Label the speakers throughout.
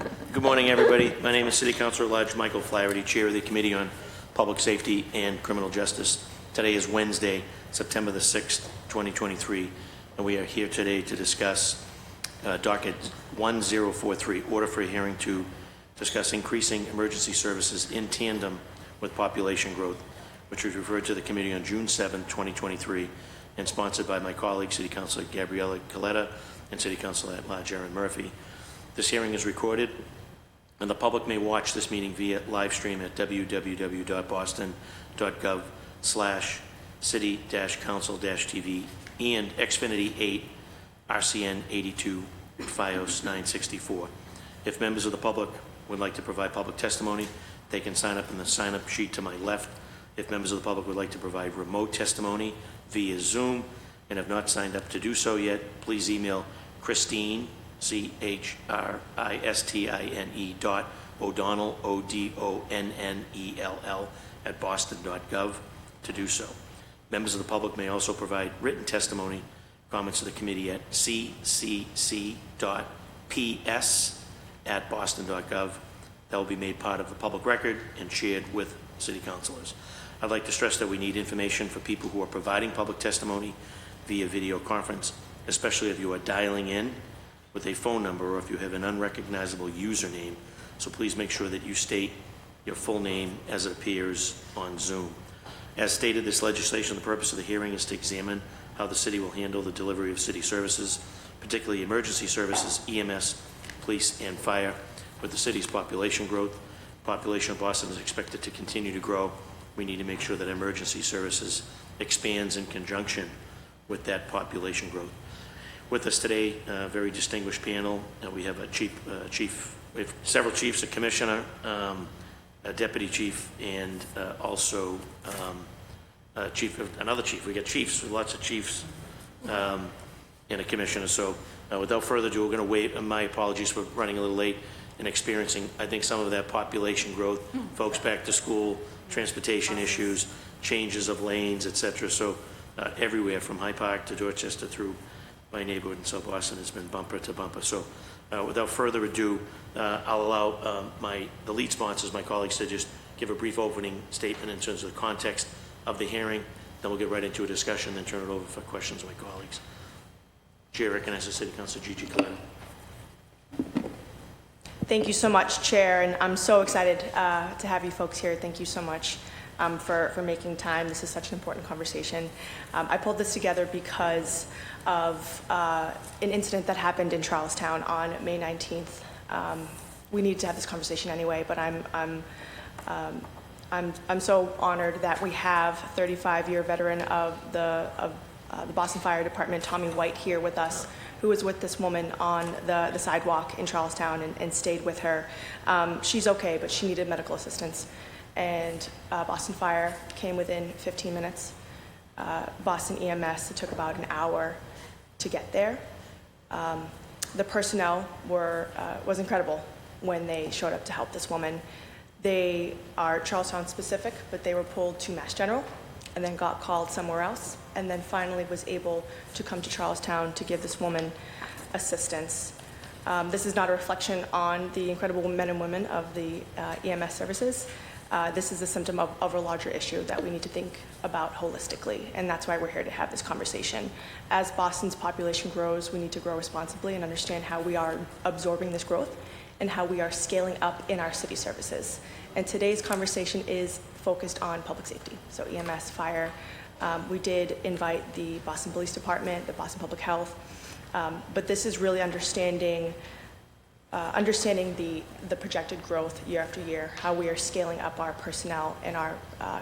Speaker 1: Good morning, everybody. My name is City Councilor at Large Michael Flaherty, Chair of the Committee on Public Safety and Criminal Justice. Today is Wednesday, September the 6th, 2023, and we are here today to discuss Docket 1043, order for a hearing to discuss increasing emergency services in tandem with population growth, which was referred to the committee on June 7, 2023, and sponsored by my colleague, City Councilor Gabriella Coletta, and City Councilor at Large Aaron Murphy. This hearing is recorded, and the public may watch this meeting via live stream at www.boston.gov/city-council-tv and Xfinity 8 RCN 82 FiOS 964. If members of the public would like to provide public testimony, they can sign up in the sign-up sheet to my left. If members of the public would like to provide remote testimony via Zoom and have not signed up to do so yet, please email Christine, CHRISTINE .O'Donnell, ODONNELL at boston.gov to do so. Members of the public may also provide written testimony, comments to the committee at ccc.ps@boston.gov. That will be made part of the public record and shared with city councilors. I'd like to stress that we need information for people who are providing public testimony via video conference, especially if you are dialing in with a phone number or if you have an unrecognizable username. So please make sure that you state your full name as it appears on Zoom. As stated, this legislation, the purpose of the hearing is to examine how the city will handle the delivery of city services, particularly emergency services, EMS, police, and fire. With the city's population growth, the population of Boston is expected to continue to grow. We need to make sure that emergency services expands in conjunction with that population growth. With us today, a very distinguished panel. We have a we have several chiefs, a commissioner, a deputy chief, and also another chief. We got chiefs, lots of chiefs, and a commissioner. So without further ado, we're going to wait. My apologies for running a little late and experiencing, I think, some of that population growth, folks back to school, transportation issues, changes of lanes, etc. So everywhere from High Park to Dorchester through my neighborhood in South Boston has been bumper to bumper. So without further ado, I'll allow the lead sponsors, my colleagues, to just give a brief opening statement in terms of the context of the hearing. Then we'll get right into a discussion, then turn it over for questions of my colleagues. Chair recognizes City Councilor Gigi Coletta.
Speaker 2: Thank you so much, Chair, and I'm so excited to have you folks here. Thank you so much for making time. This is such an important conversation. I pulled this together because of an incident that happened in Charlestown on May 19th. We need to have this conversation anyway, but I'm so honored that we have 35-year veteran of the Boston Fire Department, Tommy White, here with us, who was with this woman on the sidewalk in Charlestown and stayed with her. She's okay, but she needed medical assistance. And Boston Fire came within 15 minutes. Boston EMS, it took about an hour to get there. The personnel was incredible when they showed up to help this woman. They are Charlestown specific, but they were pulled to Mass General and then got called somewhere else, and then finally was able to come to Charlestown to give this woman assistance. This is not a reflection on the incredible men and women of the EMS services. This is a symptom of a larger issue that we need to think about holistically, and that's why we're here to have this conversation. As Boston's population grows, we need to grow responsibly and understand how we are absorbing this growth and how we are scaling up in our city services. And today's conversation is focused on public safety, so EMS, fire. We did invite the Boston Police Department, the Boston Public Health, but this is really understanding the projected growth year after year, how we are scaling up our personnel and our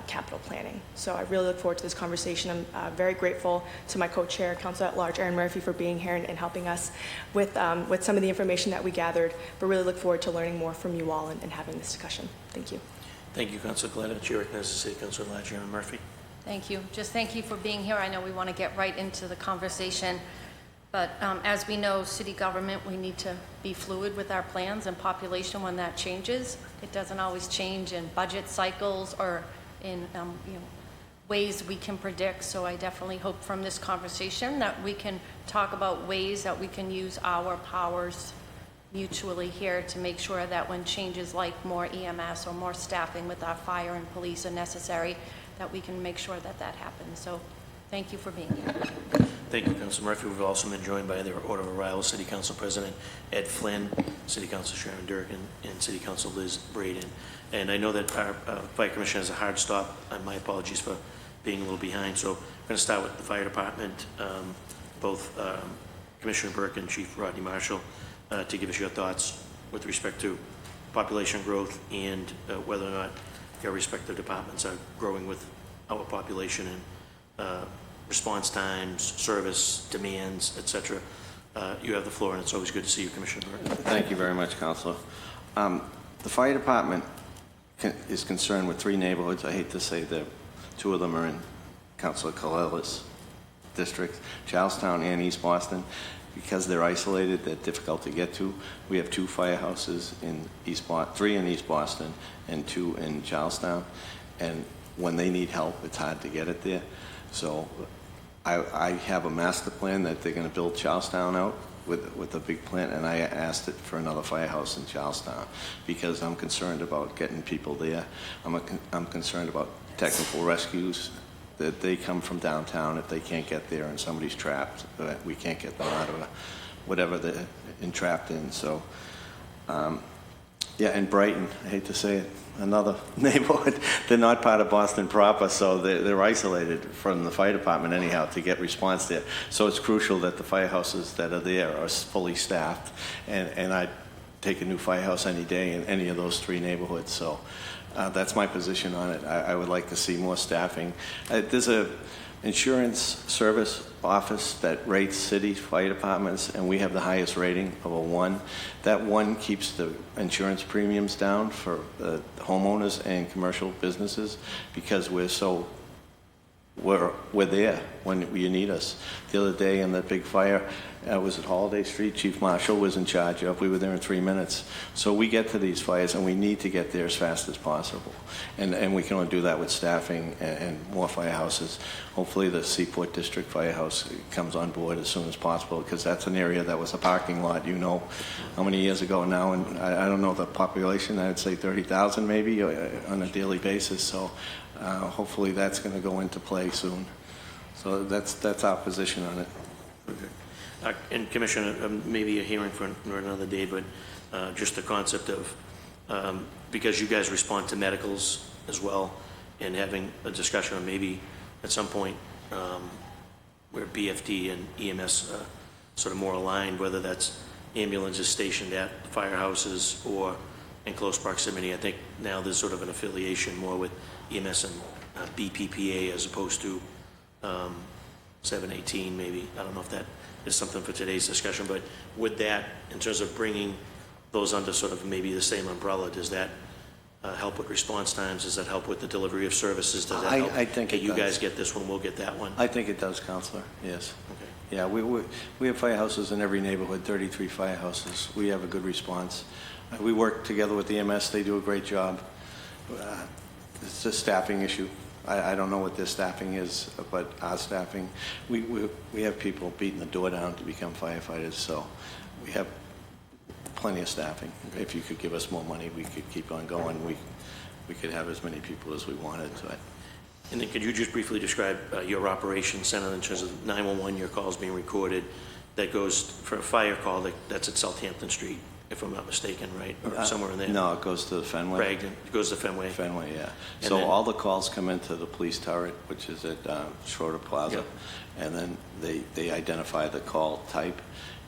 Speaker 2: capital planning. So I really look forward to this conversation. I'm very grateful to my co-chair, Councilor at Large Aaron Murphy, for being here and helping us with some of the information that we gathered, but really look forward to learning more from you all and having this discussion. Thank you.
Speaker 1: Thank you, Councilor Coletta. Chair recognizes City Councilor at Large Aaron Murphy.
Speaker 3: Thank you. Just thank you for being here. I know we want to get right into the conversation. But as we know, city government, we need to be fluid with our plans and population when that changes. It doesn't always change in budget cycles or in ways we can predict. So I definitely hope from this conversation that we can talk about ways that we can use our powers mutually here to make sure that when changes like more EMS or more staffing with our fire and police are necessary, that we can make sure that that happens. So thank you for being here.
Speaker 1: Thank you, Council Murphy. We've also been joined by the Order of Arrival City Council President Ed Flynn, City Council Sharon Durkin, and City Council Liz Braden. And I know that our Fire Commission has a hard stop. My apologies for being a little behind. So I'm going to start with the Fire Department, both Commissioner Burke and Chief Rodney Marshall, to give us your thoughts with respect to population growth and whether or not your respective departments are growing with our population and response times, service, demands, etc. You have the floor, and it's always good to see you, Commissioner Burke.
Speaker 4: Thank you very much, Councilor. The fire department is concerned with 3 neighborhoods. I hate to say that 2 of them are in Councilor Collella's district, Charlestown and East Boston. Because they're isolated, they're difficult to get to. We have 2 firehouses in East Boston, 3 in East Boston and 2 in Charlestown. And when they need help, it's hard to get it there. So I have a master plan that they're going to build Charlestown out with a big plant, and I asked it for another firehouse in Charlestown because I'm concerned about getting people there. I'm concerned about technical rescues, that they come from downtown. If they can't get there and somebody's trapped, that we can't get them out of whatever they're entrapped in. So, yeah, and Brighton, I hate to say it, another neighborhood. They're not part of Boston proper, so they're isolated from the fire department anyhow to get response there. So it's crucial that the firehouses that are there are fully staffed, and I'd take a new firehouse any day in any of those 3 neighborhoods. So that's my position on it. I would like to see more staffing. There's a insurance service office that rates city fire departments, and we have the highest rating of a 1. That 1 keeps the insurance premiums down for the homeowners and commercial businesses because we're there when you need us. The other day in that big fire, was at Holiday Street, Chief Marshall was in charge of. We were there in 3 minutes. So we get to these fires, and we need to get there as fast as possible. And we can only do that with staffing and more firehouses. Hopefully the Seaport District Firehouse comes on board as soon as possible, because that's an area that was a parking lot, how many years ago now, and I don't know the population. I'd say 30,000 maybe on a daily basis. So hopefully that's going to go into play soon. So that's our position on it.
Speaker 1: Okay. And Commissioner, maybe a hearing for another day, but just the concept of, because you guys respond to medicals as well, and having a discussion on maybe at some point where BFD and EMS sort of more aligned, whether that's ambulances stationed at firehouses or in close proximity. I think now there's sort of an affiliation more with EMS and BPPA as opposed to 718 maybe. I don't know if that is something for today's discussion, but with that, in terms of bringing those under sort of maybe the same umbrella, does that help with response times? Does that help with the delivery of services? Does that help?
Speaker 4: I think it
Speaker 1: you
Speaker 4: does.
Speaker 1: guys get this one, we'll get that one.
Speaker 4: I think it does, Counselor, yes.
Speaker 1: Okay.
Speaker 4: Yeah, we have firehouses in every neighborhood, 33 firehouses. We have a good response. We work together with the EMS. They do a great job. It's a staffing issue. I don't know what their staffing is, but our staffing, we have people beating the door down to become firefighters, so we have plenty of staffing. If you could give us more money, we could keep on going. We could have as many people as we wanted. So
Speaker 1: And then could you just briefly describe your operations center in terms of 911, your calls being recorded, that goes for a fire call that's at Southampton Street, if I'm not mistaken, right? Or somewhere in there?
Speaker 4: No, it goes to Fenway.
Speaker 1: Bragton, it goes to Fenway.
Speaker 4: Fenway, yeah.
Speaker 1: And
Speaker 4: So
Speaker 1: then-
Speaker 4: all the calls come into the police turret, which is at Schroeder Plaza,
Speaker 1: Yep.
Speaker 4: and then they identify the call type,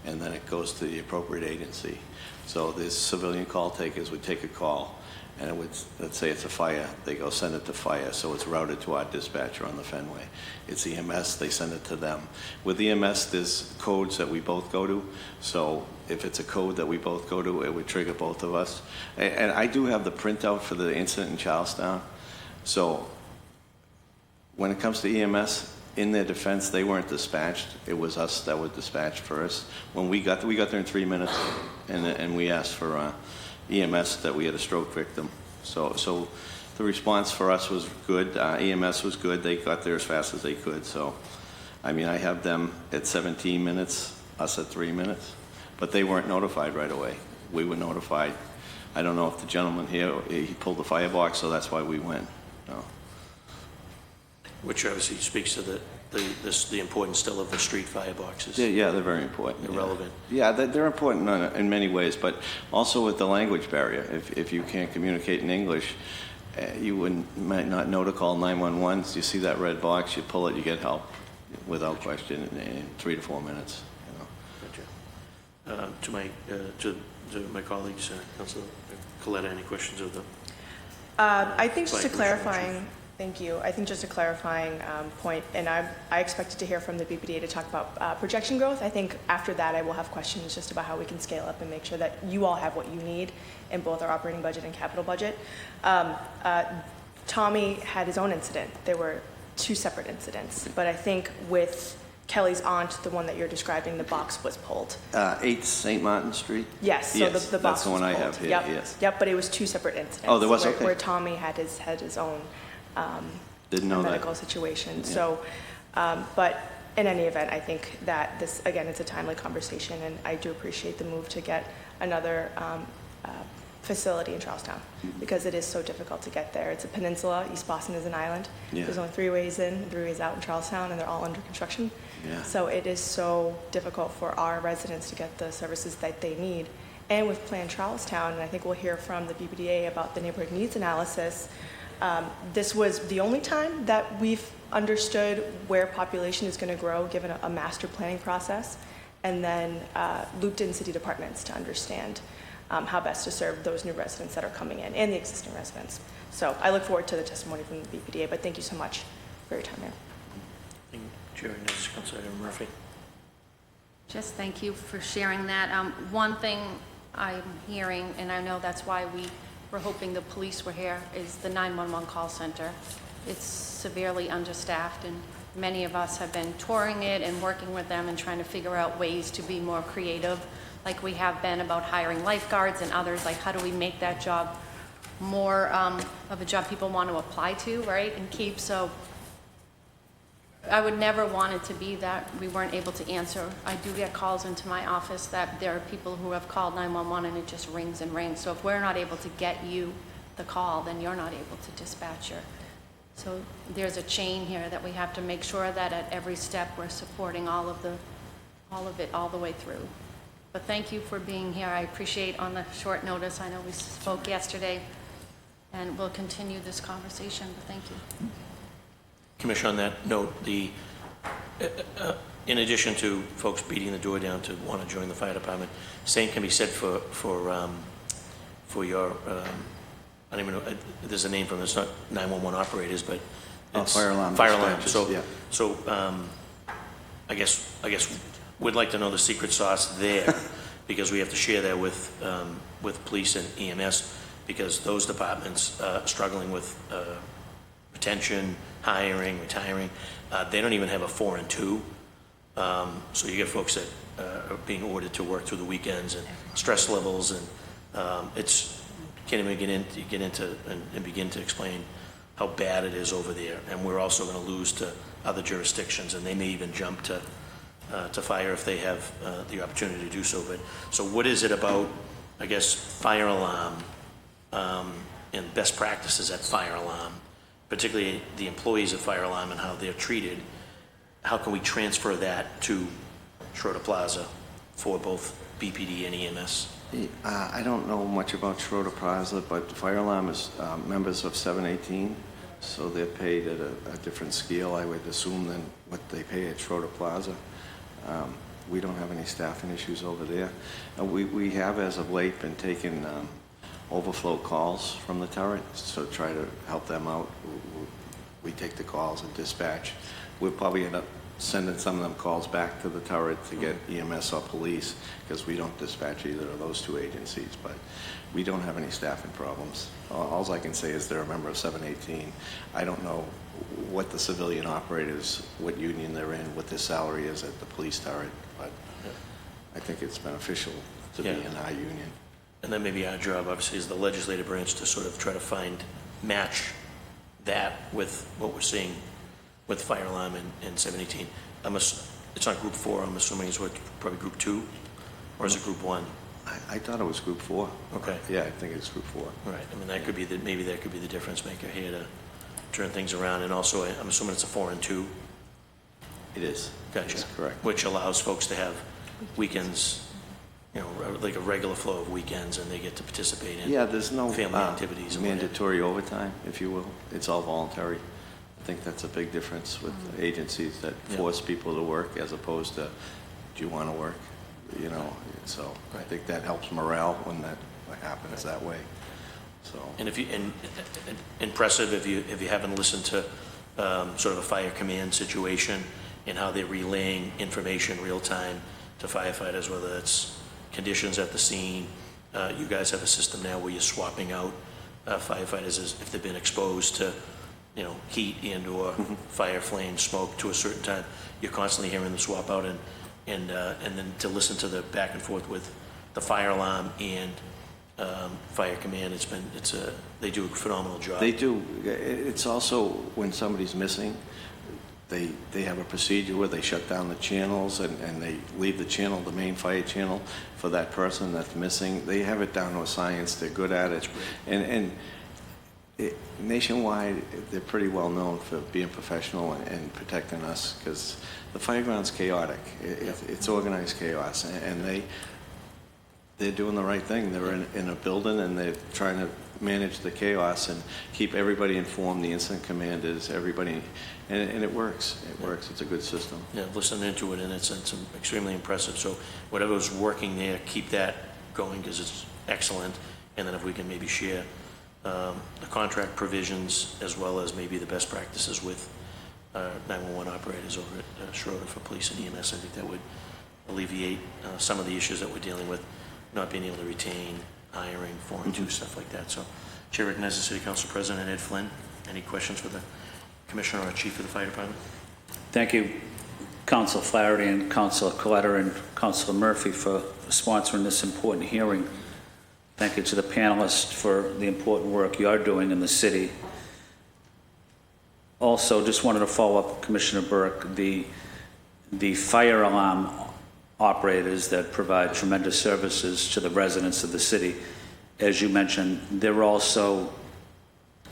Speaker 4: and then it goes to the appropriate agency. So the civilian call takers would take a call, and it would, let's say it's a fire, they go send it to fire, so it's routed to our dispatcher on the Fenway. It's EMS, they send it to them. With EMS, there's codes that we both go to, so if it's a code that we both go to, it would trigger both of us. And I do have the printout for the incident in Charlestown, so when it comes to EMS, in their defense, they weren't dispatched. It was us that were dispatched first. When we got there in 3 minutes, and we asked for EMS that we had a stroke victim. So the response for us was good. EMS was good. They got there as fast as they could. So, I mean, I have them at 17 minutes, us at 3 minutes, but they weren't notified right away. we were notified. I don't know if the gentleman here, he pulled the firebox, so that's why we went. No.
Speaker 1: Which obviously speaks to the importance still of the street fireboxes.
Speaker 4: Yeah, they're very important.
Speaker 1: They're relevant.
Speaker 4: Yeah, they're important in many ways, but also with the language barrier. If you can't communicate in English, you might not know to call 911. So you see that red box, you pull it, you get help without question in 3 to 4 minutes.
Speaker 1: Gotcha. To my colleagues, Councilor Coletta, any questions of the?
Speaker 2: I think just a
Speaker 1: Fire
Speaker 2: clarifying, thank you. I think just a clarifying point, and I expected to hear from the BPDA to talk about projection growth. I think after that I will have questions just about how we can scale up and make sure that you all have what you need in both our operating budget and capital budget. Tommy had his own incident. There were 2 separate incidents, but I think with Kelly's aunt, the one that you're describing, the box was pulled.
Speaker 4: 8 St. Martin Street?
Speaker 2: Yes, so
Speaker 4: Yes,
Speaker 2: the box
Speaker 4: that's the
Speaker 2: was
Speaker 4: one I
Speaker 2: pulled.
Speaker 4: have here,
Speaker 2: Yep,
Speaker 4: yes.
Speaker 2: Yep, but it was 2 separate incidents.
Speaker 4: Oh, there was?
Speaker 2: where,
Speaker 4: Okay.
Speaker 2: Where Tommy had his own
Speaker 4: Didn't know that.
Speaker 2: medical situation.
Speaker 4: Yeah.
Speaker 2: So, but in any event, I think that this, again, it's a timely conversation, and I do appreciate the move to get another facility in Charlestown, because it is so difficult to get there. It's a peninsula. East Boston is an island.
Speaker 4: Yeah.
Speaker 2: There's only 3 ways in and 3 ways out in Charlestown, and they're all under construction.
Speaker 4: Yeah.
Speaker 2: So it is so difficult for our residents to get the services that they need. And with Plan Charlestown, and I think we'll hear from the BPDA about the neighborhood needs analysis, this was the only time that we've understood where population is going to grow given a master planning process, and then looped in city departments to understand how best to serve those new residents that are coming in and the existing residents. So I look forward to the testimony from the BPDA, but thank you so much for your time, Mayor.
Speaker 1: Thank you, Chair. Next, Councilor Murphy.
Speaker 3: Just thank you for sharing that. One thing I'm hearing, and I know that's why we were hoping the police were here, is the 911 call center. It's severely understaffed, and many of us have been touring it and working with them and trying to figure out ways to be more creative, like we have been about hiring lifeguards and others. Like, how do we make that job more of a job people want to apply to, right, and keep? So I would never want it to be that we weren't able to answer. I do get calls into my office that there are people who have called 911 and it just rings and rings. So if we're not able to get you the call, then you're not able to dispatch her. So there's a chain here that we have to make sure that at every step we're supporting all of it all the way through. But thank you for being here. I appreciate on the short notice. I know we spoke yesterday, and we'll continue this conversation, but thank you.
Speaker 1: Commissioner, on that note, in addition to folks beating the door down to want to join the fire department, same can be said for your, I don't even know, there's a name for them. It's not 911 operators, but it's
Speaker 4: fire alarm
Speaker 1: Fire alarm.
Speaker 4: dispatchers,
Speaker 1: So I guess we'd like to know the secret sauce there, because we have to share that with police and EMS, because those departments struggling with retention, hiring, retiring. They don't even have a 4 and 2. So you get folks that are being ordered to work through the weekends, and stress levels, and can't even get into and begin to explain how bad it is over there. And we're also going to lose to other jurisdictions, and they may even jump to fire if they have the opportunity to do so. But so what is it about, I guess, fire alarm and best practices at fire alarm, particularly the employees of fire alarm and how they're treated? How can we transfer that to Schroeder Plaza for both BPD and EMS?
Speaker 4: I don't know much about Schroeder Plaza, but the fire alarm is members of 718, so they're paid at a different scale, I would assume, than what they pay at Schroeder Plaza. We don't have any staffing issues over there. We have, as of late, been taking overflow calls from the turret, so try to help them out. We take the calls and dispatch. We'll probably end up sending some of them calls back to the turret to get EMS or police, because we don't dispatch either of those 2 agencies, but we don't have any staffing problems. All I can say is they're a member of 718. I don't know what the civilian operators, what union they're in, what their salary is at the police turret, but I think it's beneficial to be in our union.
Speaker 1: And then maybe our job, obviously, is the legislative branch to sort of try to match that with what we're seeing with fire alarm and 718. It's not group 4, I'm assuming it's probably group 2, or is it group 1?
Speaker 4: I thought it was group 4.
Speaker 1: Okay.
Speaker 4: Yeah, I think it's group 4.
Speaker 1: Right, I mean, that could be maybe that could be the difference maker here to turn things around, and also, I'm assuming it's a 4 and 2.
Speaker 4: It is.
Speaker 1: Gotcha.
Speaker 4: That's correct.
Speaker 1: Which allows folks to have weekends, you know, like a regular flow of weekends, and they get to participate in
Speaker 4: Yeah, there's no
Speaker 1: family activities and whatever.
Speaker 4: mandatory overtime, if you will. It's all voluntary. I think that's a big difference with agencies that
Speaker 1: Yeah.
Speaker 4: force people to work as opposed to, do you want to work? You know, so I
Speaker 1: Right.
Speaker 4: think that helps morale when that happens that way. So,
Speaker 1: And if you, and impressive if you haven't listened to sort of a fire command situation and how they're relaying information real time to firefighters, whether it's conditions at the scene. You guys have a system now where you're swapping out firefighters if they've been exposed to, you know, heat and or fire, flame, smoke to a certain time. You're constantly hearing them swap out, and then to listen to the back and forth with the fire alarm and fire command. They do a phenomenal job.
Speaker 4: they do. It's also when somebody's missing, they have a procedure where they shut down the channels and they leave the channel, the main fire channel, for that person that's missing. They have it down to a science. They're good at it. And nationwide, they're pretty well known for being professional and protecting us, because the fireground's chaotic. It's organized chaos, and they're doing the right thing. They're in a building, and they're trying to manage the chaos and keep everybody informed, the incident commanders, everybody, and it works. It works. It's a good system.
Speaker 1: Yeah, listening to it, and it's extremely impressive. So whatever's working there, keep that going, because it's excellent. And then if we can maybe share the contract provisions as well as maybe the best practices with 911 operators over at Schroeder for police and EMS, I think that would alleviate some of the issues that we're dealing with, not being able to retain, hiring, 4 and 2, stuff like that. So Chair recognizes the City Council President Ed Flynn. Any questions for the Commissioner or Chief of the Fire Department?
Speaker 5: Thank you, Council Flaherty and Councilor Coletta and Councilor Murphy for sponsoring this important hearing. Thank you to the panelists for the important work you're doing in the city. Also, just wanted to follow up, Commissioner Burke, the fire alarm operators that provide tremendous services to the residents of the city. As you mentioned, they're also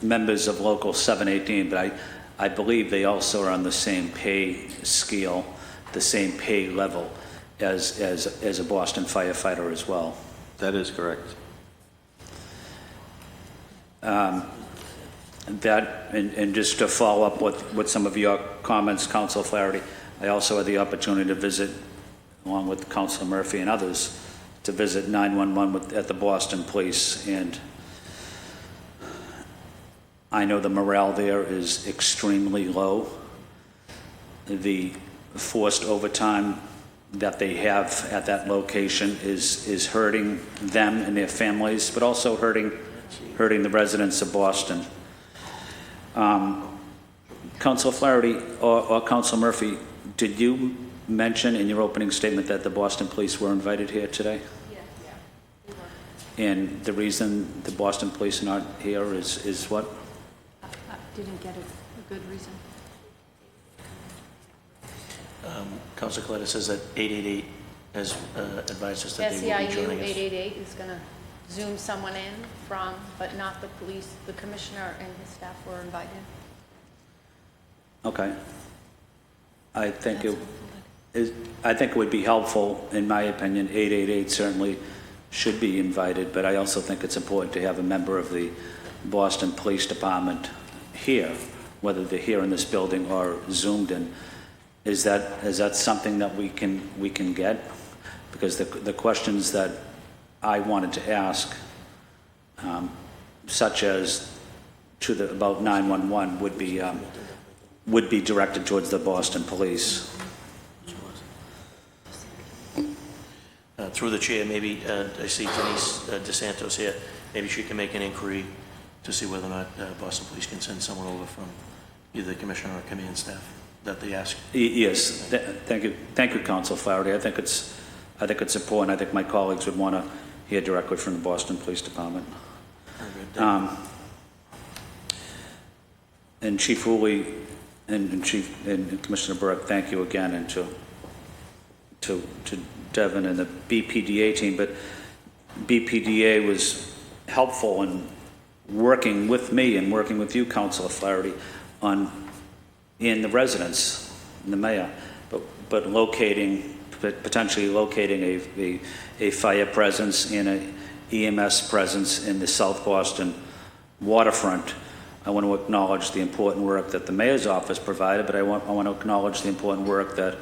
Speaker 5: members of Local 718, but I believe they also are on the same pay scale, the same pay level as a Boston firefighter as well.
Speaker 4: That is correct.
Speaker 5: And just to follow up with some of your comments, Council Flaherty, I also had the opportunity to visit, along with Councilor Murphy and others, to visit 911 at the Boston Police, and I know the morale there is extremely low. The forced overtime that they have at that location is hurting them and their families, but also hurting the residents of Boston. Councilor Flaherty or Councilor Murphy, did you mention in your opening statement that the Boston Police were invited here today?
Speaker 3: Yeah.
Speaker 5: And the reason the Boston Police are not here is what?
Speaker 3: I didn't get a good reason.
Speaker 1: Councilor Coletta says that 888 has advised us that they will be
Speaker 3: SEIU
Speaker 1: joining us.
Speaker 3: 888 is going to Zoom someone in from, but not the police. The commissioner and his staff were invited.
Speaker 5: Okay. I think it would be helpful, in my opinion. 888 certainly should be invited, but I also think it's important to have a member of the Boston Police Department here, whether they're here in this building or Zoomed in. Is that something that we can get? Because the questions that I wanted to ask, such as about 911, would be directed towards the Boston Police.
Speaker 1: Through the chair, maybe, I see Denise DeSantos here, maybe she can make an inquiry to see whether or not Boston Police can send someone over from either the commissioner or command staff that they ask.
Speaker 5: Yes, thank you, Council Flaherty. I think it's important. I think my colleagues would want to hear directly from the Boston Police Department.
Speaker 1: Very good.
Speaker 5: And Chief Woolley and Commissioner Burke, thank you again, and to Devin and the BPDA team. But BPDA was helpful in working with me and working with you, Councilor Flaherty, and the residents, and the mayor, but potentially locating a fire presence and a EMS presence in the South Boston waterfront. I want to acknowledge the important work that the mayor's office provided, but I want to acknowledge the important work that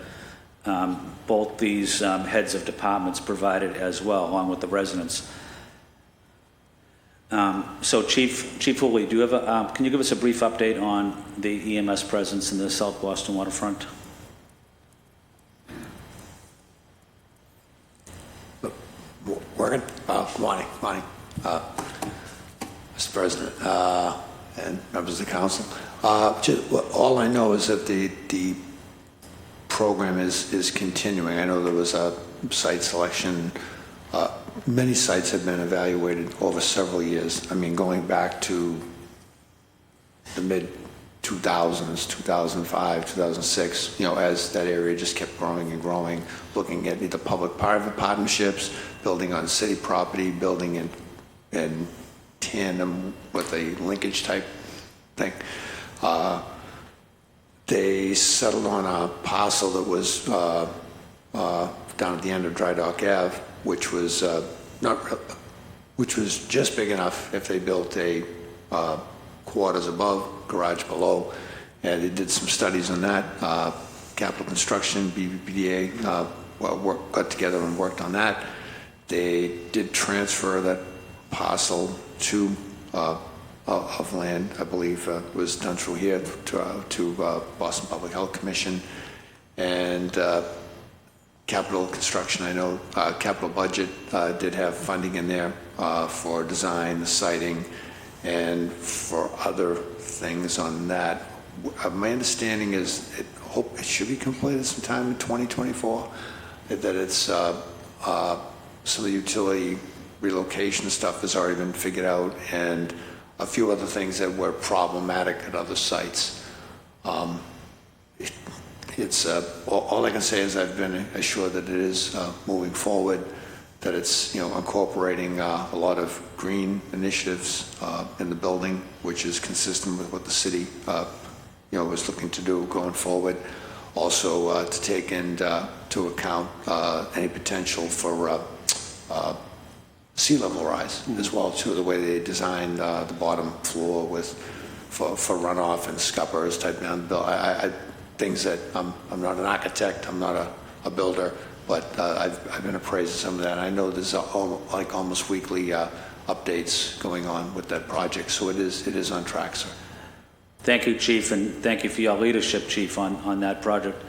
Speaker 5: both these heads of departments provided as well, along with the residents. So Chief Woolley, do you have can you give us a brief update on the EMS presence in the South Boston waterfront?
Speaker 6: Morgan, morning, Mr. President, and members of the council. All I know is that the program is continuing. I know there was a site selection. Many sites have been evaluated over several years. I mean, going back to the mid-2000s, 2005, 2006, as that area just kept growing and growing, looking at either public-private partnerships, building on city property, building in tandem with a linkage type thing. They settled on a parcel that was down at the end of Dry Dock Ave, which was just big enough if they built a quarters above, garage below, and they did some studies on that. Capital Construction, BPDA, got together and worked on that. They did transfer that parcel to of land, I believe, was done through here to Boston Public Health Commission, and Capital Construction, I know, capital budget did have funding in there for design, the siting, and for other things on that. My understanding is it should be completed sometime in 2024, that it's some of the utility relocation stuff has already been figured out, and a few other things that were problematic at other sites. It's all I can say is I've been assured that it is moving forward, that it's incorporating a lot of green initiatives in the building, which is consistent with what the city was looking to do going forward. Also to take into account any potential for sea level rise as well too. The way they designed the bottom floor for runoff and scuppers type down the bill. Things that I'm not an architect, I'm not a builder, but I've been appraised of some of that. I know there's almost weekly updates going on with that project, so it is on track, sir.
Speaker 5: Thank you, Chief, and thank you for your leadership, Chief, on that project.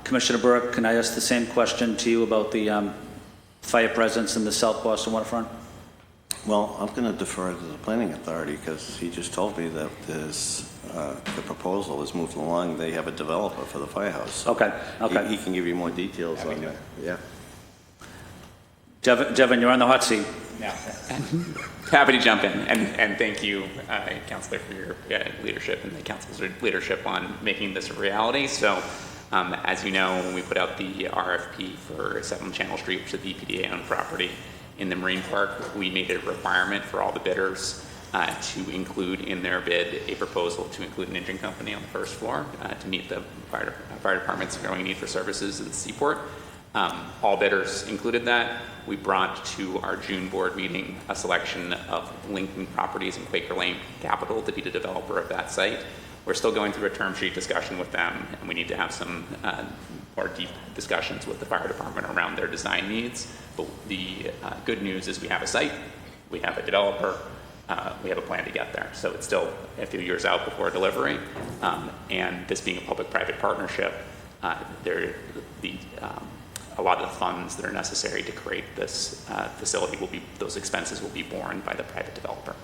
Speaker 5: Commissioner Burke, can I ask the same question to you about the fire presence in the South Boston waterfront?
Speaker 4: Well, I'm going to defer to the planning authority because he just told me that the proposal is moving along. They have a developer for the firehouse.
Speaker 5: Okay.
Speaker 4: He can give you more details on that. Yeah.
Speaker 5: Devin, you're on the hot seat.
Speaker 7: Yeah. Happy to jump in, and thank you, Councilor, for your leadership and the council's leadership on making this a reality. So, as you know, when we put out the RFP for 7 Channel Street, which is the BPDA-owned property in the Marine Park, we made it a requirement for all the bidders to include in their bid a proposal to include an engine company on the first floor to meet the fire department's growing need for services at the seaport. All bidders included that. We brought to our June board meeting a selection of Lincoln Properties and Quaker Lane Capital to be the developer of that site. We're still going through a term sheet discussion with them, and we need to have some more deep discussions with the fire department around their design needs. But the good news is we have a site, we have a developer, we have a plan to get there. So it's still a few years out before delivery, and this being a public-private partnership, a lot of the funds that are necessary to create this facility those expenses will be borne by the private developer.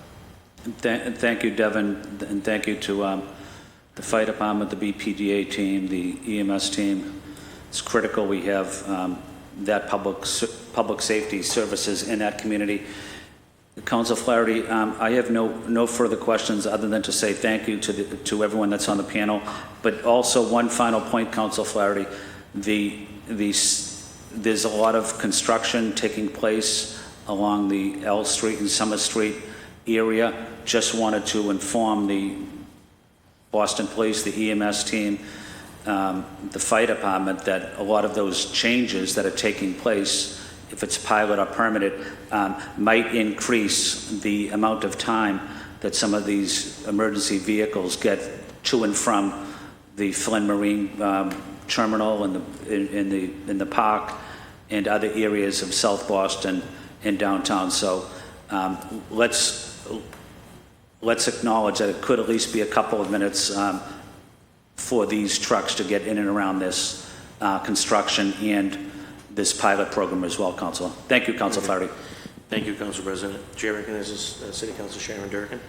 Speaker 5: Thank you, Devin, and thank you to the fire department, the BPDA team, the EMS team. It's critical we have that public safety services in that community. Councilor Flaherty, I have no further questions other than to say thank you to everyone that's on the panel. But also one final point, Councilor Flaherty, the there's a lot of construction taking place along the L Street and Summer Street area. Just wanted to inform the Boston Police, the EMS team, the fire department, that a lot of those changes that are taking place, if it's pilot or permitted, might increase the amount of time that some of these emergency vehicles get to and from the Flynn Marine Terminal and in the park and other areas of South Boston and downtown. So let's acknowledge that it could at least be a couple of minutes for these trucks to get in and around this construction and this pilot program as well, Councilor. Thank you, Councilor Flaherty.
Speaker 1: Thank you, Council President. Chair recognizes City Council Sharon Durkin.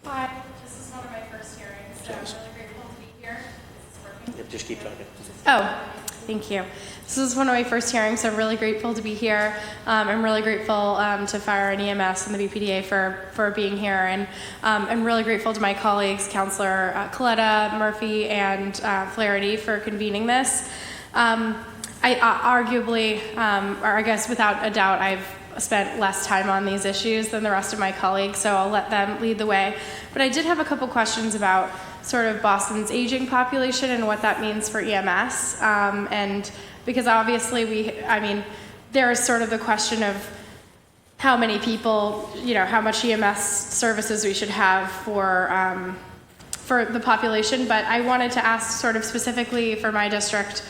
Speaker 8: Hi, this is one of my first hearings, so I'm really grateful to be here. Is this working?
Speaker 1: Yep, just keep talking.
Speaker 8: Oh, thank you. This is one of my first hearings, so I'm really grateful to be here. I'm really grateful to Fire and EMS and the BPDA for being here, and I'm really grateful to my colleagues, Councilor Coletta, Murphy, and Flaherty for convening this. I arguably, or I guess without a doubt, I've spent less time on these issues than the rest of my colleagues, so I'll let them lead the way. But I did have a couple questions about sort of Boston's aging population and what that means for EMS. And because obviously there is sort of the question of how many people, how much EMS services we should have for the population. But I wanted to ask sort of specifically for my district,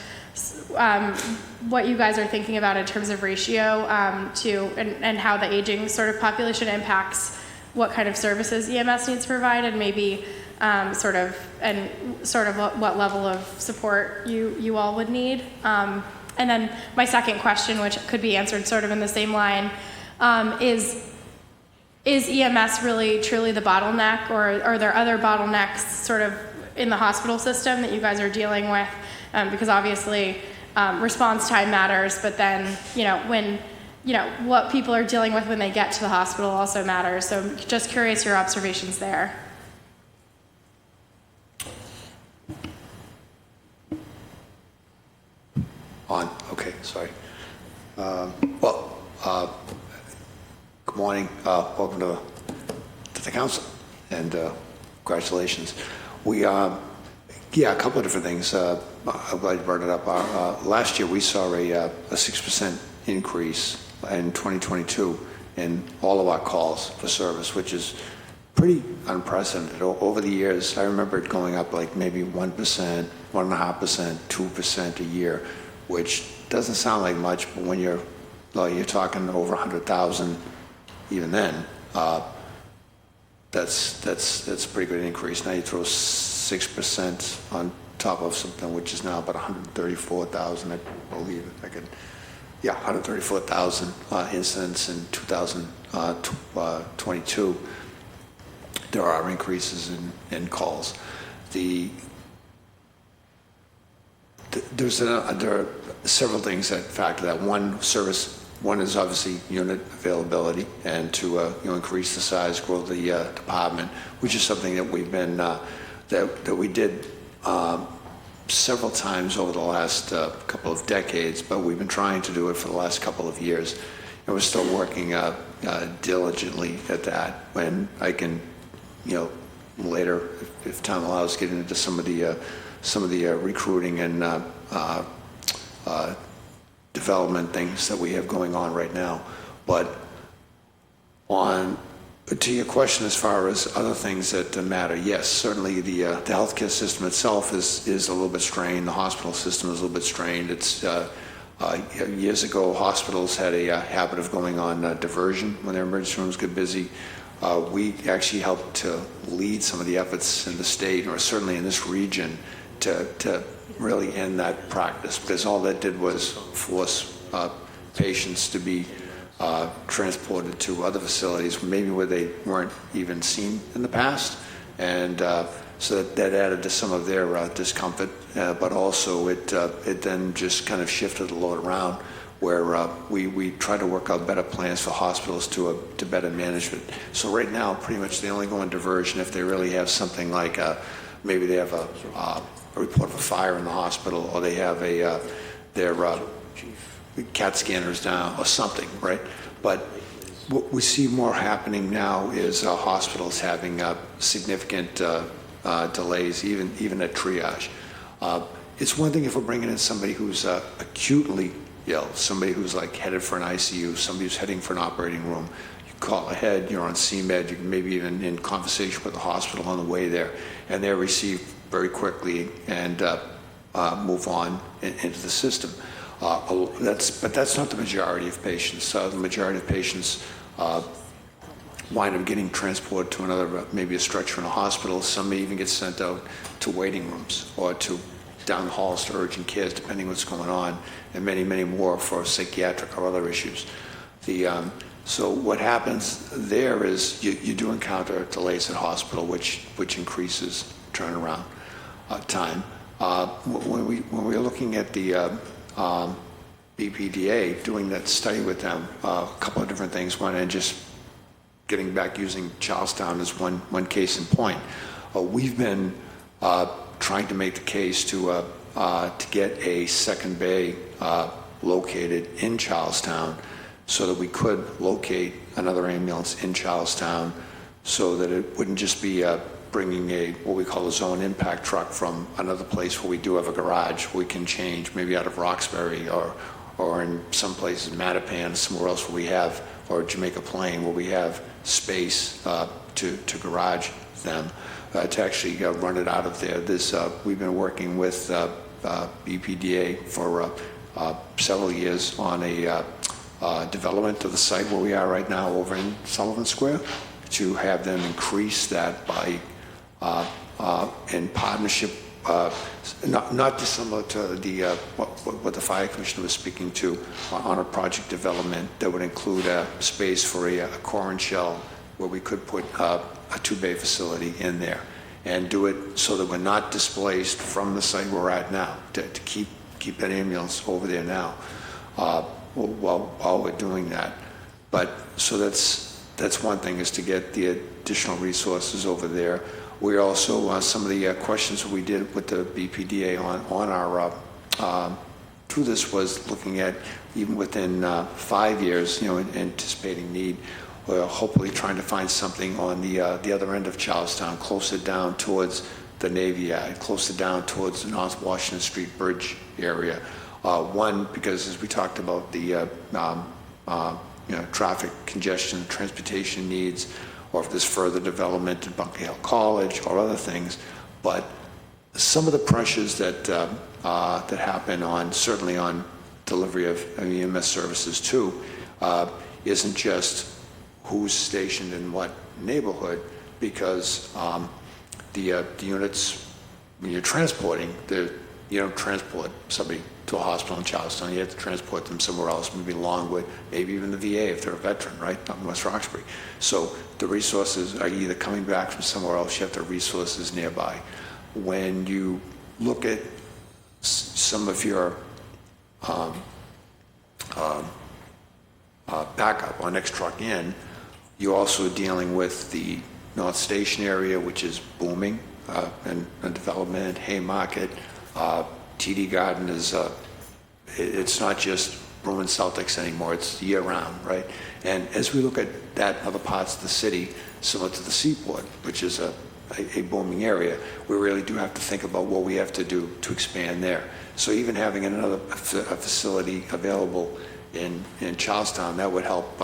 Speaker 8: what you guys are thinking about in terms of ratio and how the aging sort of population impacts what kind of services EMS needs to provide, and maybe sort of what level of support you all would need. And then my second question, which could be answered sort of in the same line, is EMS really truly the bottleneck, or are there other bottlenecks sort of in the hospital system that you guys are dealing with? Because obviously response time matters, but then, what people are dealing with when they get to the hospital also matters. So just curious your observations there.
Speaker 6: Okay, sorry. Good morning. Welcome to the council, and congratulations. A couple of different things. I'm glad you brought it up. Last year we saw a 6% increase in 2022 in all of our calls for service, which is pretty unprecedented. Over the years, I remember it going up like maybe 1%, 1.5%, 2% a year, which doesn't sound like much, but when you're talking over 100,000, even then, that's a pretty good increase. Now you throw 6% on top of something which is now about 134,000, I believe. 134,000 incidents in 2022. There are increases in calls. There are several things that factor that. One is obviously unit availability, and to increase the size, grow the department, which is something that we've been that we did several times over the last couple of decades, but we've been trying to do it for the last couple of years, and we're still working diligently at that. When I can, later, if time allows, get into some of the recruiting and development things that we have going on right now. But to your question, as far as other things that matter, yes, certainly the healthcare system itself is a little bit strained. The hospital system is a little bit strained. It's years ago, hospitals had a habit of going on diversion when their emergency rooms get busy. We actually helped to lead some of the efforts in the state, or certainly in this region, to really end that practice, because all that did was force patients to be transported to other facilities, maybe where they weren't even seen in the past, and so that added to some of their discomfort, but also it then just kind of shifted the load around, where we try to work out better plans for hospitals to better manage it. So right now, pretty much they only go on diversion if they really have something like maybe they have a report of a fire in the hospital, or they have CAT scanners down or something, right? But what we see more happening now is hospitals having significant delays, even at triage. It's one thing if we're bringing in somebody who's acutely ill, somebody who's like headed for an ICU, somebody who's heading for an operating room. You call ahead, you're on CMed, you can maybe even in conversation with the hospital on the way there, and they're received very quickly and move on into the system. But that's not the majority of patients. The majority of patients wind up getting transported to another, maybe a stretcher in a hospital. Some may even get sent out to waiting rooms or to down the halls to urgent cares, depending what's going on, and many, many more for psychiatric or other issues. So what happens there is you do encounter delays at hospital, which increases turnaround time. When we were looking at the BPDA, doing that study with them, a couple of different things. One, and just getting back using Charlestown as one case in point. We've been trying to make the case to get a second bay located in Charlestown so that we could locate another ambulance in Charlestown so that it wouldn't just be bringing what we call a zone impact truck from another place where we do have a garage we can change, maybe out of Roxbury or in some places, Mattapan, somewhere else where we have, or Jamaica Plain, where we have space to garage them, to actually run it out of there. We've been working with BPDA for several years on a development of the site where we are right now over in Sullivan Square, to have them increase that by in partnership, not dissimilar to what the fire commissioner was speaking to on a project development that would include a space for a core and shell where we could put a two-bay facility in there and do it so that we're not displaced from the site we're at now, to keep that ambulance over there now while we're doing that. But so that's one thing, is to get the additional resources over there. We also, some of the questions we did with the BPDA on our, through this, was looking at, even within 5 years, anticipating need, we're hopefully trying to find something on the other end of Charlestown, closer down towards the Navy Yard, closer down towards the North Washington Street Bridge area. One, because as we talked about the traffic congestion, transportation needs, or if there's further development at Bunker Hill College or other things. But some of the pressures that happen certainly on delivery of EMS services too, isn't just who's stationed in what neighborhood, because the units, when you're transporting, you don't transport somebody to a hospital in Charlestown. You have to transport them somewhere else, maybe Longwood, maybe even the VA if they're a veteran, right, up in West Roxbury. So the resources are either coming back from somewhere else, you have the resources nearby. When you look at some of your backup or next truck in, you're also dealing with the North Station area, which is booming, and development, Haymarket, TD Garden is, it's not just Bruin Celtics anymore, it's year round, right? And as we look at that in other parts of the city, similar to the Seaport, which is a booming area, we really do have to think about what we have to do to expand there. So even having another facility available in Charlestown, that would help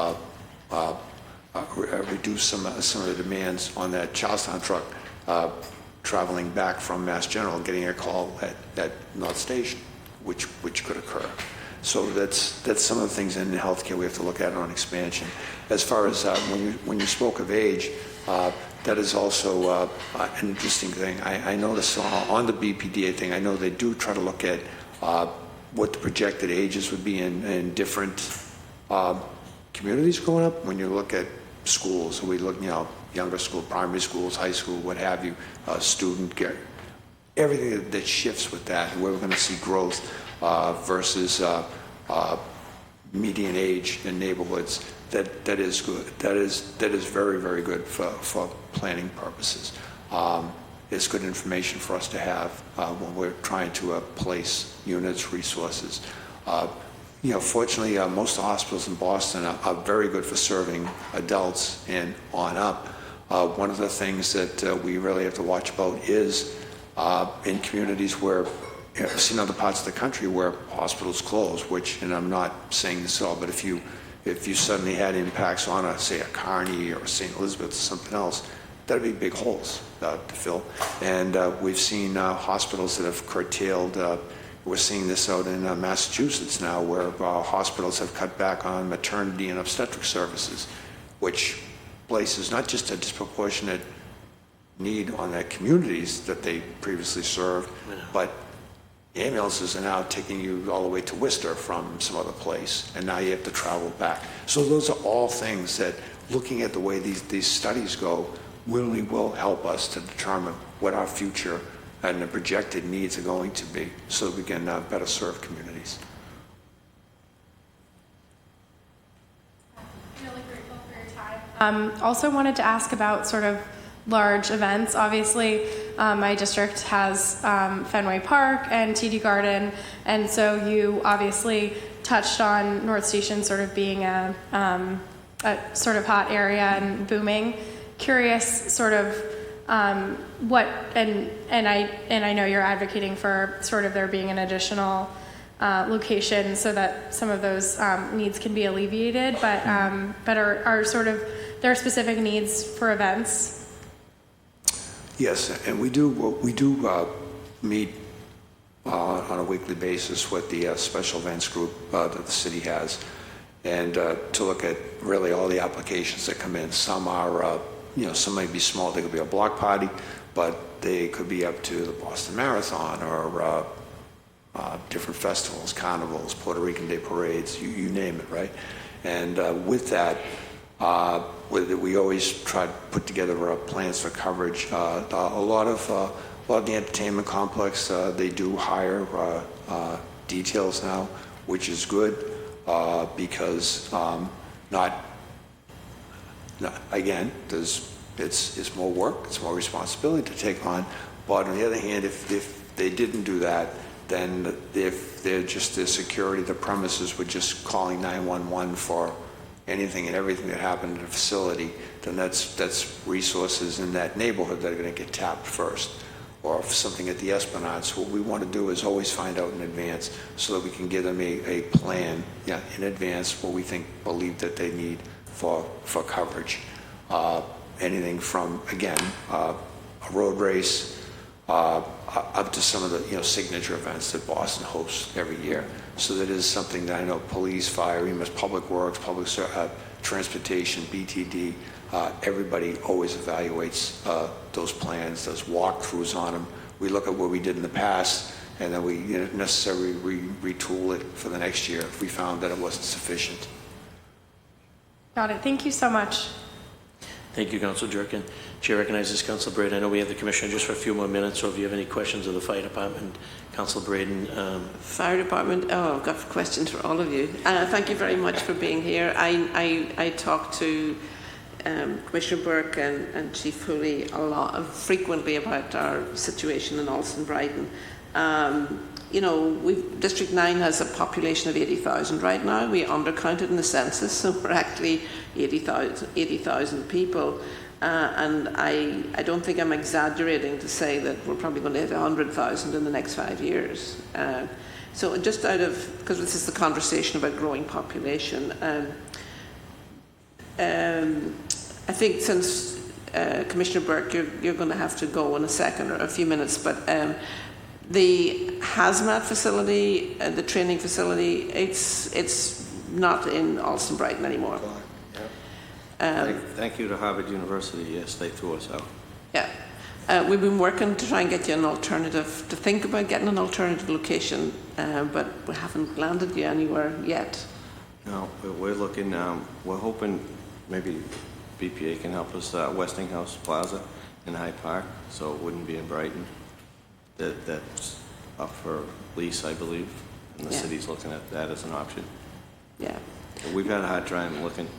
Speaker 6: reduce some of the demands on that Charlestown truck traveling back from Mass General, getting a call at North Station, which could occur. So that's some of the things in healthcare we have to look at on expansion. As far as when you spoke of age, that is also an interesting thing. I noticed on the BPDA thing, I know they do try to look at what the projected ages would be in different communities growing up. When you look at schools, we look, younger school, primary schools, high school, what have you, student care, everything that shifts with that, where we're going to see growth versus median age in neighborhoods. That is good. That is very, very good for planning purposes. It's good information for us to have when we're trying to place units, resources. fortunately, most of the hospitals in Boston are very good for serving adults and on up. One of the things that we really have to watch about is in communities where, I've seen other parts of the country where hospitals close, which, and I'm not saying this at all, but if you suddenly had impacts on, say, a Kearney or St. Elizabeth or something else, that'd be big holes to fill. And we've seen hospitals that have curtailed. We're seeing this out in Massachusetts now, where hospitals have cut back on maternity and obstetric services, which places not just a disproportionate need on their communities that they previously served, but ambulances are now taking you all the way to Worcester from some other place, and now you have to travel back. So those are all things that, looking at the way these studies go, really will help us to determine what our future and the projected needs are going to be, so that we can better serve communities.
Speaker 8: Really grateful for your time. Also wanted to ask about sort of large events. Obviously, my district has Fenway Park and TD Garden, and so you obviously touched on North Station sort of being a sort of hot area and booming. Curious, sort of what, and I know you're advocating for sort of there being an additional location so that some of those needs can be alleviated, but are sort of there are specific needs for events?
Speaker 6: Yes, and we do meet on a weekly basis with the special events group that the city has, and to look at really all the applications that come in. Some are, some may be small. They could be a block party, but they could be up to the Boston Marathon or different festivals, carnivals, Puerto Rican Day parades, you name it, right? And with that, we always try to put together plans for coverage. A lot of the entertainment complex, they do hire details now, which is good because again, it's more work, it's more responsibility to take on. But on the other hand, if they didn't do that, then if they're just the security, the premises were just calling 911 for anything and everything that happened in the facility, then that's resources in that neighborhood that are going to get tapped first. Or if something at the Esplanade. So what we want to do is always find out in advance so that we can give them a plan in advance what we believe that they need for coverage. Anything from, again, a road race up to some of the signature events that Boston hosts every year. So that is something that I know police, fire, EMS, public works, public transportation, BTD, everybody always evaluates those plans, does walkthroughs on them. We look at what we did in the past, and then we necessarily retool it for the next year if we found that it wasn't sufficient.
Speaker 8: Got it. Thank you so much.
Speaker 1: Thank you, Councilor Jerkin. Chair recognizes Councilor Braden. I know we have the Commissioner just for a few more minutes, so if you have any questions of the Fire Department, Councilor Braden.
Speaker 9: Fire Department, I've got questions for all of you. Thank you very much for being here. I talked to Commissioner Burke and Chief Hooley frequently about our situation in Alston Brighton. District 9 has a population of 80,000 right now. We undercounted in the census, so we're actually 80,000 people. And I don't think I'm exaggerating to say that we're probably going to hit 100,000 in the next 5 years. So just because this is the conversation about growing population, I think since Commissioner Burke, you're going to have to go in a second or a few minutes, but the hazmat facility, the training facility, it's not in Alston Brighton anymore.
Speaker 4: Thank you to Harvard University. Yes, they threw us out.
Speaker 9: Yeah. We've been working to try and get you an alternative, to think about getting an alternative location, but we haven't landed you anywhere yet.
Speaker 4: No, we're looking, we're hoping maybe BPA can help us, Westinghouse Plaza in Hyde Park, so it wouldn't be in Brighton. That's up for lease, I believe, and the city's looking at that as an option.
Speaker 9: Yeah.
Speaker 4: We've had a hard time looking.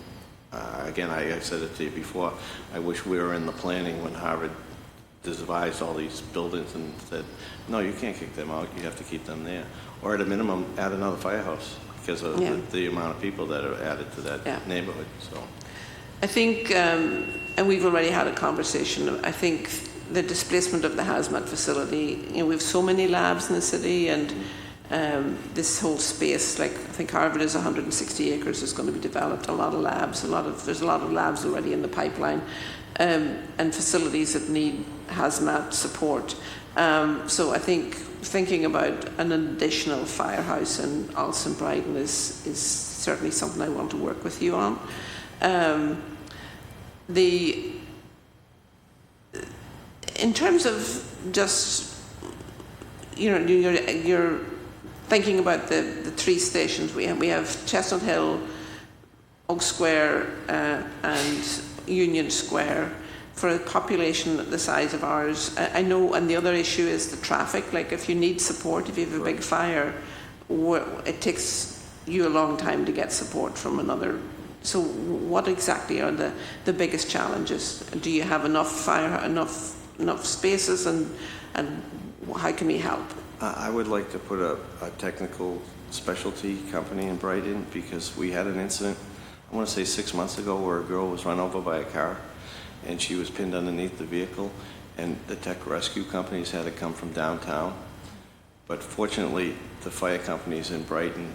Speaker 4: Again, I said it to you before, I wish we were in the planning when Harvard devised all these buildings and said, no, you can't kick them out, you have to keep them there. Or at a minimum, add another firehouse. because of
Speaker 9: Yeah.
Speaker 4: the amount of people that are added to that
Speaker 9: Yeah.
Speaker 4: neighborhood, so.
Speaker 9: I think, and we've already had a conversation, I think the displacement of the hazmat facility, you know, we have so many labs in the city, and this whole space, like I think Harvard is 160 acres, is going to be developed, a lot of labs, there's a lot of labs already in the pipeline, and facilities that need hazmat support. So I think thinking about an additional firehouse in Alston Brighton is certainly something I want to work with you on. In terms of just, you know, you're thinking about the three stations we have Chestnut Hill, Oak Square, and Union Square. For a population the size of ours, I know, and the other issue is the traffic. Like if you need support, if you have a big fire, it takes you a long time to get support from another. So what exactly are the biggest challenges? Do you have enough spaces, and how can we help?
Speaker 4: I would like to put a technical specialty company in Brighton, because we had an incident, I want to say 6 months ago, where a girl was run over by a car and she was pinned underneath the vehicle, and the tech rescue companies had to come from downtown. But fortunately, the fire companies in Brighton,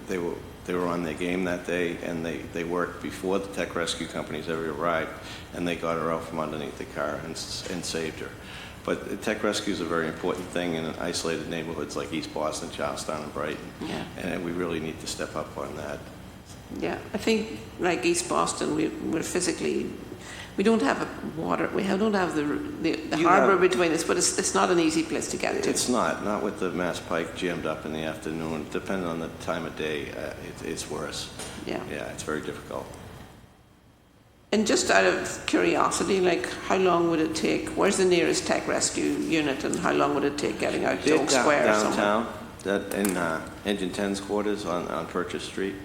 Speaker 4: they were on their game that day, and they worked before the tech rescue companies ever arrived, and they got her out from underneath the car and saved her. But tech rescue is a very important thing in isolated neighborhoods like East Boston, Charlestown, and Brighton. Yeah. And we really need to step up on that.
Speaker 9: Yeah, I think like East Boston, we're physically, we don't have water, don't have the harbour between us, but it's not an easy place to get to.
Speaker 4: It's not with the Mass Pike jammed up in the afternoon. Depending on the time of day, it's worse.
Speaker 9: Yeah.
Speaker 4: Yeah, it's very difficult.
Speaker 9: And just out of curiosity, like how long would it take? Where's the nearest tech rescue unit, and how long would it take getting out to Oak Square or somewhere?
Speaker 4: Downtown, that in Engine 10's quarters on Purchase Street,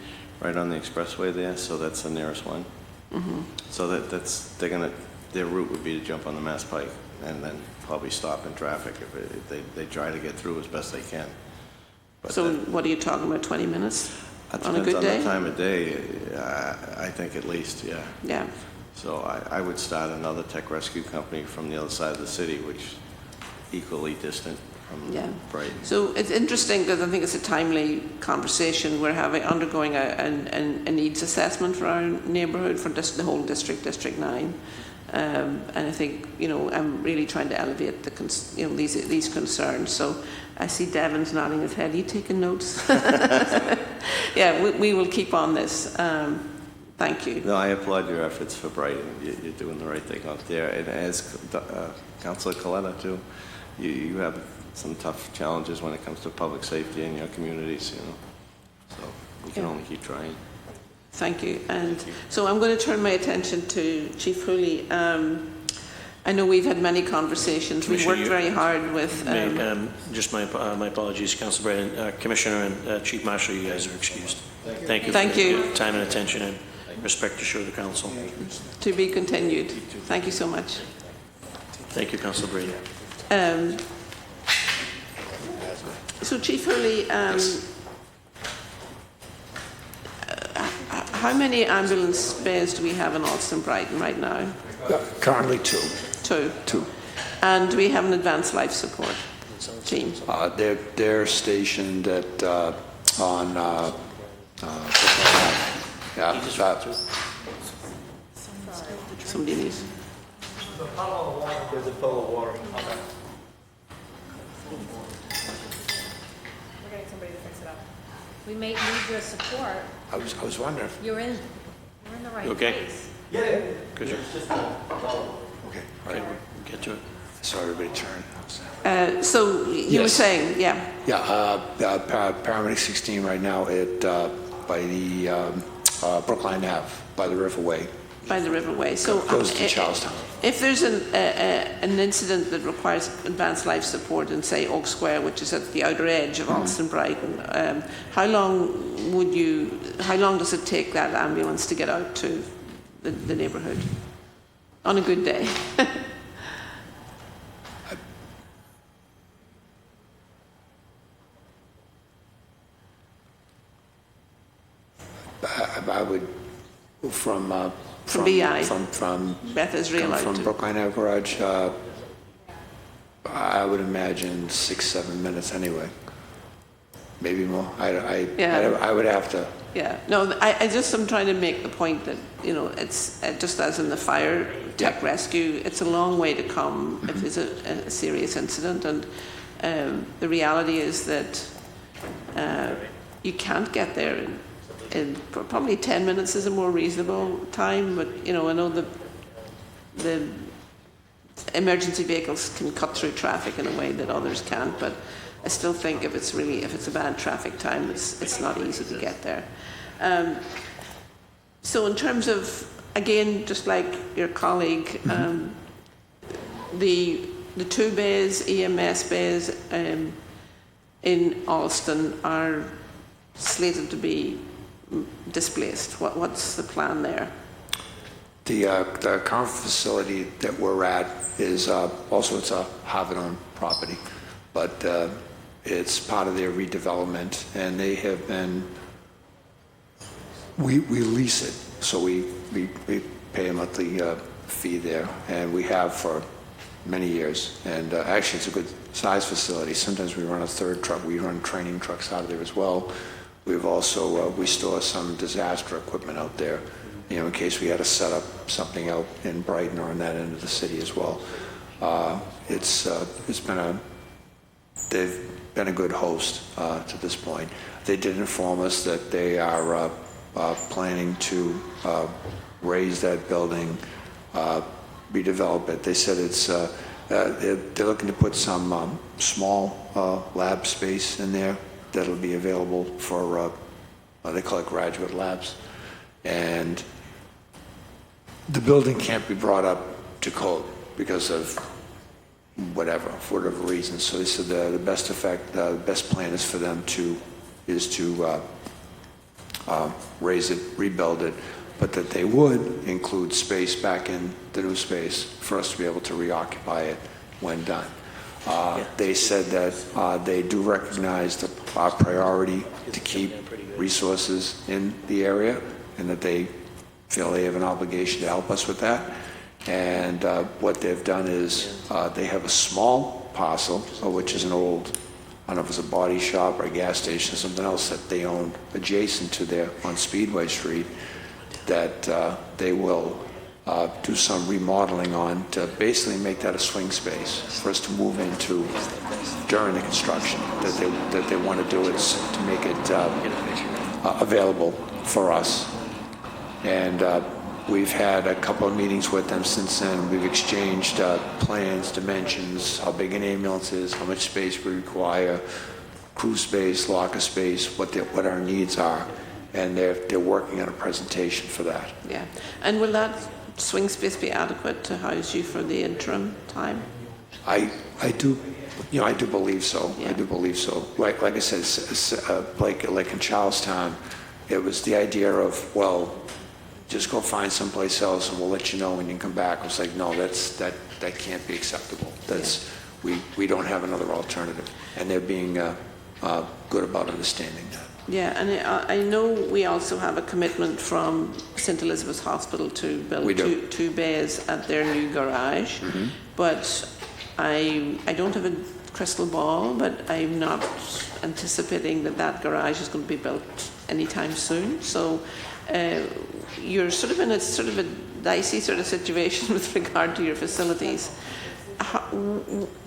Speaker 4: right on the expressway there. So that's the nearest one. Mm-hmm. So their route would be to jump on the Mass Pike and then probably stop in traffic if they try to get through as best they can. But
Speaker 9: so what are you talking about? 20 minutes on a good day?
Speaker 4: On the time of day, I think at least, yeah.
Speaker 9: Yeah.
Speaker 4: So I would start another tech rescue company from the other side of the city, which is equally distant from Brighton.
Speaker 9: So it's interesting because I think it's a timely conversation. We're undergoing a needs assessment for our neighbourhood, for the whole district, District 9. And I think, you know, I'm really trying to elevate these concerns. So I see Devin's nodding his head. Are you taking notes? Yeah, we will keep on this. Thank you.
Speaker 4: No, I applaud your efforts for Brighton. You're doing the right thing out there. And as Councillor Coletta, too, you have some tough challenges when it comes to public safety in your communities, you know. So we can only keep trying.
Speaker 9: Thank you. And so I'm going to turn my attention to Chief Hooley. I know we've had many conversations. We've worked very hard with...
Speaker 1: just my apologies, Councillor Brandon. Commissioner and Chief Marshal, you guys are excused. Thank you.
Speaker 9: Thank you.
Speaker 1: For your time and attention and respect to show the council.
Speaker 9: To be continued. Thank you so much.
Speaker 1: Thank you, Councillor Brady.
Speaker 9: So Chief Hooley, how many ambulance bays do we have in Alston Brighton right now?
Speaker 6: Currently two.
Speaker 9: Two. And do we have an advanced life support team?
Speaker 6: They're stationed at on
Speaker 9: Somebody needs.
Speaker 10: There's a puddle of water.
Speaker 2: We're getting somebody to fix it up.
Speaker 3: We may need your support.
Speaker 6: I was wondering.
Speaker 3: You're in the right
Speaker 1: Okay.
Speaker 3: place.
Speaker 10: Yeah.
Speaker 1: Good job.
Speaker 6: Okay.
Speaker 1: Okay, we'll get to it.
Speaker 6: So everybody turn.
Speaker 9: So you were saying, yeah.
Speaker 6: Yeah, paramedic 16 right now at by the Brookline Ave, by the Riverway.
Speaker 9: By the Riverway. So
Speaker 6: Goes to Charlestown.
Speaker 9: If there's an incident that requires advanced life support in, say, Oak Square, which is at the outer edge of Alston Brighton, how long does it take that ambulance to get out to the neighbourhood on a good day?
Speaker 6: I would, from
Speaker 9: BI.
Speaker 6: From
Speaker 9: Beth Israel out
Speaker 6: from
Speaker 9: to-
Speaker 6: Brookline Ave Garage, I would imagine 6-7 minutes anyway. Maybe more.
Speaker 9: Yeah.
Speaker 6: I would have to.
Speaker 9: Yeah, no, I just am trying to make the point that, you know, it's just as in the fire tech rescue, it's a long way to come if there's a serious incident. And the reality is that you can't get there in probably 10 minutes is a more reasonable time. But, you know, I know the emergency vehicles can cut through traffic in a way that others can't. But I still think if it's a bad traffic time, it's not easy to get there. So in terms of, again, just like your colleague, the 2 bays, EMS bays in Alston are slated to be displaced. What's the plan there?
Speaker 6: The current facility that we're at is also, it's a Harvard-owned property, but it's part of their redevelopment, and they have been, we lease it, so we pay a monthly fee there, and we have for many years. And actually, it's a good size facility. Sometimes we run a 3rd truck. We run training trucks out of there as well. We've also, we store some disaster equipment out there, you know, in case we had to set up something out in Brighton or in that end of the city as well. They've been a good host to this point. They did inform us that they are planning to raise that building, redevelop it. They said it's they're looking to put some small lab space in there that'll be available for they call it graduate labs, and the building can't be brought up to code because of for whatever reason. So they said the best plan is for them to raise it, rebuild it, but that they would include space back in the new space for us to be able to reoccupy it when done. They said that they do recognize our priority to keep resources in the area, and that they feel they have an obligation to help us with that. And what they've done is they have a small parcel, which is an old, I don't know if it's a body shop or a gas station or something else that they own adjacent to there on Speedway Street, that they will do some remodeling on to basically make that a swing space for us to move into during the construction. That they want to do is to make it available for us. And we've had a couple of meetings with them since then. We've exchanged plans, dimensions, how big an ambulance is, how much space we require, crew space, locker space, what our needs are. And they're working on a presentation for that.
Speaker 9: Yeah. And will that swing space be adequate to house you for the interim time?
Speaker 6: I do, I do believe so.
Speaker 9: Yeah.
Speaker 6: I do believe so. Like I said, like in Charlestown, it was the idea of, well, just go find someplace else and we'll let you know when you can come back. I was like, no, that can't be acceptable. We don't have another alternative, and they're being good about understanding that.
Speaker 9: Yeah, and I know we also have a commitment from St. Elizabeth's Hospital to build two bays at their new garage. Mm-hmm. But I don't have a crystal ball, but I'm not anticipating that garage is going to be built anytime soon. So you're sort of in a dicey sort of situation with regard to your facilities.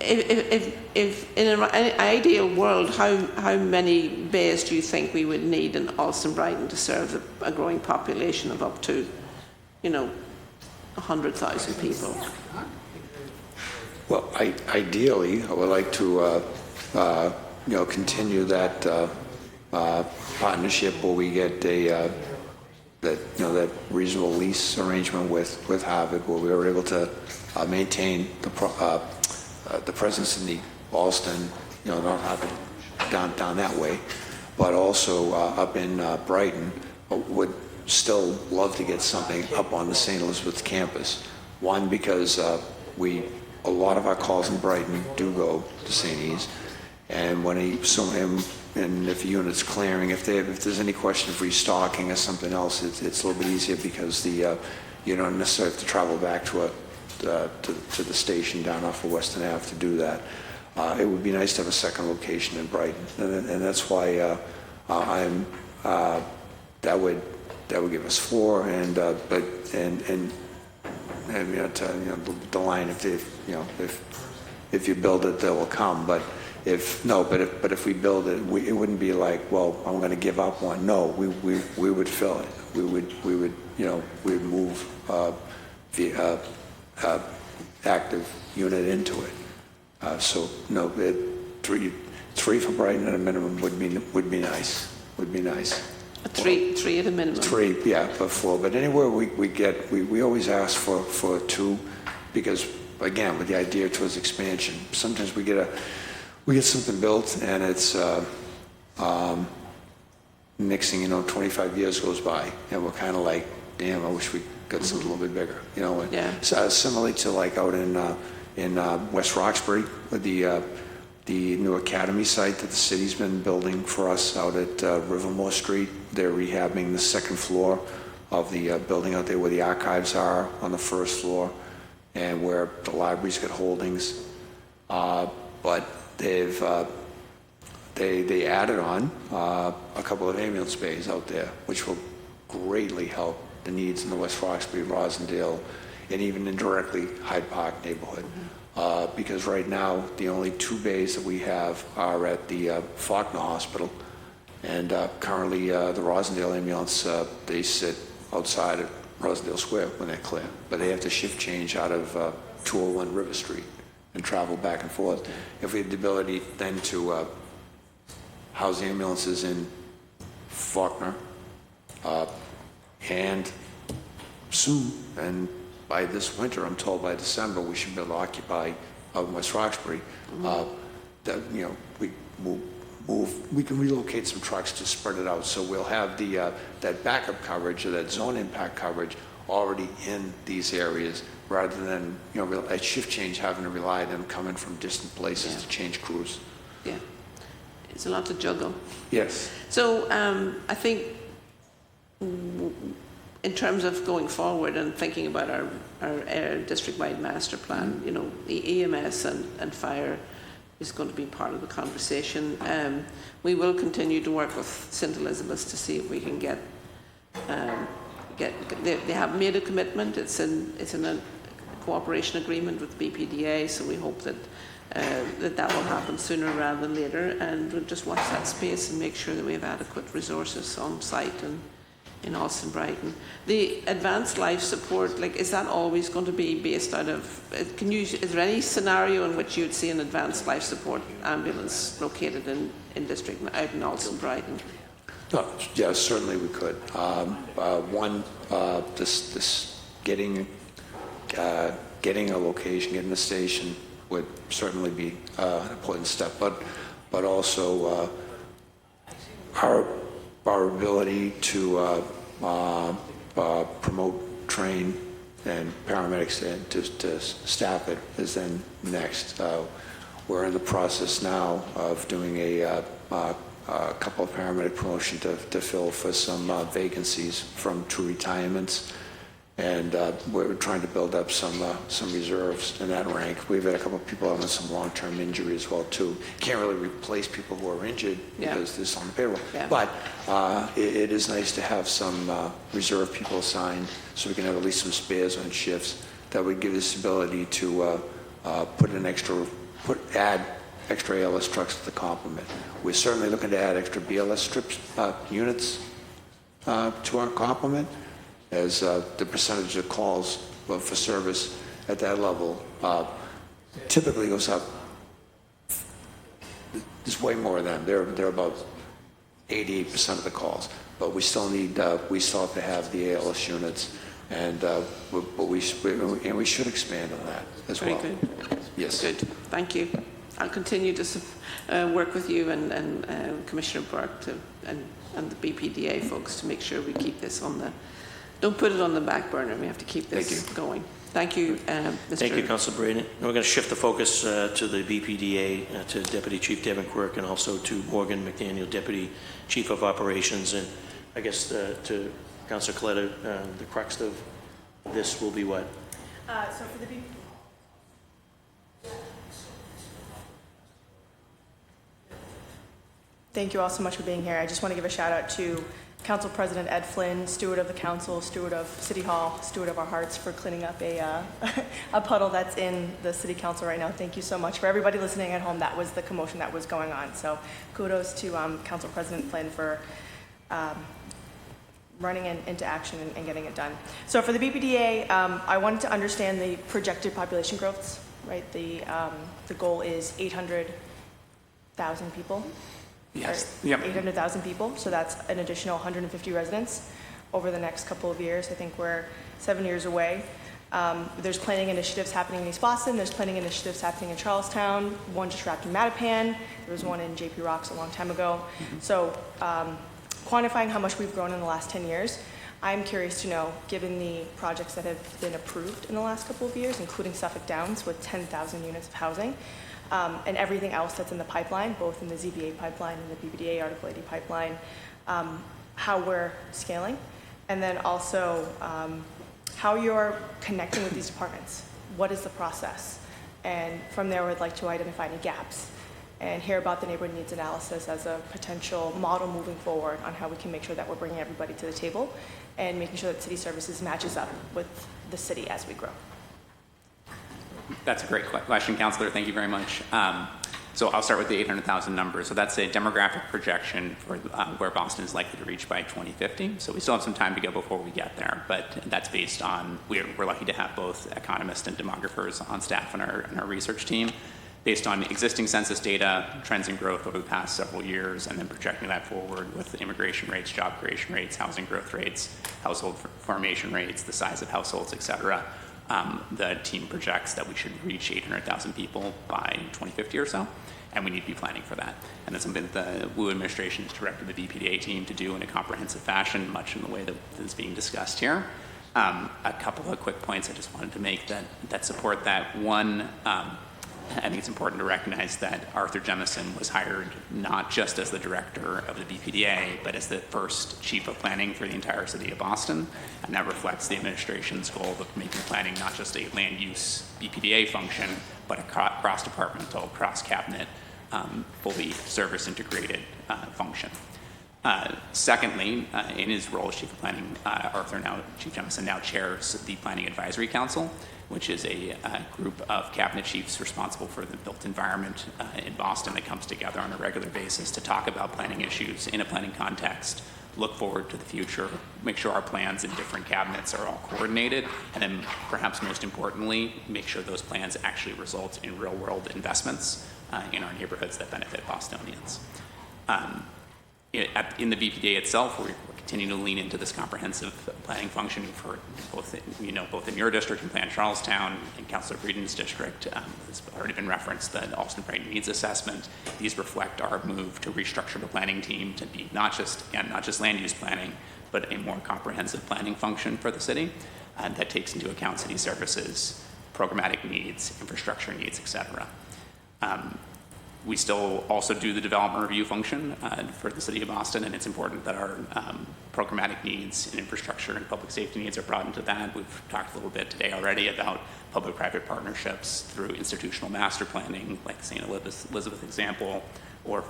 Speaker 9: If in an ideal world, how many bays do you think we would need in Alston Brighton to serve a growing population of up to, 100,000 people?
Speaker 6: Well, ideally, I would like to, continue that partnership where we get that reasonable lease arrangement with Harvard, where we were able to maintain the presence in the Alston, not Harvard down that way, but also up in Brighton. Would still love to get something up on the St. Elizabeth campus. One, because a lot of our calls in Brighton do go to St. E's, and and if the unit's clearing, if there's any question of restocking or something else, it's a little bit easier because you don't necessarily have to travel back to the station down off of Western Ave to do that. It would be nice to have a second location in Brighton, and that's why that would give us 4, and the line, if you build it, they will come. But if we build it, it wouldn't be like, well, I'm going to give up one. No, we would fill it. We would move the active unit into it. So no, 3 for Brighton at a minimum would be nice. Would be nice.
Speaker 9: Three at a minimum.
Speaker 6: 3, yeah, but 4. But anywhere we always ask for 2, because again, with the idea towards expansion, sometimes we get something built and it's next thing you know, 25 years goes by and we're kind of like, damn, I wish we got something a little bit bigger, And
Speaker 9: Yeah.
Speaker 6: similarly to like out in West Roxbury with the new academy site that the city's been building for us out at Rivermore Street. They're rehabbing the second floor of the building out there where the archives are on the first floor and where the library's got holdings. But they added on a couple of ambulance bays out there, which will greatly help the needs in the West Roxbury, Rosendale, and even indirectly Hyde Park neighborhood. Because right now, the only 2 bays that we have are at the Faulkner Hospital, and currently the Rosendale ambulance, they sit outside of Rosendale Square when they're clear, but they have to shift change out of 201 River Street and travel back and forth. If we had the ability then to house ambulances in Faulkner, and soon, and by this winter, I'm told by December, we should be able to occupy out in West Roxbury. That we can relocate some trucks to spread it out, so we'll have that backup coverage or that zone impact coverage already in these areas, rather than at shift change having to rely on them coming from distant places to change crews.
Speaker 9: Yeah, it's a lot to juggle.
Speaker 6: Yes.
Speaker 9: So I think in terms of going forward and thinking about our district-wide master plan, the EMS and fire is going to be part of the conversation. We will continue to work with St. Elizabeth's to see if we can get. They have made a commitment. It's in a cooperation agreement with BPDA, so we hope that that will happen sooner rather than later. And we'll just watch that space and make sure that we have adequate resources on site and in Austin, Brighton. The advanced life support, is that always going to be based out of, is there any scenario in which you'd see an advanced life support ambulance located in district, out in Austin, Brighton?
Speaker 6: Yeah, certainly we could. This getting a location, getting a station would certainly be an important step, but also our ability to promote, train, and paramedics to staff it is then next. We're in the process now of doing a couple of paramedic promotion to fill for some vacancies from 2 retirements, and we're trying to build up some reserves in that rank. We've had a couple of people out on some long-term injury as well too. Can't really replace people who are injured because they're still on the payroll.
Speaker 9: Yeah.
Speaker 6: But it is nice to have some reserve people assigned, so we can have at least some spares on shifts. That would give us the ability to add extra ALS trucks to the complement. We're certainly looking to add extra BLS strips units to our complement, as the percentage of calls for service at that level typically goes up. There's way more of them. They're about 88% of the calls, but we still have to have the ALS units, and we should expand on that as well.
Speaker 9: Very good.
Speaker 6: Yes.
Speaker 9: Good. Thank you. I'll continue to work with you and Commissioner Burke and the BPDA folks to make sure we keep this on don't put it on the back burner. We have to keep this going. Thank you, Mr.
Speaker 1: Thank you, Councilor Braden. Now we're going to shift the focus to the BPDA, to Deputy Chief Devin Quirk, and also to Morgan McDaniel, Deputy Chief of Operations. And I guess to Councilor Coletta, the crux of this will be what?
Speaker 2: So for the Thank you all so much for being here. I just want to give a shout out to Council President Ed Flynn, steward of the council, steward of City Hall, steward of our hearts, for cleaning up a puddle that's in the City Council right now. Thank you so much. For everybody listening at home, that was the commotion that was going on. So kudos to Council President Flynn for running into action and getting it done. So for the BPDA, I wanted to understand the projected population growths, right? The goal is 800,000 people.
Speaker 7: Yes. Yep.
Speaker 2: 800,000 people, so that's an additional 150 residents over the next couple of years. I think we're 7 years away. There's planning initiatives happening in East Boston. There's planning initiatives happening in Charlestown. One just wrapped in Mattapan. There was one in JP Rocks a long time ago. So quantifying how much we've grown in the last 10 years, I'm curious to know, given the projects that have been approved in the last couple of years, including Suffolk Downs with 10,000 units of housing, and everything else that's in the pipeline, both in the ZBA pipeline and the BPDA Article 80 pipeline, how we're scaling, and then also how you're connecting with these departments. What is the process? And from there, we'd like to identify any gaps and hear about the neighborhood needs analysis as a potential model moving forward on how we can make sure that we're bringing everybody to the table and making sure that city services matches up with the city as we grow.
Speaker 7: That's a great question, Councillor. Thank you very much. So I'll start with the 800,000 number. So that's a demographic projection for where Boston is likely to reach by 2050. So we still have some time to go before we get there, but that's based on, we're lucky to have both economists and demographers on staff in our research team, based on existing census data, trends in growth over the past several years, and then projecting that forward with immigration rates, job creation rates, housing growth rates, household formation rates, the size of households, et cetera. The team projects that we should reach 800,000 people by 2050 or so, and we need to be planning for that. And that's something that the Wu administration has directed the BPDA team to do in a comprehensive fashion, much in the way that is being discussed here. A couple of quick points I just wanted to make that support that. One, I think it's important to recognize that Arthur Jemison was hired not just as the director of the BPDA, but as the first chief of planning for the entire city of Boston. And that reflects the administration's goal of making planning not just a land use BPDA function, but a cross-departmental, cross-cabinet, fully service integrated function. Secondly, in his role as chief of planning, Chief Jemison now chairs the Planning Advisory Council, which is a group of cabinet chiefs responsible for the built environment in Boston that comes together on a regular basis to talk about planning issues in a planning context, look forward to the future, make sure our plans in different cabinets are all coordinated, and then perhaps most importantly, make sure those plans actually result in real-world investments in our neighborhoods that benefit Bostonians. In the BPDA itself, we're continuing to lean into this comprehensive planning function. You've heard both in your district in Plan Charlestown and Councilor Breeden's district, it's already been referenced, the Alston Brighton Needs Assessment. These reflect our move to restructure the planning team to be not just land use planning, but a more comprehensive planning function for the city that takes into account city services, programmatic needs, infrastructure needs, et cetera. We still also do the development review function for the city of Boston, and it's important that our programmatic needs and infrastructure and public safety needs are brought into that. We've talked a little bit today already about public-private partnerships through institutional master planning, like the St. Elizabeth example, or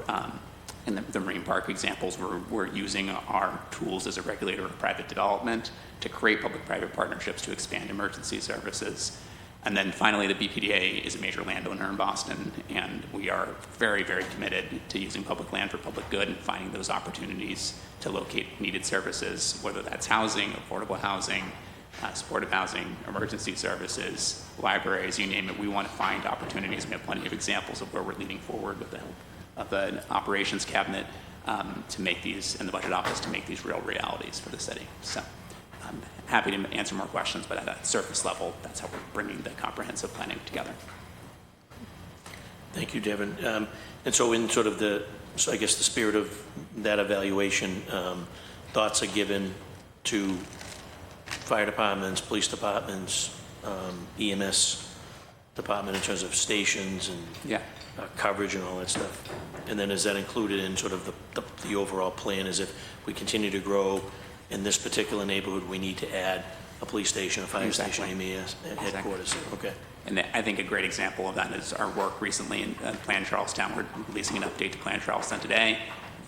Speaker 7: in the Marine Park examples, where we're using our tools as a regulator of private development to create public-private partnerships to expand emergency services. And then finally, the BPDA is a major landowner in Boston, and we are very, very committed to using public land for public good and finding those opportunities to locate needed services, whether that's housing, affordable housing, supportive housing, emergency services, libraries, you name it. We want to find opportunities. We have plenty of examples of where we're leaning forward with the help of the operations cabinet to make these, and the budget office, to make these real realities for the city. So I'm happy to answer more questions, but at a surface level, that's how we're bringing the comprehensive planning together.
Speaker 1: Thank you, Devin. And so in sort of the spirit of that evaluation, thoughts are given to fire departments, police departments, EMS department in terms of stations and
Speaker 7: Yeah.
Speaker 1: coverage and all that stuff? And then is that included in sort of the overall plan, as if we continue to grow in this particular neighborhood, we need to add a police station, a fire station, EMS headquarters? Okay.
Speaker 7: And I think a great example of that is our work recently in Plan Charlestown. We're releasing an update to Plan Charlestown today.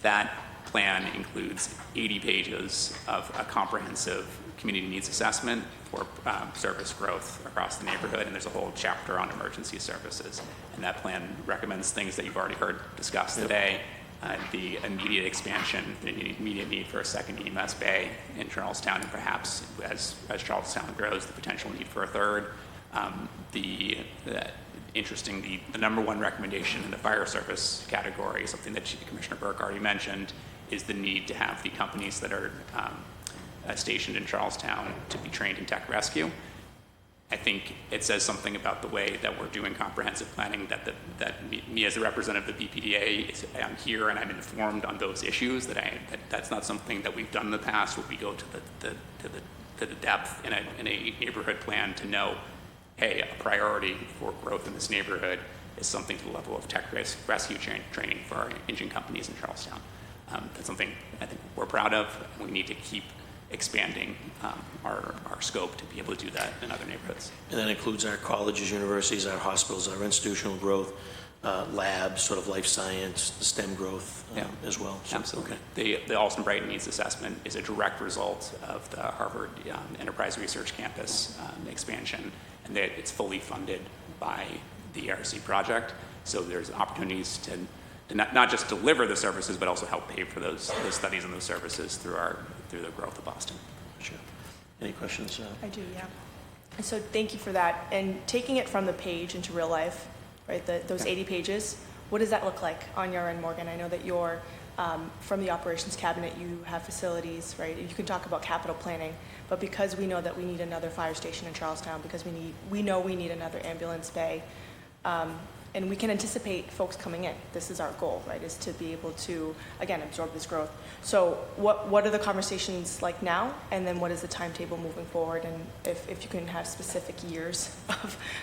Speaker 7: That plan includes 80 pages of a comprehensive community needs assessment for service growth across the neighborhood, and there's a whole chapter on emergency services. And that plan recommends things that you've already heard discussed today, the immediate expansion, the immediate need for a second EMS bay in Charlestown, and perhaps as Charlestown grows, the potential need for a third. The number one recommendation in the fire service category, something that Commissioner Burke already mentioned, is the need to have the companies that are stationed in Charlestown to be trained in tech rescue. I think it says something about the way that we're doing comprehensive planning, that me as a representative of the BPDA, I'm here and I'm informed on those issues, that's not something that we've done in the past, where we go to the depth in a neighborhood plan to know, hey, a priority for growth in this neighborhood is something to the level of tech rescue training for our engine companies in Charlestown. That's something I think we're proud of. We need to keep expanding our scope to be able to do that in other neighborhoods.
Speaker 1: And that includes our colleges, universities, our hospitals, our institutional growth, labs, sort of life science, the STEM growth as well. So,
Speaker 7: Absolutely.
Speaker 1: Okay.
Speaker 7: The Alston Brighton Needs Assessment is a direct result of the Harvard Enterprise Research Campus expansion, and that it's fully funded by the ERC project. So there's opportunities to not just deliver the services, but also help pay for those studies and those services through the growth of Boston.
Speaker 1: Sure. Any questions?
Speaker 2: I do, yeah. And so thank you for that. And taking it from the page into real life, right, those 80 pages, what does that look like on your end, Morgan? I know that you're from the operations cabinet, you have facilities, right? You can talk about capital planning, but because we know that we need another fire station in Charlestown, because we know we need another ambulance bay, and we can anticipate folks coming in. This is our goal, right, is to be able to, again, absorb this growth. So what are the conversations like now, and then what is the timetable moving forward, and if you can have specific years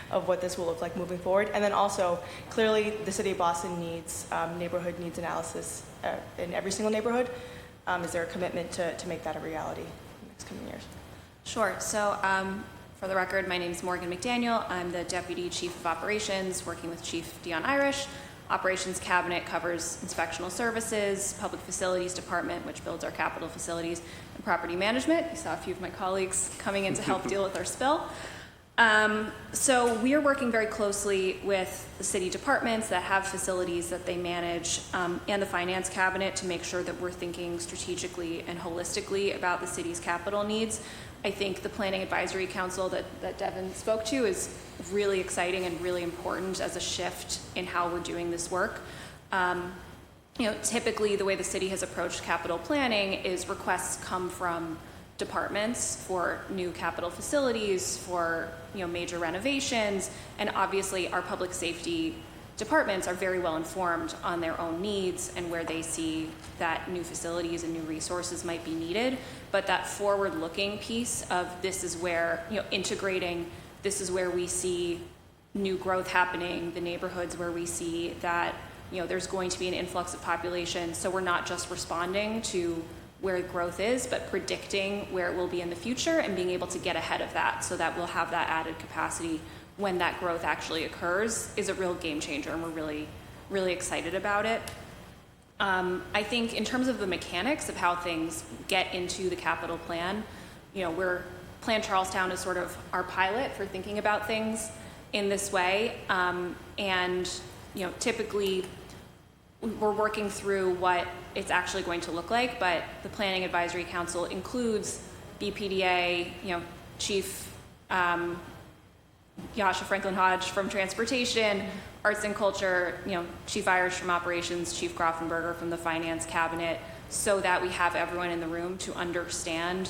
Speaker 2: of what this will look like moving forward. And then also, clearly, the City of Boston needs neighborhood needs analysis in every single neighborhood. Is there a commitment to make that a reality in the next coming years?
Speaker 10: Sure. So for the record, my name is Morgan McDaniel. I'm the Deputy Chief of Operations, working with Chief Dion Irish. Operations Cabinet covers inspectional services, Public Facilities Department, which builds our capital facilities, and property management. You saw a few of my colleagues coming in to help deal with our spill. So we are working very closely with the city departments that have facilities that they manage, and the Finance Cabinet to make sure that we're thinking strategically and holistically about the city's capital needs. I think the Planning Advisory Council that Devin spoke to is really exciting and really important as a shift in how we're doing this work. Typically the way the city has approached capital planning is requests come from departments for new capital facilities, for major renovations, and obviously our public safety departments are very well informed on their own needs and where they see that new facilities and new resources might be needed. But that forward-looking piece of this is where, integrating, this is where we see new growth happening, the neighborhoods where we see that, there's going to be an influx of population. So we're not just responding to where growth is, but predicting where it will be in the future and being able to get ahead of that so that we'll have that added capacity when that growth actually occurs is a real game changer, and we're really, really excited about it. I think in terms of the mechanics of how things get into the capital plan, Plan Charlestown is sort of our pilot for thinking about things in this way. And typically we're working through what it's actually going to look like, but the Planning Advisory Council includes BPDA, Chief Yasha Franklin Hodge from Transportation, Arts and Culture, Chief Irish from Operations, Chief Grauffenberger from the Finance Cabinet, so that we have everyone in the room to understand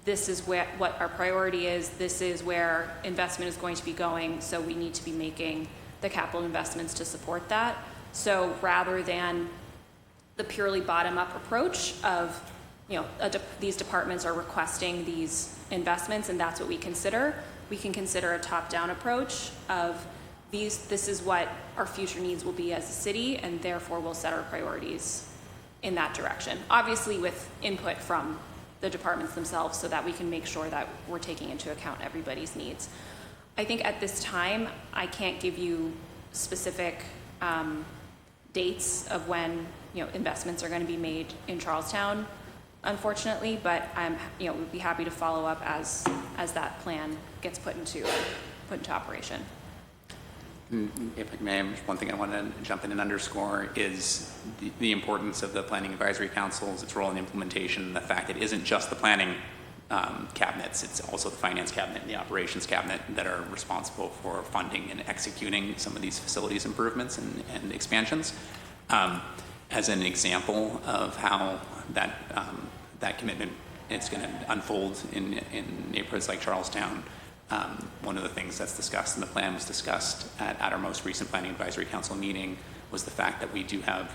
Speaker 10: this is what our priority is, this is where investment is going to be going, so we need to be making the capital investments to support that. So rather than the purely bottom-up approach of these departments are requesting these investments, and that's what we consider. We can consider a top-down approach of this is what our future needs will be as a city, and therefore we'll set our priorities in that direction. Obviously with input from the departments themselves so that we can make sure that we're taking into account everybody's needs. I think at this time, I can't give you specific dates of when investments are going to be made in Charlestown, unfortunately, but we'd be happy to follow up as that plan gets put into operation.
Speaker 7: If I may, one thing I want to jump in and underscore is the importance of the Planning Advisory Councils, its role in implementation, the fact that it isn't just the planning cabinets, it's also the finance cabinet and the operations cabinet that are responsible for funding and executing some of these facilities improvements and expansions. As an example of how that commitment is going to unfold in neighborhoods like Charlestown, one of the things that's discussed in the plan was discussed at our most recent Planning Advisory Council meeting was the fact that we do have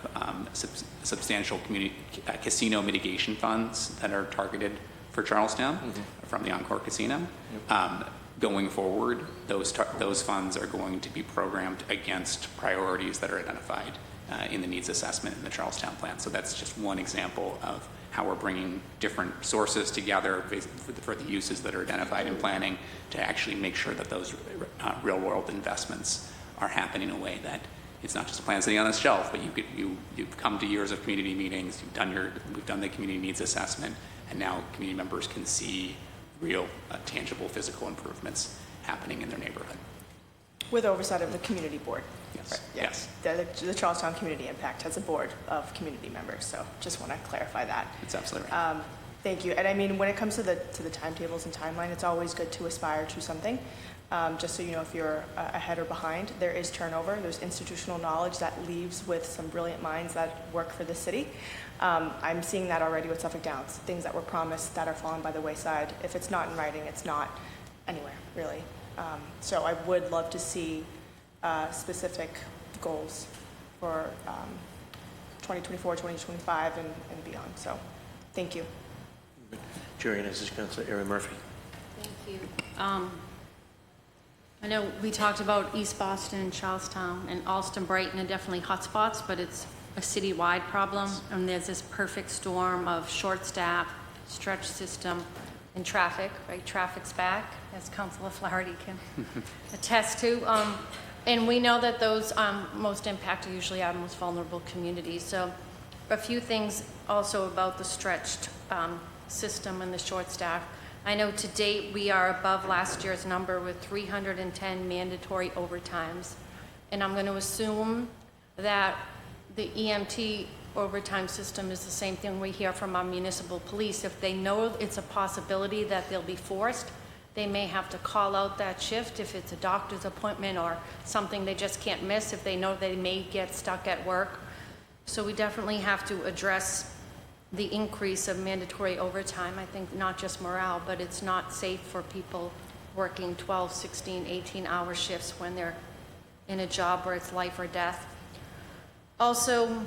Speaker 7: substantial community casino mitigation funds that are targeted for Charlestown from the Encore Casino. Going forward, those funds are going to be programmed against priorities that are identified in the needs assessment in the Charlestown plan. So that's just one example of how we're bringing different sources together for the uses that are identified in planning to actually make sure that those real-world investments are happening in a way that it's not just a plan sitting on a shelf, but you've come to years of community meetings, we've done the community needs assessment, and now community members can see real, tangible physical improvements happening in their neighborhood.
Speaker 2: With oversight of the community board.
Speaker 7: Yes.
Speaker 2: Right, yeah.
Speaker 7: Yes.
Speaker 2: The Charlestown Community Impact has a board of community members, so just want to clarify that.
Speaker 7: That's absolutely right.
Speaker 2: Thank you. And I mean, when it comes to the timetables and timeline, it's always good to aspire to something. Just so you know, if you're ahead or behind, there is turnover. There's institutional knowledge that leaves with some brilliant minds that work for the city. I'm seeing that already with Suffolk Downs, things that were promised that are falling by the wayside. If it's not in writing, it's not anywhere, really. So I would love to see specific goals for 2024, 2025, and beyond. So thank you.
Speaker 1: Chair recognizes Councilor Erin Murphy.
Speaker 3: Thank you. I know we talked about East Boston and Charlestown, and Alston, Brighton are definitely hotspots, but it's a citywide problem, and there's this perfect storm of short staff, stretch system, and traffic, right? Traffic's back, as Councilor Flaherty can attest to. And we know that those most impacted usually are most vulnerable communities. So a few things also about the stretched system and the short staff. I know to date we are above last year's number with 310 mandatory overtimes. And I'm going to assume that the EMT overtime system is the same thing we hear from our municipal police. If they know it's a possibility that they'll be forced, they may have to call out that shift if it's a doctor's appointment or something they just can't miss, if they know they may get stuck at work. So we definitely have to address the increase of mandatory overtime. I think not just morale, but it's not safe for people working 12, 16, 18-hour shifts when they're in a job where it's life or death. Also,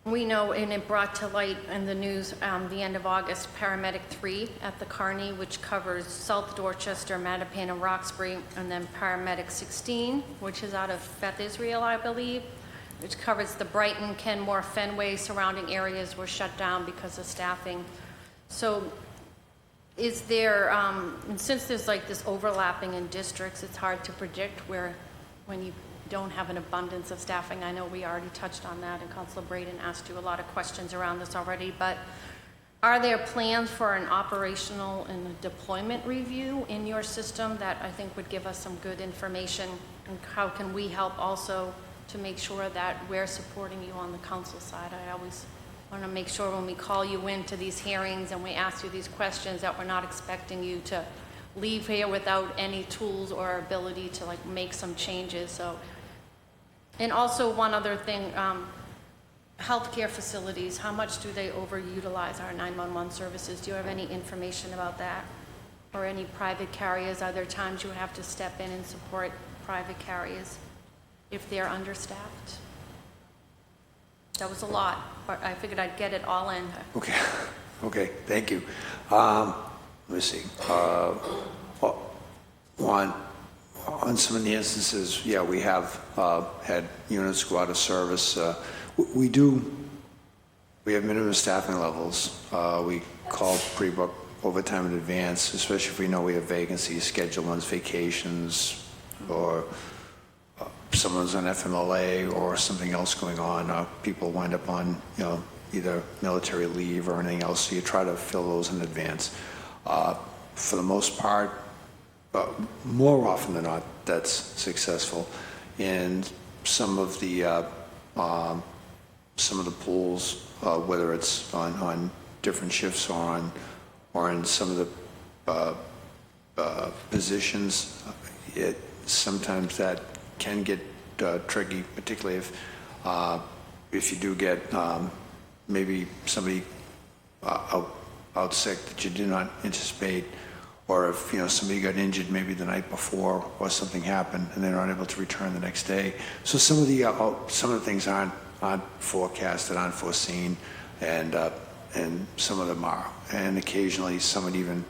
Speaker 3: we know, and it brought to light in the news the end of August, Paramedic 3 at the Kearney, which covers South Dorchester, Mattapan, and Roxbury, and then Paramedic 16, which is out of Beth Israel, I believe, which covers the Brighton, Kenmore, Fenway, surrounding areas were shut down because of staffing. So is there, and since there's like this overlapping in districts, it's hard to predict when you don't have an abundance of staffing. I know we already touched on that, and Councilor Braden asked you a lot of questions around this already, but are there plans for an operational and a deployment review in your system that I think would give us some good information? And how can we help also to make sure that we're supporting you on the council side? I always want to make sure when we call you into these hearings and we ask you these questions that we're not expecting you to leave here without any tools or ability to like make some changes. So, and also one other thing, healthcare facilities, how much do they overutilize our 911 services? Do you have any information about that? Or any private carriers? Are there times you have to step in and support private carriers if they're understaffed? That was a lot, but I figured I'd get it all in.
Speaker 6: Okay. Okay, thank you. Let me see. On some of the instances, yeah, we have had units go out of service. We have minimum staffing levels. We call pre-book overtime in advance, especially if we know we have vacancies, scheduled ones, vacations, or someone's on FMLA or something else going on. People wind up on, either military leave or anything else, so you try to fill those in advance. For the most part, more often than not, that's successful. And some of the pools, whether it's on different shifts or in some of the positions, sometimes that can get tricky, particularly if you do get maybe somebody out sick that you did not anticipate, or if somebody got injured maybe the night before or something happened and they're not able to return the next day. So some of the things aren't forecasted, aren't foreseen, and some of them are. And occasionally someone even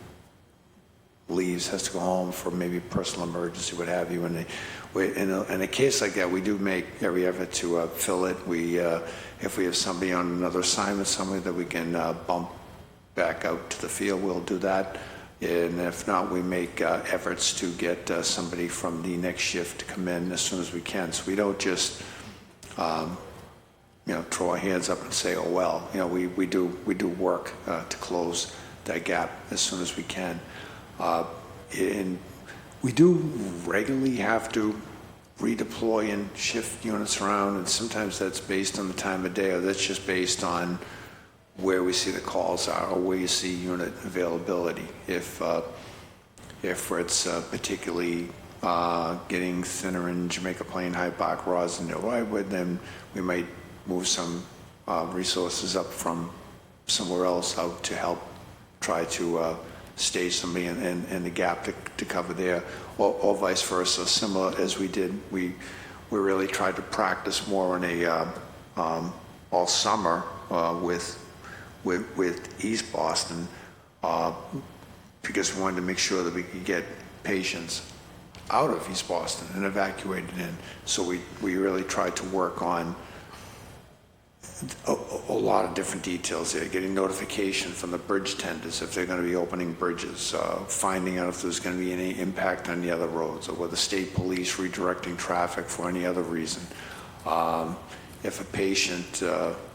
Speaker 6: leaves, has to go home for maybe personal emergency, what have you. And in a case like that, we do make every effort to fill it. If we have somebody on another assignment somewhere that we can bump back out to the field, we'll do that. And if not, we make efforts to get somebody from the next shift to come in as soon as we can. So we don't just, throw our hands up and say, oh, well, we do work to close that gap as soon as we can. And we do regularly have to redeploy and shift units around, and sometimes that's based on the time of day, or that's just based on where we see the calls are or where you see unit availability. If it's particularly getting thinner in Jamaica Plain, Hyde Park, Rosendale, Whitewood, then we might move some resources up from somewhere else out to help try to stage somebody in the gap to cover there, or vice versa. Similar as we did, we really tried to practice more in a all summer with East Boston because we wanted to make sure that we could get patients out of East Boston and evacuated in. So we really tried to work on a lot of different details there, getting notification from the bridge tenders if they're going to be opening bridges, finding out if there's going to be any impact on the other roads, or with the state police redirecting traffic for any other reason. If a patient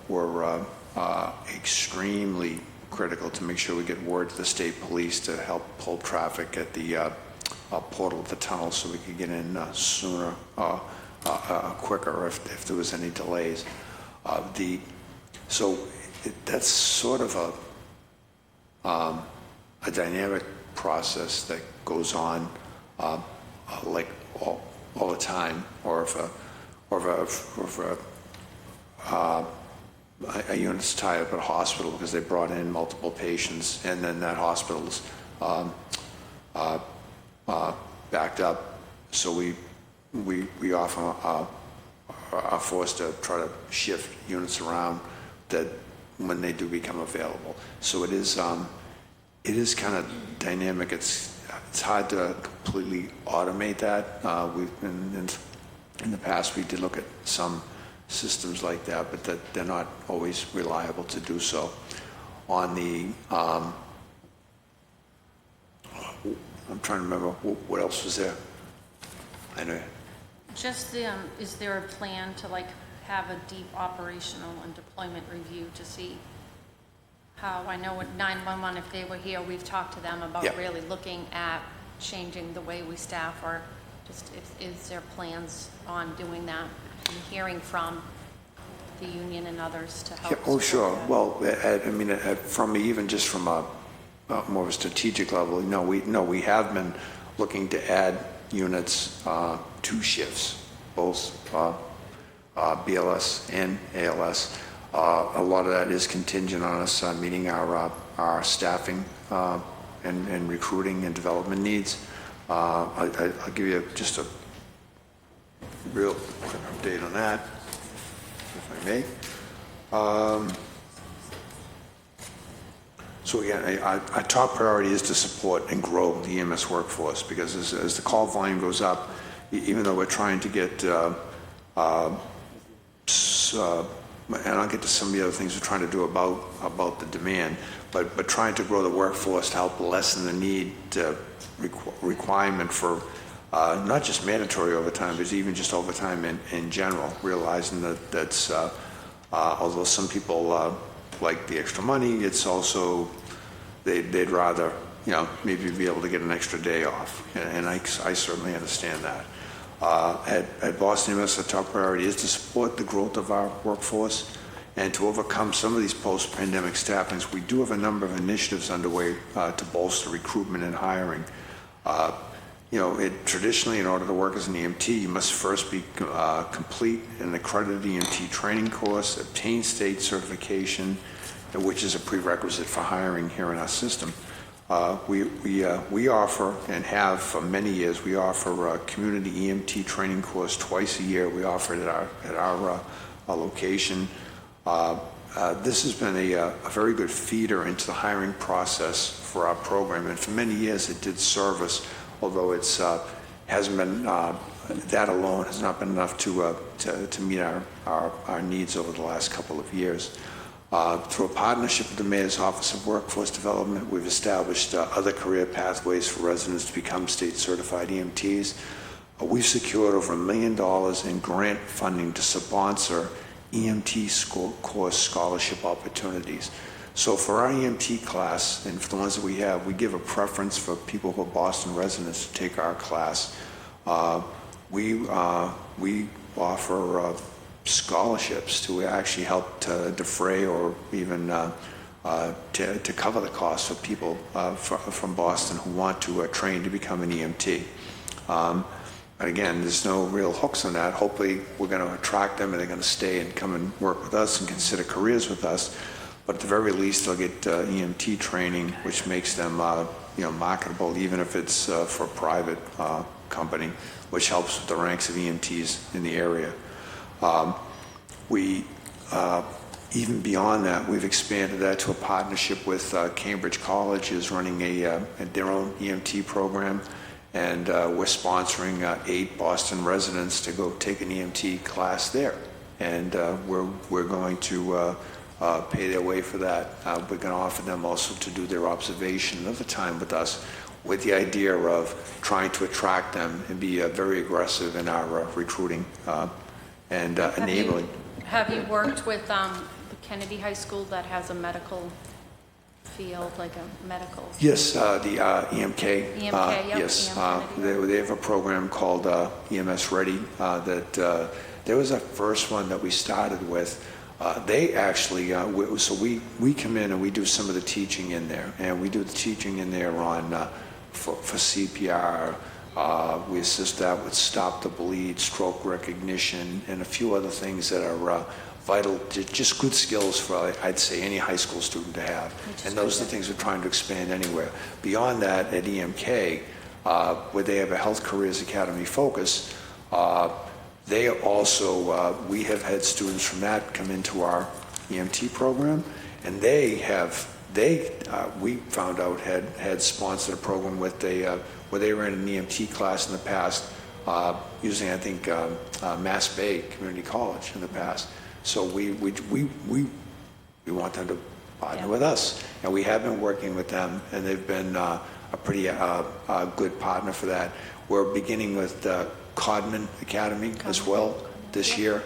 Speaker 6: were extremely critical, to make sure we get word to the state police to help pull traffic at the portal of the tunnel so we could get in sooner, quicker if there was any delays. That's sort of a dynamic process that goes on like all the time, or if a unit's tied up at a hospital because they brought in multiple patients, and then that hospital's backed up. So we often are forced to try to shift units around that when they do become available. So it is kind of dynamic. It's hard to completely automate that. We've been in the past, we did look at some systems like that, but that they're not always reliable to do so. On the I'm trying to remember what else was there. I know.
Speaker 3: Just, is there a plan to have a deep operational and deployment review to see how, I know with 911, if they were here, we've talked to them about really looking at changing the way we staff, or just is there plans on doing that and hearing from the union and others to help?
Speaker 6: Oh, sure. That? Well, from even just from a more of a strategic level, we have been looking to add units to shifts, both BLS and ALS. A lot of that is contingent on us meeting our staffing and recruiting and development needs. I'll give you just a real quick update on that, if I may. So again, our top priority is to support and grow the EMS workforce, because as the call volume goes up, even though we're trying to get, and I'll get to some of the other things we're trying to do about the demand, but trying to grow the workforce to help lessen the need requirement for not just mandatory overtime, but even just overtime in general, realizing that's although some people like the extra money, it's also they'd rather, you know, maybe be able to get an extra day off, and I certainly understand that. At Boston EMS, the top priority is to support the growth of our workforce and to overcome some of these post-pandemic staffings. We do have a number of initiatives underway to bolster recruitment and hiring. You know, traditionally, in order to work as an EMT, you must first be complete an accredited EMT training course, obtain state certification, which is a prerequisite for hiring here in our system. We offer, and have for many years, we offer a community EMT training course twice a year. We offer it at our location. This has been a very good feeder into the hiring process for our program, and for many years it did serve us, although it's hasn't been that alone has not been enough to meet our needs over the last couple of years. Through a partnership with the Mayor's Office of Workforce Development, we've established other career pathways for residents to become state certified EMTs. We've secured over $1 million in grant funding to sponsor EMT course scholarship opportunities. So for our EMT class, and for the ones that we have, we give a preference for people who are Boston residents to take our class. We offer scholarships to actually help to defray or even to cover the costs for people from Boston who want to train to become an EMT. Again, there's no real hooks on that. Hopefully we're going to attract them and they're going to stay and come and work with us and consider careers with us. But at the very least, they'll get EMT training, which makes them marketable, even if it's for a private company, which helps with the ranks of EMTs in the area. Even beyond that, we've expanded that to a partnership with Cambridge College is running their own EMT program, and we're sponsoring 8 Boston residents to go take an EMT class there, and we're going to pay their way for that. We're going to offer them also to do their observation of the time with us, with the idea of trying to attract them and be very aggressive in our recruiting and enabling.
Speaker 3: Have you worked with the Kennedy High School that has a medical field, like a medical?
Speaker 6: Yes, the EMK.
Speaker 3: Yep,
Speaker 6: yes,
Speaker 3: EM
Speaker 6: they have a program called EMS Ready that there was a first one that we started with. They actually, so we come in and we do some of the teaching in there, and we do the teaching in there on for CPR. We assist that with stop the bleed, stroke recognition, and a few other things that are vital, just good skills for, I'd say, any high school student to have. And those are the things we're trying to expand anywhere. Beyond that, at EMK, where they have a Health Careers Academy focus, they also, we have had students from that come into our EMT program, and we found out had sponsored a program with where they were in an EMT class in the past, using, I think, Mass Bay Community College in the past. So we want them to partner with us, and we have been working with them, and they've been a pretty good partner for that. We're beginning with Codman Academy as well this year.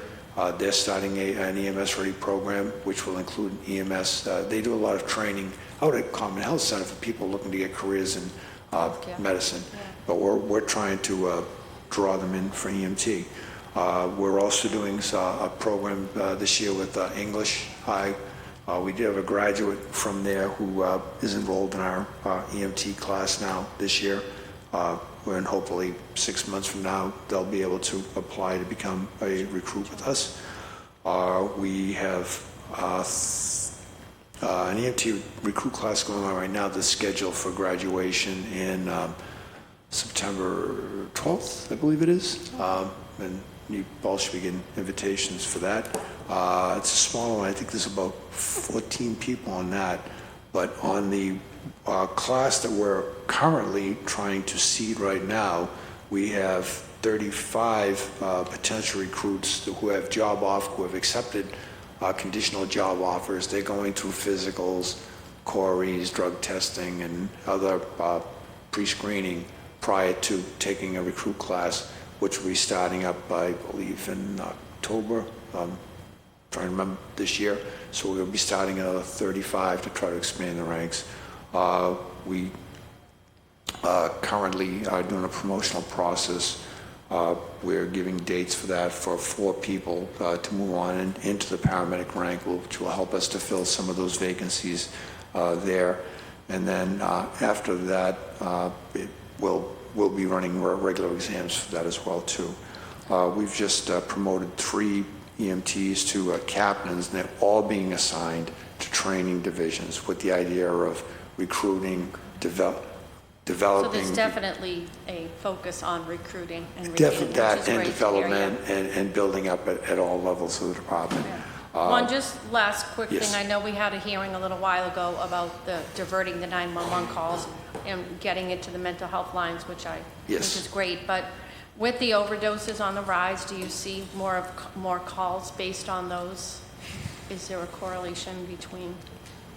Speaker 6: They're starting an EMS Ready program, which will include EMS. They do a lot of training out at Common Health Center for people looking to get careers in medicine. But we're trying to draw them in for EMT. We're also doing a program this year with English High. We did have a graduate from there who is enrolled in our EMT class now this year. And hopefully 6 months from now, they'll be able to apply to become a recruit with us. We have an EMT recruit class going on right now that's scheduled for graduation in September 12th, I believe it is. And you all should be getting invitations for that. It's a small one. I think there's about 14 people on that. But on the class that we're currently trying to seed right now, we have 35 potential recruits who have accepted conditional job offers. They're going through physicals, COREs, drug testing, and other pre-screening prior to taking a recruit class, which will be starting up, I believe, in October. Trying to remember this year. So we'll be starting another 35 to try to expand the ranks. We currently are doing a promotional process. We're giving dates for that for 4 people to move on into the paramedic rank, which will help us to fill some of those vacancies there. And then after that, we'll be running regular exams for that as well too. We've just promoted 3 EMTs to captains, and they're all being assigned to training divisions with the idea of recruiting, developing.
Speaker 3: So there's definitely a focus on recruiting and retaining, which
Speaker 6: That
Speaker 3: is
Speaker 6: and
Speaker 3: great to
Speaker 6: development
Speaker 3: hear,
Speaker 6: and building up at all levels of the department.
Speaker 3: yeah. One just last quick
Speaker 6: yes.
Speaker 3: thing. I know we had a hearing a little while ago about the diverting the 911 calls and getting it to the mental health lines, which I
Speaker 6: Yes.
Speaker 3: think is great. But with the overdoses on the rise, do you see more calls based on those? Is there a correlation between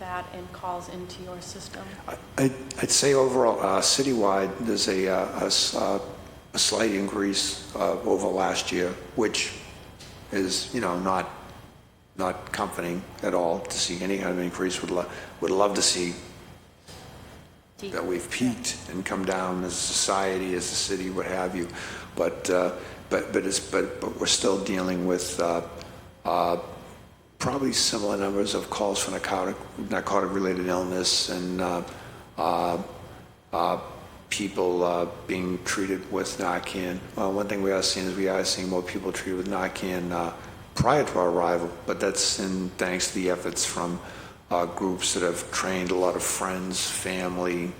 Speaker 3: that and calls into your system?
Speaker 6: I'd say overall, citywide, there's a slight increase over last year, which is, not comforting at all to see any kind of increase. Would love to see that we've peaked and come down as a society, as a city, what have you. But we're still dealing with probably similar numbers of calls for narcotic-related illness and people being treated with Narcan. One thing we are seeing more people treated with Narcan prior to our arrival, but that's thanks to the efforts from groups that have trained a lot of friends, family,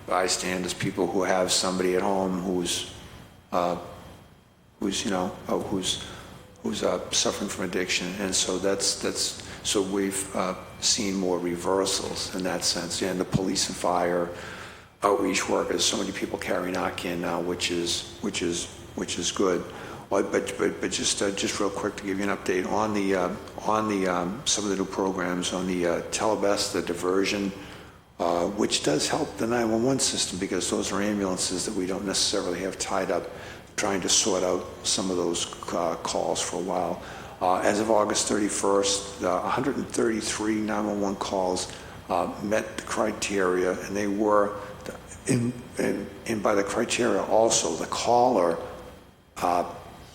Speaker 6: bystanders, people who have somebody at home who's suffering from addiction, and so so we've seen more reversals in that sense. And the police and fire, outreach workers, so many people carry Narcan now, which is good. But just real quick to give you an update on the some of the new programs on the telebest, the diversion, which does help the 911 system because those are ambulances that we don't necessarily have tied up, trying to sort out some of those calls for a while. As of August 31st, 133 911 calls met the criteria, and they were, and by the criteria also, the caller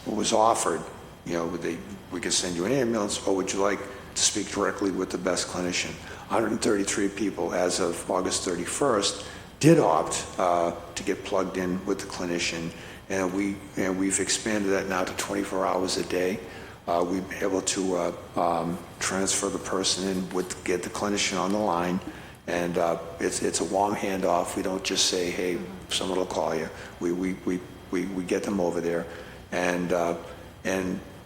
Speaker 6: was offered, we could send you an ambulance, or would you like to speak directly with the best clinician? 133 people as of August 31st did opt to get plugged in with the clinician, and we've expanded that now to 24 hours a day. We've been able to transfer the person in, get the clinician on the line, and it's a warm handoff. We don't just say, hey, someone will call you. We get them over there. And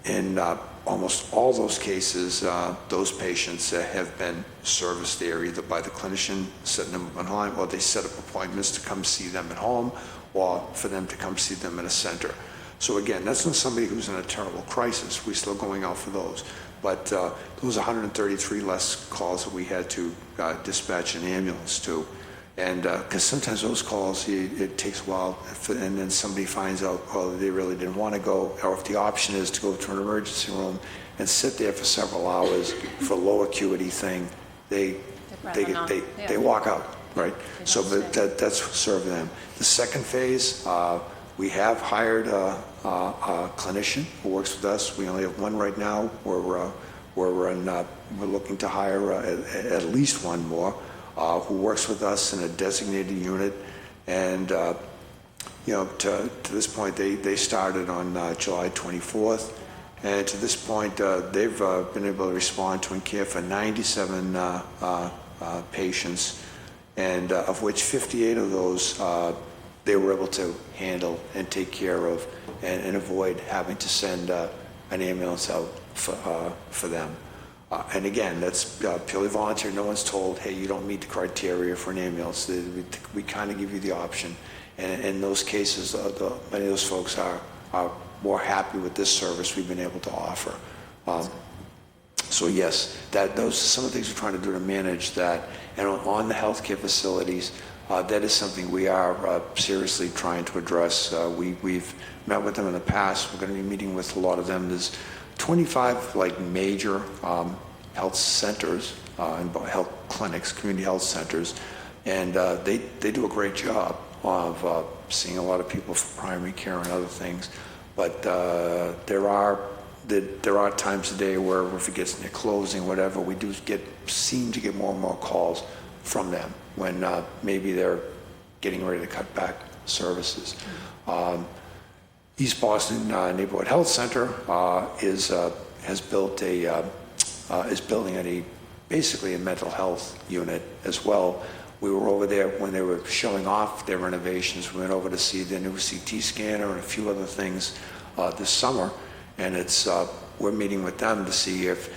Speaker 6: in almost all those cases, those patients have been serviced there either by the clinician setting them on line, or they set up appointments to come see them at home, or for them to come see them in a center. So again, that's not somebody who's in a terrible crisis. We're still going out for those. But those 133 less calls that we had to dispatch an ambulance to. And because sometimes those calls, it takes a while, and then somebody finds out, well, they really didn't want to go, or if the option is to go to an emergency room and sit there for several hours for a low acuity thing, they walk out, right? So but that's served them. The second phase, we have hired a clinician who works with us. We only have one right now. We're looking to hire at least one more. Who works with us in a designated unit, and to this point they started on July 24th, and to this point they've been able to respond to and care for 97 patients, and of which 58 of those they were able to handle and take care of and avoid having to send an ambulance out for them. And again, that's purely volunteer. No one's told, hey, you don't meet the criteria for an ambulance. We kind of give you the option. And in those cases, many of those folks are more happy with this service we've been able to offer. So yes, those are some of the things we're trying to do to manage that. And on the healthcare facilities, that is something we are seriously trying to address. We've met with them in the past. We're going to be meeting with a lot of them. There's 25 major health centers and health clinics, community health centers, and they do a great job of seeing a lot of people for primary care and other things. But there are times a day where if it gets near closing, whatever, we do seem to get more and more calls from them when maybe they're getting ready to cut back services. East Boston Neighborhood Health Center is building basically a mental health unit as well. We were over there when they were showing off their renovations. We went over to see their new CT scanner and a few other things this summer, and we're meeting with them to see if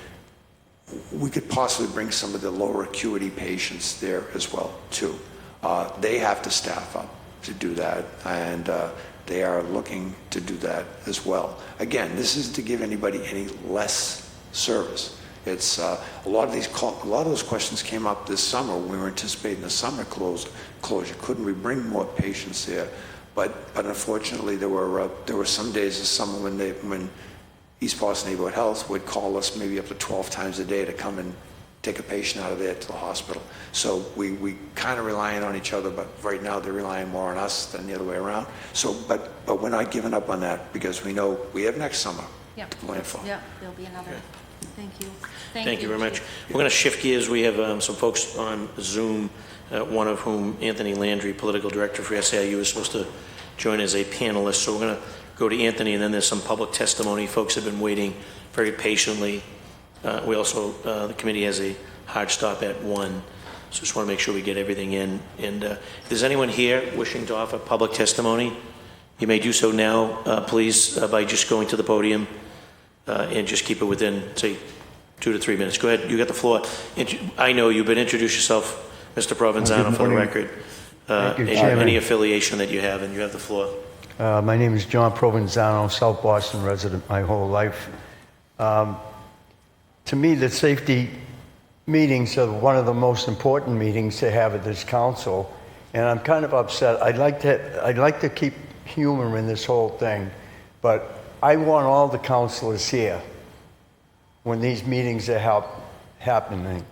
Speaker 6: we could possibly bring some of the lower acuity patients there as well too. They have to staff up to do that, and they are looking to do that as well. Again, this isn't to give anybody any less service. It's a lot of those questions came up this summer. We were anticipating the summer closure. Couldn't we bring more patients there? But unfortunately, there were some days this summer when East Boston Neighborhood Health would call us maybe up to 12 times a day to come and take a patient out of there to the hospital. So we kind of relying on each other, but right now they're relying more on us than the other way around. So, but we're not giving up on that because we know we have next summer to plan for.
Speaker 3: Yeah, there'll be another. Thank you.
Speaker 1: Thank you very much. We're going to shift gears. We have some folks on Zoom, one of whom, Anthony Landry, Political Director for SAIU, is supposed to join as a panelist. So we're going to go to Anthony, and then there's some public testimony. Folks have been waiting very patiently. We also, the committee has a hard stop at 1, so just want to make sure we get everything in. And if there's anyone here wishing to offer public testimony, you may do so now, please, by just going to the podium and just keep it within, say, 2 to 3 minutes. Go ahead, you got the floor. I know you, but introduce yourself, Mr. Provenzano, for the record. And any affiliation that you have, and you have the floor.
Speaker 11: My name is John Provenzano, South Boston resident my whole life. To me, the safety meetings are one of the most important meetings to have at this council, and I'm kind of upset. I'd like to keep humor in this whole thing, but I want all the councilors here when these meetings are happening.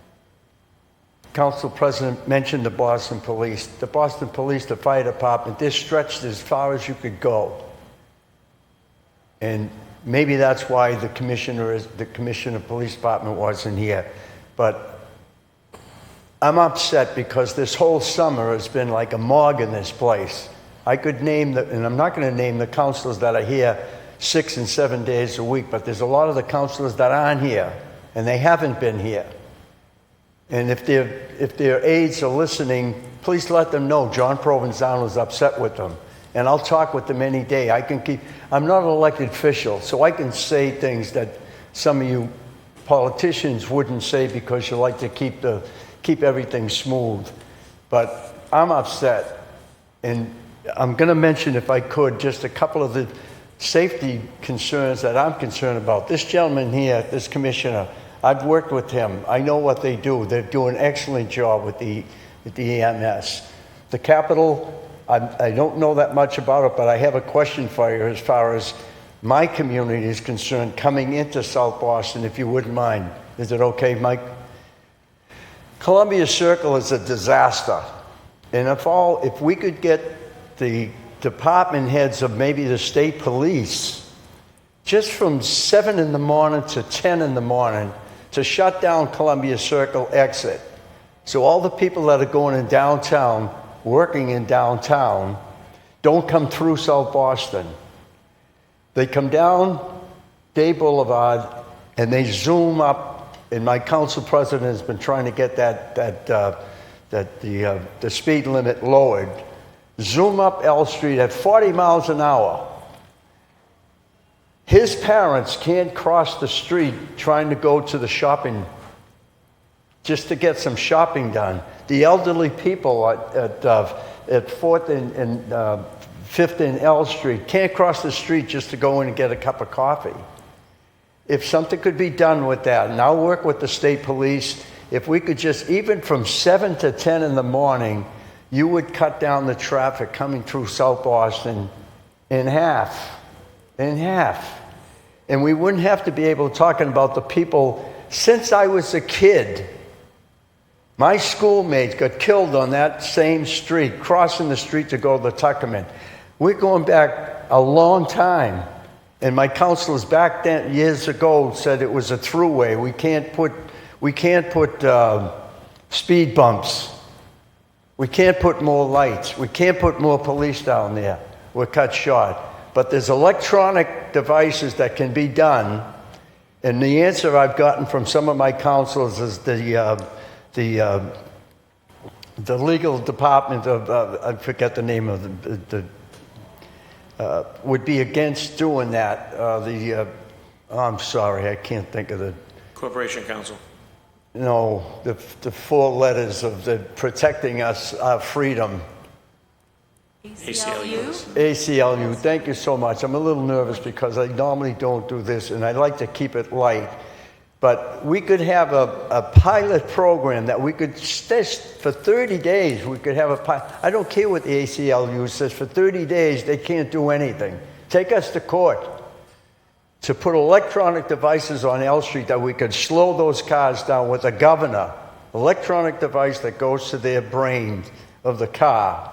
Speaker 11: Council President mentioned the Boston Police. The Boston Police, the fire department, they're stretched as far as you could go. And maybe that's why the commissioner of police department wasn't here. But I'm upset because this whole summer has been like a morgue in this place. I could name and I'm not going to name the councilors that are here 6 and 7 days a week, but there's a lot of the councilors that aren't here, and they haven't been here. And if their aides are listening, please let them know John Provenzano is upset with them. And I'll talk with them any day. I'm not an elected official, so I can say things that some of you politicians wouldn't say because you like to keep everything smooth. But I'm upset. And I'm going to mention, if I could, just a couple of the safety concerns that I'm concerned about. This gentleman here, this commissioner, I've worked with him. I know what they do. They do an excellent job with the EMS. The Capitol, I don't know that much about it, but I have a question for you as far as my community is concerned coming into South Boston, if you wouldn't mind. Is it okay, Mike? Columbia Circle is a disaster. And if we could get the department heads of maybe the state police just from 7 in the morning to 10 in the morning to shut down Columbia Circle exit. So all the people that are going in downtown, working in downtown, don't come through South Boston. They come down Day Boulevard and they zoom up, and my council president has been trying to get the speed limit lowered. Zoom up L Street at 40 miles an hour. His parents can't cross the street trying to go to the shopping, just to get some shopping done. The elderly people at 4th and 5th and L Street can't cross the street just to go in and get a cup of coffee. If something could be done with that, and I'll work with the state police, if we could just, even from 7 to 10 in the morning, you would cut down the traffic coming through South Boston in half. And we wouldn't have to be able to talking about the people. Since I was a kid, my schoolmates got killed on that same street, crossing the street to go to the Tuckerman. We're going back a long time. And my counselors back then, years ago, said it was a throughway. We can't put speed bumps. We can't put more lights. We can't put more police down there. We're cut short. But there's electronic devices that can be done. And the answer I've gotten from some of my counselors is the legal department of, I forget the name of would be against doing that. I'm sorry, I can't think of the...
Speaker 1: Corporation Counsel.
Speaker 11: No, the 4 letters of the protecting us, our freedom.
Speaker 1: ACLU.
Speaker 11: ACLU, thank you so much. I'm a little nervous because I normally don't do this, and I like to keep it light. But we could have a pilot program that we could test for 30 days. We could have a pilot. I don't care what the ACLU says. For 30 days, they can't do anything. Take us to court to put electronic devices on L Street that we could slow those cars down with a governor. Electronic device that goes to their brain of the car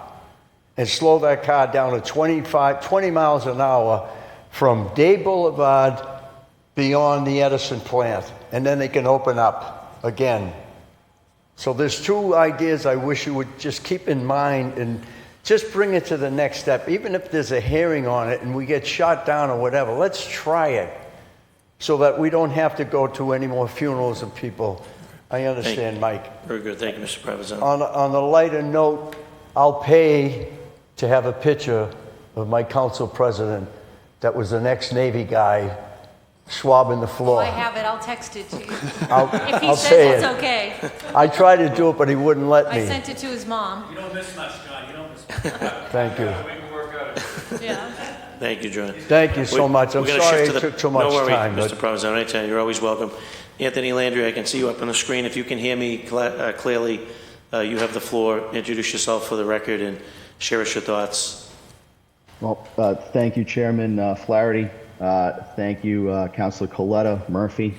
Speaker 11: and slow that car down to 20 miles an hour from Day Boulevard beyond the Edison plant, and then they can open up again. So there's 2 ideas I wish you would just keep in mind and just bring it to the next step. Even if there's a hearing on it and we get shot down or whatever, let's try it so that we don't have to go to any more funerals of people. I understand, Mike.
Speaker 1: Very good. Thank you, Mr. Provenzano.
Speaker 11: On a lighter note, I'll pay to have a picture of my council president that was an ex-Navy guy swabbing the floor.
Speaker 3: I have it. I'll text it to you. If he
Speaker 11: I'll
Speaker 3: says
Speaker 11: say
Speaker 3: it's
Speaker 11: it.
Speaker 3: okay.
Speaker 11: I tried to do it, but he wouldn't let
Speaker 3: I
Speaker 11: me.
Speaker 3: sent it to his mom.
Speaker 12: You don't miss much, John. You don't miss much.
Speaker 11: Thank you.
Speaker 12: We can work out it.
Speaker 3: Yeah.
Speaker 1: Thank you, John.
Speaker 11: Thank you so much. I'm
Speaker 1: We're gonna
Speaker 11: sorry
Speaker 1: shift
Speaker 11: it
Speaker 1: to the-
Speaker 11: took too much
Speaker 1: No worry,
Speaker 11: time.
Speaker 1: Mr.
Speaker 11: But
Speaker 1: Provenzano. Anytime. You're always welcome. Anthony Landry, I can see you up on the screen. If you can hear me clearly, you have the floor. Introduce yourself for the record and share us your thoughts.
Speaker 13: Well, thank you, Chairman Flaherty. Thank you, Councilor Coletta, Murphy,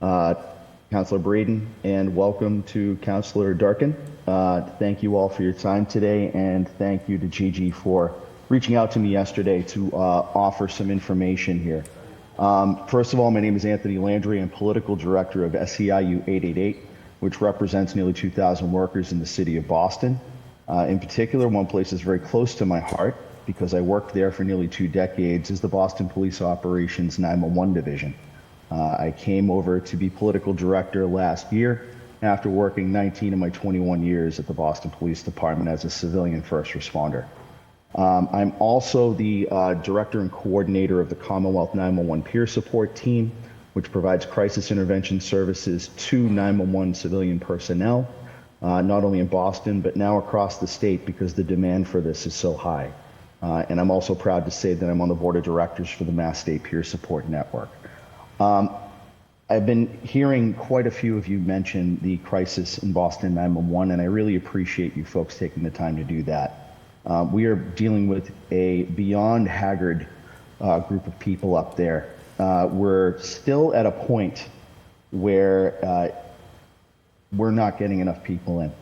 Speaker 13: Councilor Breeden, and welcome to Councilor Durkin. Thank you all for your time today, and thank you to Gigi for reaching out to me yesterday to offer some information here. First of all, my name is Anthony Landry. I'm Political Director of SEIU 888, which represents nearly 2,000 workers in the city of Boston. In particular, one place that's very close to my heart, because I worked there for nearly 2 decades, is the Boston Police Operations 911 Division. I came over to be political director last year after working 19 of my 21 years at the Boston Police Department as a civilian first responder. I'm also the director and coordinator of the Commonwealth 911 Peer Support Team, which provides crisis intervention services to 911 civilian personnel, not only in Boston, but now across the state because the demand for this is so high. And I'm also proud to say that I'm on the board of directors for the Mass State Peer Support Network. I've been hearing quite a few of you mention the crisis in Boston 911, and I really appreciate you folks taking the time to do that. We are dealing with a beyond haggard group of people up there. We're still at a point where we're not getting enough people in.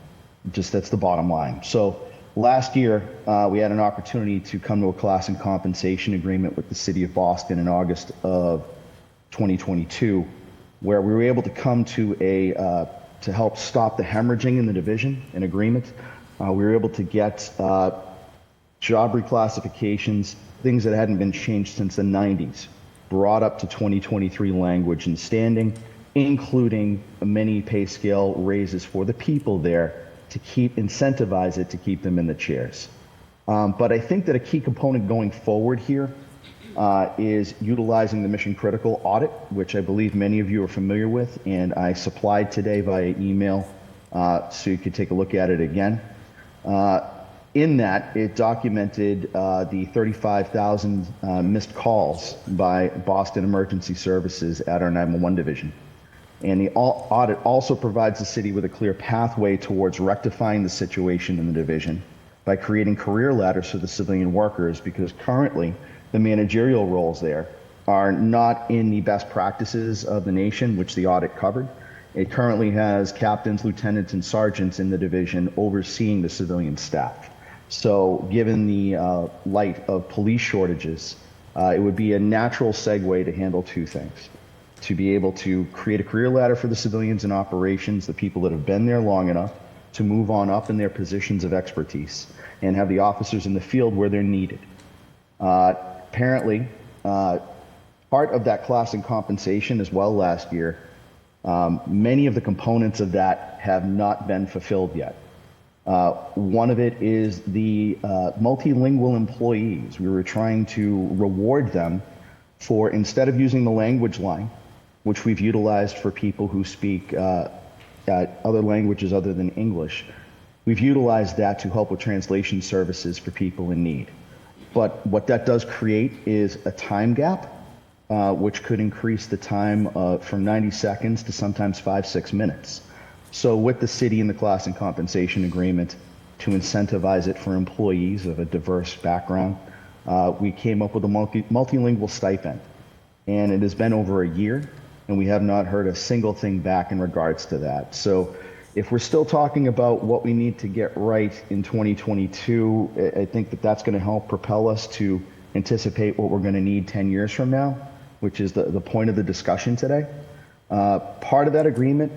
Speaker 13: Just that's the bottom line. So last year, we had an opportunity to come to a class and compensation agreement with the city of Boston in August of 2022, where we were able to come to to help stop the hemorrhaging in the division, an agreement. We were able to get job reclassifications, things that hadn't been changed since the 90s, brought up to 2023 language and standing, including many pay scale raises for the people there to incentivize it to keep them in the chairs. But I think that a key component going forward here is utilizing the mission critical audit, which I believe many of you are familiar with, and I supplied today via email so you could take a look at it again. In that, it documented the 35,000 missed calls by Boston Emergency Services at our 911 division. And the audit also provides the city with a clear pathway towards rectifying the situation in the division by creating career ladders for the civilian workers, because currently the managerial roles there are not in the best practices of the nation, which the audit covered. It currently has captains, lieutenants, and sergeants in the division overseeing the civilian staff. So given the light of police shortages, it would be a natural segue to handle two things. To be able to create a career ladder for the civilians in operations, the people that have been there long enough to move on up in their positions of expertise, and have the officers in the field where they're needed. Apparently, part of that class and compensation as well last year, many of the components of that have not been fulfilled yet. One of it is the multilingual employees. We were trying to reward them for, instead of using the language line, which we've utilized for people who speak other languages other than English, we've utilized that to help with translation services for people in need. But what that does create is a time gap, which could increase the time from 90 seconds to sometimes 5-6 minutes. So with the city and the class and compensation agreement to incentivize it for employees of a diverse background, we came up with a multilingual stipend. And it has been over a year, and we have not heard a single thing back in regards to that. So if we're still talking about what we need to get right in 2022, I think that that's going to help propel us to anticipate what we're going to need 10 years from now, which is the point of the discussion today. Part of that agreement,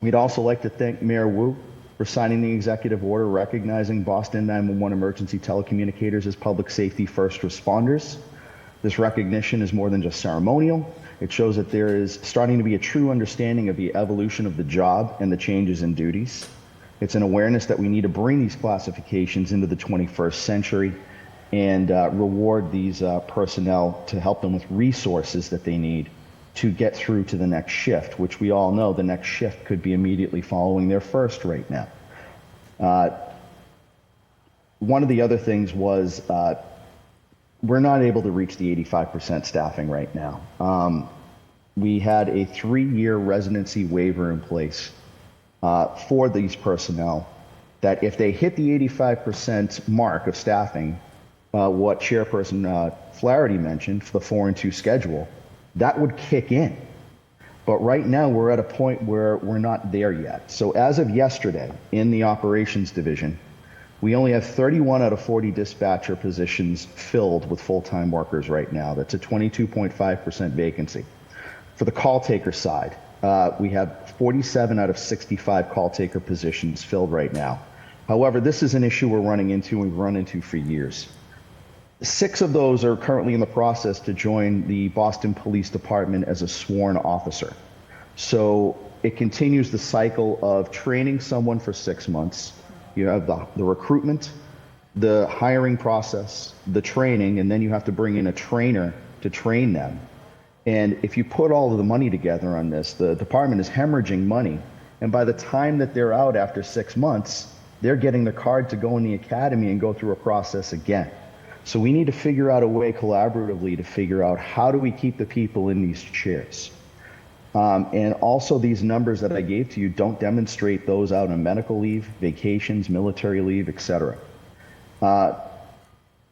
Speaker 13: we'd also like to thank Mayor Wu for signing the executive order recognizing Boston 911 emergency telecommunicators as public safety first responders. This recognition is more than just ceremonial. It shows that there is starting to be a true understanding of the evolution of the job and the changes in duties. It's an awareness that we need to bring these classifications into the 21st century and reward these personnel to help them with resources that they need to get through to the next shift, which we all know the next shift could be immediately following their first right now. One of the other things was we're not able to reach the 85% staffing right now. We had a 3-year residency waiver in place for these personnel that if they hit the 85% mark of staffing, what Chairperson Flaherty mentioned for the 4 and 2 schedule, that would kick in. But right now we're at a point where we're not there yet. So as of yesterday in the operations division, we only have 31 out of 40 dispatcher positions filled with full-time workers right now. That's a 22.5% vacancy. For the call taker side, we have 47 out of 65 call taker positions filled right now. However, this is an issue we're running into and we've run into for years. 6 of those are currently in the process to join the Boston Police Department as a sworn officer. So it continues the cycle of training someone for 6 months. You have the recruitment, the hiring process, the training, and then you have to bring in a trainer to train them. And if you put all of the money together on this, the department is hemorrhaging money. And by the time that they're out after 6 months, they're getting the card to go in the academy and go through a process again. So we need to figure out a way collaboratively to figure out how do we keep the people in these chairs. And also these numbers that I gave to you don't demonstrate those out on medical leave, vacations, military leave, etc.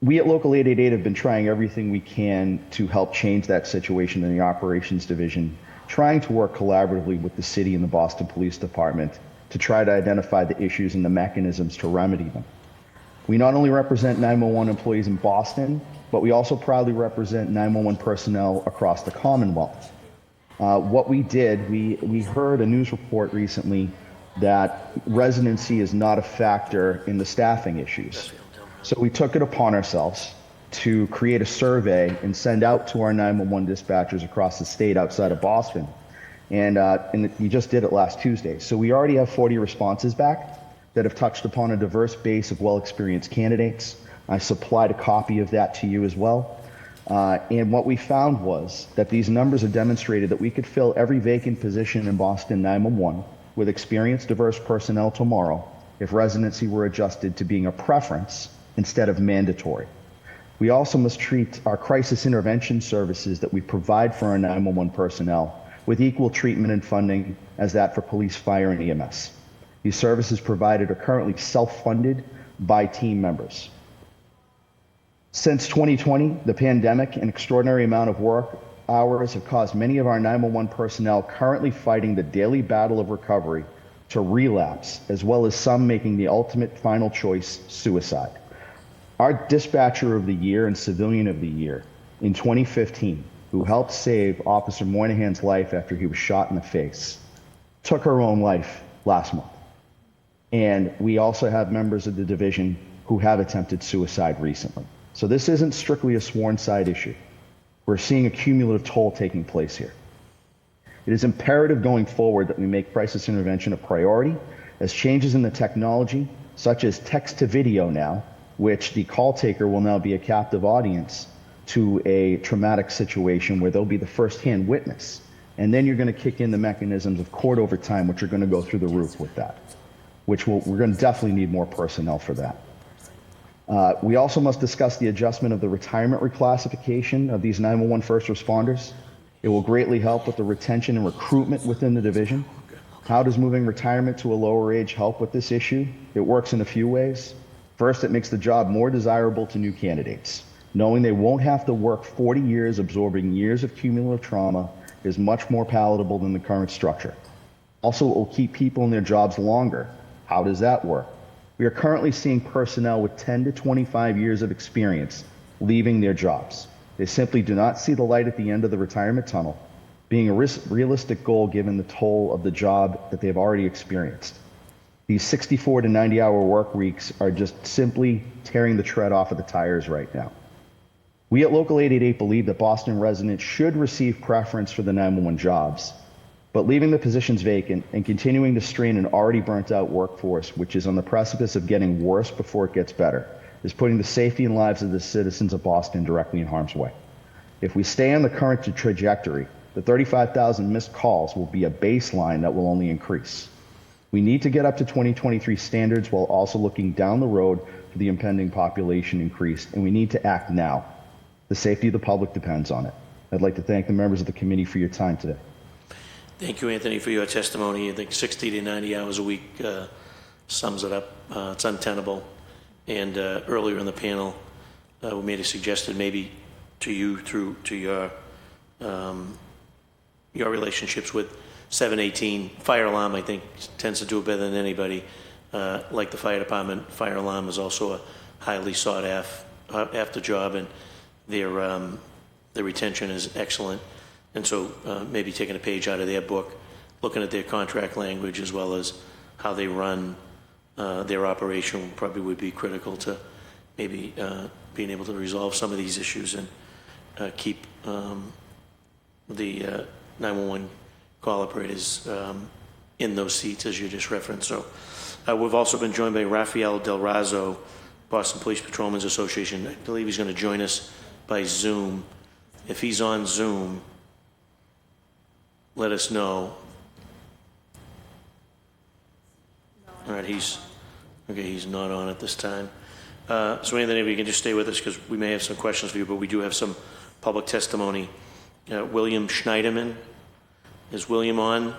Speaker 13: We at Local 888 have been trying everything we can to help change that situation in the operations division, trying to work collaboratively with the city and the Boston Police Department to try to identify the issues and the mechanisms to remedy them. We not only represent 911 employees in Boston, but we also proudly represent 911 personnel across the Commonwealth. What we did, we heard a news report recently that residency is not a factor in the staffing issues. So we took it upon ourselves to create a survey and send out to our 911 dispatchers across the state outside of Boston. And we just did it last Tuesday. So we already have 40 responses back that have touched upon a diverse base of well-experienced candidates. I supplied a copy of that to you as well. And what we found was that these numbers have demonstrated that we could fill every vacant position in Boston 911 with experienced, diverse personnel tomorrow if residency were adjusted to being a preference instead of mandatory. We also must treat our crisis intervention services that we provide for our 911 personnel with equal treatment and funding as that for police, fire, and EMS. These services provided are currently self-funded by team members. Since 2020, the pandemic and extraordinary amount of work hours have caused many of our 911 personnel currently fighting the daily battle of recovery to relapse, as well as some making the ultimate final choice, suicide. Our dispatcher of the year and civilian of the year in 2015, who helped save Officer Moynihan's life after he was shot in the face, took her own life last month. And we also have members of the division who have attempted suicide recently. So this isn't strictly a sworn side issue. We're seeing a cumulative toll taking place here. It is imperative going forward that we make crisis intervention a priority, as changes in the technology, such as text to video now, which the call taker will now be a captive audience to a traumatic situation where they'll be the first-hand witness. And then you're going to kick in the mechanisms of court over time, which are going to go through the roof with that, which we're going to definitely need more personnel for that. We also must discuss the adjustment of the retirement reclassification of these 911 first responders. It will greatly help with the retention and recruitment within the division. How does moving retirement to a lower age help with this issue? It works in a few ways. First, it makes the job more desirable to new candidates. Knowing they won't have to work 40 years absorbing years of cumulative trauma is much more palatable than the current structure. Also, it will keep people in their jobs longer. How does that work? We are currently seeing personnel with 10 to 25 years of experience leaving their jobs. They simply do not see the light at the end of the retirement tunnel, being a realistic goal given the toll of the job that they've already experienced. These 64 to 90-hour work weeks are just simply tearing the tread off of the tires right now. We at Local 888 believe that Boston residents should receive preference for the 911 jobs, but leaving the positions vacant and continuing to strain an already burnt out workforce, which is on the precipice of getting worse before it gets better, is putting the safety and lives of the citizens of Boston directly in harm's way. If we stay on the current trajectory, the 35,000 missed calls will be a baseline that will only increase. We need to get up to 2023 standards while also looking down the road for the impending population increase, and we need to act now. The safety of the public depends on it. I'd like to thank the members of the committee for your time today.
Speaker 1: Thank you, Anthony, for your testimony. I think 60 to 90 hours a week sums it up. It's untenable. And earlier in the panel, we made a suggestion maybe to you through to your relationships with 718 fire alarm. I think tends to do it better than anybody. Like the fire department, fire alarm is also a highly sought after job, and their retention is excellent. And so maybe taking a page out of their book, looking at their contract language as well as how they run their operation probably would be critical to maybe being able to resolve some of these issues and keep the 911 call operators in those seats as you just referenced. So we've also been joined by Rafael Del Razo, Boston Police Patrolmen's Association. I believe he's going to join us by Zoom. If he's on Zoom, let us know. All right, he's not on at this time. So Anthony, if you can just stay with us because we may have some questions for you, but we do have some public testimony. William Schneiderman. Is William on?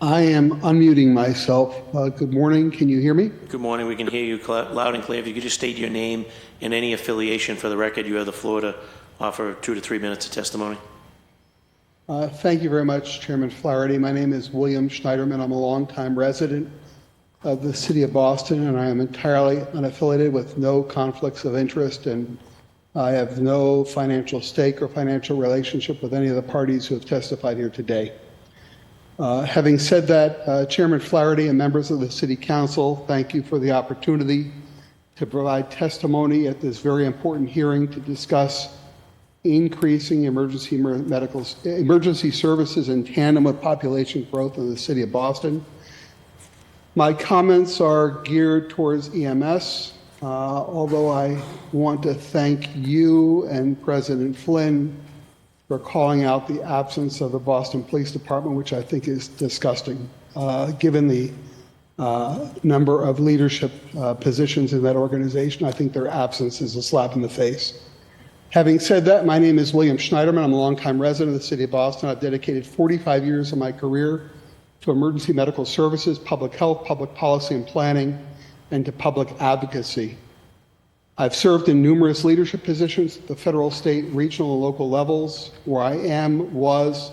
Speaker 14: I am unmuting myself. Good morning. Can you hear me?
Speaker 1: Good morning. We can hear you loud and clear. If you could just state your name and any affiliation for the record, you have the floor to offer 2 to 3 minutes of testimony.
Speaker 14: Thank you very much, Chairman Flaherty. My name is William Schneiderman. I'm a longtime resident of the city of Boston, and I am entirely unaffiliated with no conflicts of interest, and I have no financial stake or financial relationship with any of the parties who have testified here today. Having said that, Chairman Flaherty and members of the City Council, thank you for the opportunity to provide testimony at this very important hearing to discuss increasing emergency services in tandem with population growth in the city of Boston. My comments are geared towards EMS, although I want to thank you and President Flynn for calling out the absence of the Boston Police Department, which I think is disgusting, given the number of leadership positions in that organization. I think their absence is a slap in the face. Having said that, my name is William Schneiderman. I'm a longtime resident of the city of Boston. I've dedicated 45 years of my career to emergency medical services, public health, public policy and planning, and to public advocacy. I've served in numerous leadership positions at the federal, state, regional, and local levels, where I was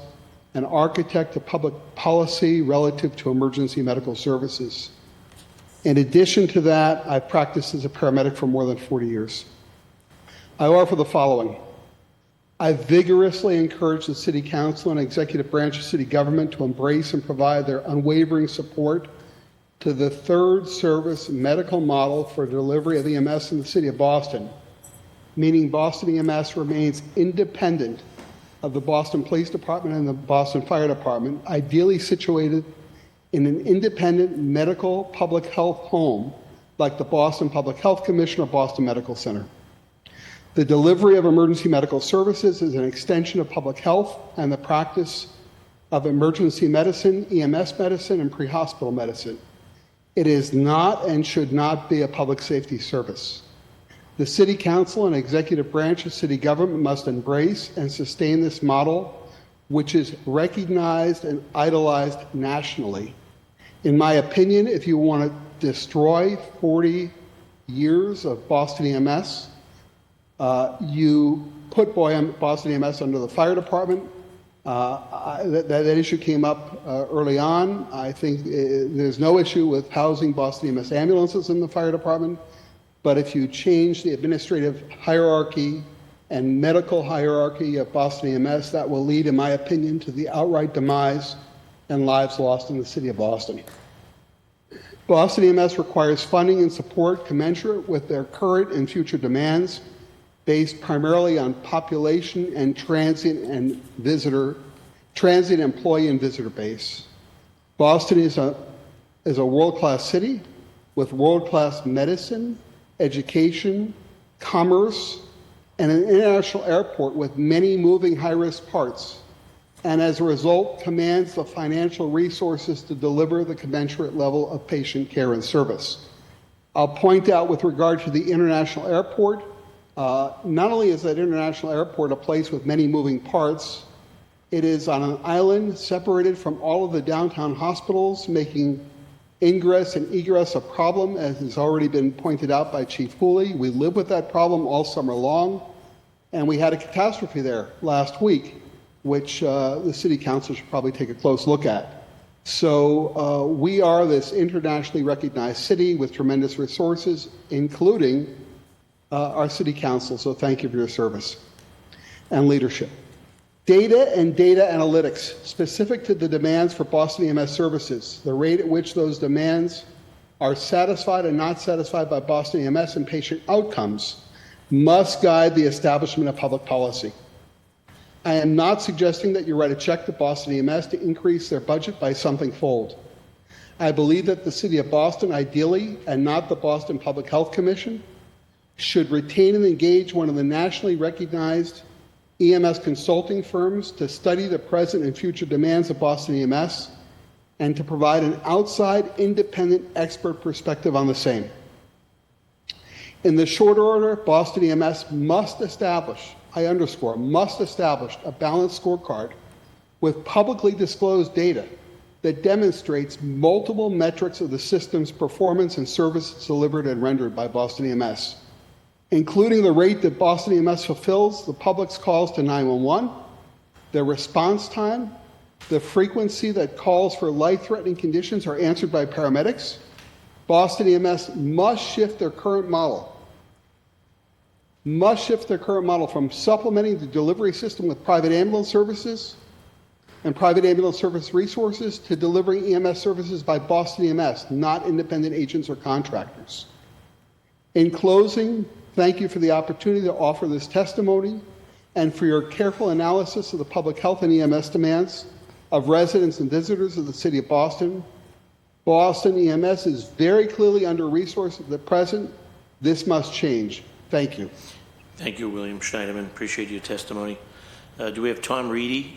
Speaker 14: an architect of public policy relative to emergency medical services. In addition to that, I've practiced as a paramedic for more than 40 years. I offer the following. I vigorously encourage the City Council and executive branch of city government to embrace and provide their unwavering support to the third service medical model for delivery of EMS in the city of Boston, meaning Boston EMS remains independent of the Boston Police Department and the Boston Fire Department, ideally situated in an independent medical public health home like the Boston Public Health Commission or Boston Medical Center. The delivery of emergency medical services is an extension of public health and the practice of emergency medicine, EMS medicine, and pre-hospital medicine. It is not and should not be a public safety service. The City Council and executive branch of city government must embrace and sustain this model, which is recognized and idolized nationally. In my opinion, if you want to destroy 40 years of Boston EMS, you put Boston EMS under the fire department. That issue came up early on. I think there's no issue with housing Boston EMS ambulances in the fire department, but if you change the administrative hierarchy and medical hierarchy of Boston EMS, that will lead, in my opinion, to the outright demise and lives lost in the city of Boston. Boston EMS requires funding and support commensurate with their current and future demands, based primarily on population and transit employee and visitor base. Boston is a world-class city with world-class medicine, education, commerce, and an international airport with many moving high-risk parts, and as a result commands the financial resources to deliver the commensurate level of patient care and service. I'll point out with regard to the international airport, not only is that international airport a place with many moving parts, it is on an island separated from all of the downtown hospitals, making ingress and egress a problem, as has already been pointed out by Chief Hooley. We live with that problem all summer long, and we had a catastrophe there last week, which the City Council should probably take a close look at. So we are this internationally recognized city with tremendous resources, including our City Council, so thank you for your service and leadership. Data and data analytics specific to the demands for Boston EMS services, the rate at which those demands are satisfied and not satisfied by Boston EMS and patient outcomes must guide the establishment of public policy. I am not suggesting that you write a check to Boston EMS to increase their budget by something fold. I believe that the City of Boston, ideally, and not the Boston Public Health Commission, should retain and engage one of the nationally recognized EMS consulting firms to study the present and future demands of Boston EMS and to provide an outside, independent expert perspective on the same. In the short order, Boston EMS must establish, I underscore, must establish a balanced scorecard with publicly disclosed data that demonstrates multiple metrics of the system's performance and services delivered and rendered by Boston EMS, including the rate that Boston EMS fulfills the public's calls to 911, their response time, the frequency that calls for life-threatening conditions are answered by paramedics. Boston EMS must shift their current model from supplementing the delivery system with private ambulance services and private ambulance service resources to delivering EMS services by Boston EMS, not independent agents or contractors. In closing, thank you for the opportunity to offer this testimony and for your careful analysis of the public health and EMS demands of residents and visitors of the City of Boston. Boston EMS is very clearly under-resourced at the present. This must change. Thank you.
Speaker 1: Thank you, William Schneiderman. Appreciate your testimony. Do we have Tom Reedy?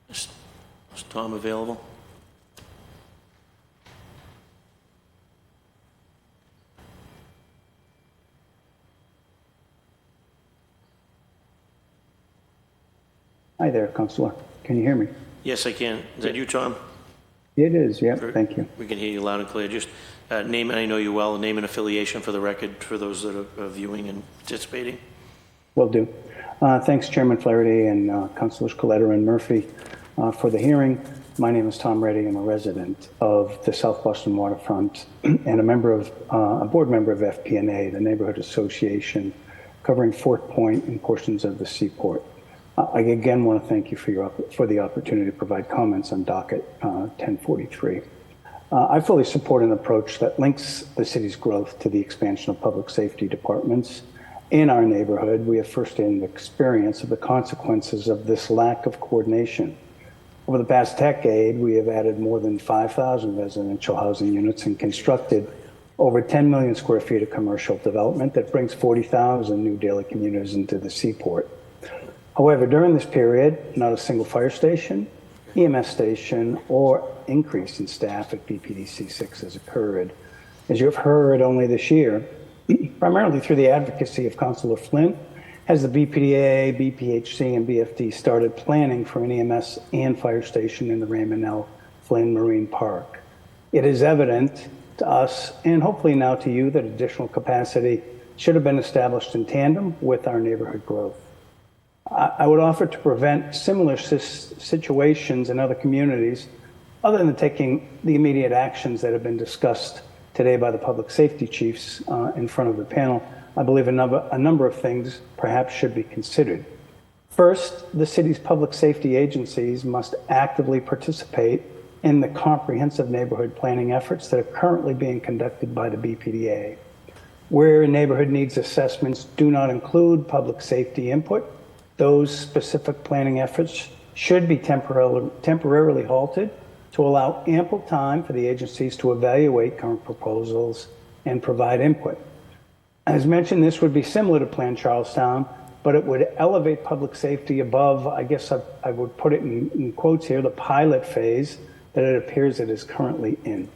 Speaker 1: Is Tom available?
Speaker 15: Hi there, Counselor. Can you hear me?
Speaker 1: Yes, I can. Is that you, Tom?
Speaker 15: It is, yeah. Thank you.
Speaker 1: We can hear you loud and clear. Just name, and I know you well, name and affiliation for the record for those that are viewing and participating.
Speaker 15: Will do. Thanks, Chairman Flaherty and Councilors Coletta and Murphy for the hearing. My name is Tom Reddy. I'm a resident of the South Boston waterfront and a board member of FP&A, the Neighborhood Association, covering Fort Point and portions of the Seaport. I again want to thank you for the opportunity to provide comments on Docket 1043. I fully support an approach that links the city's growth to the expansion of public safety departments. In our neighborhood, we have firsthand experience of the consequences of this lack of coordination. Over the past decade, we have added more than 5,000 residential housing units and constructed over 10 million square feet of commercial development that brings 40,000 new daily commuters into the Seaport. However, during this period, not a single fire station, EMS station, or increase in staff at BPDC 6 has occurred. As you have heard, only this year, primarily through the advocacy of Councilor Flynn, has the BPDA, BPHC, and BFD started planning for an EMS and fire station in the Raymond L. Flynn Marine Park. It is evident to us, and hopefully now to you, that additional capacity should have been established in tandem with our neighborhood growth. I would offer to prevent similar situations in other communities, other than taking the immediate actions that have been discussed today by the public safety chiefs in front of the panel. I believe a number of things perhaps should be considered. First, the city's public safety agencies must actively participate in the comprehensive neighborhood planning efforts that are currently being conducted by the BPDA. Where neighborhood needs assessments do not include public safety input, those specific planning efforts should be temporarily halted to allow ample time for the agencies to evaluate current proposals and provide input. As mentioned, this would be similar to Plan Charlestown, but it would elevate public safety above, I guess I would put it in quotes here, the pilot phase that it appears it is currently in.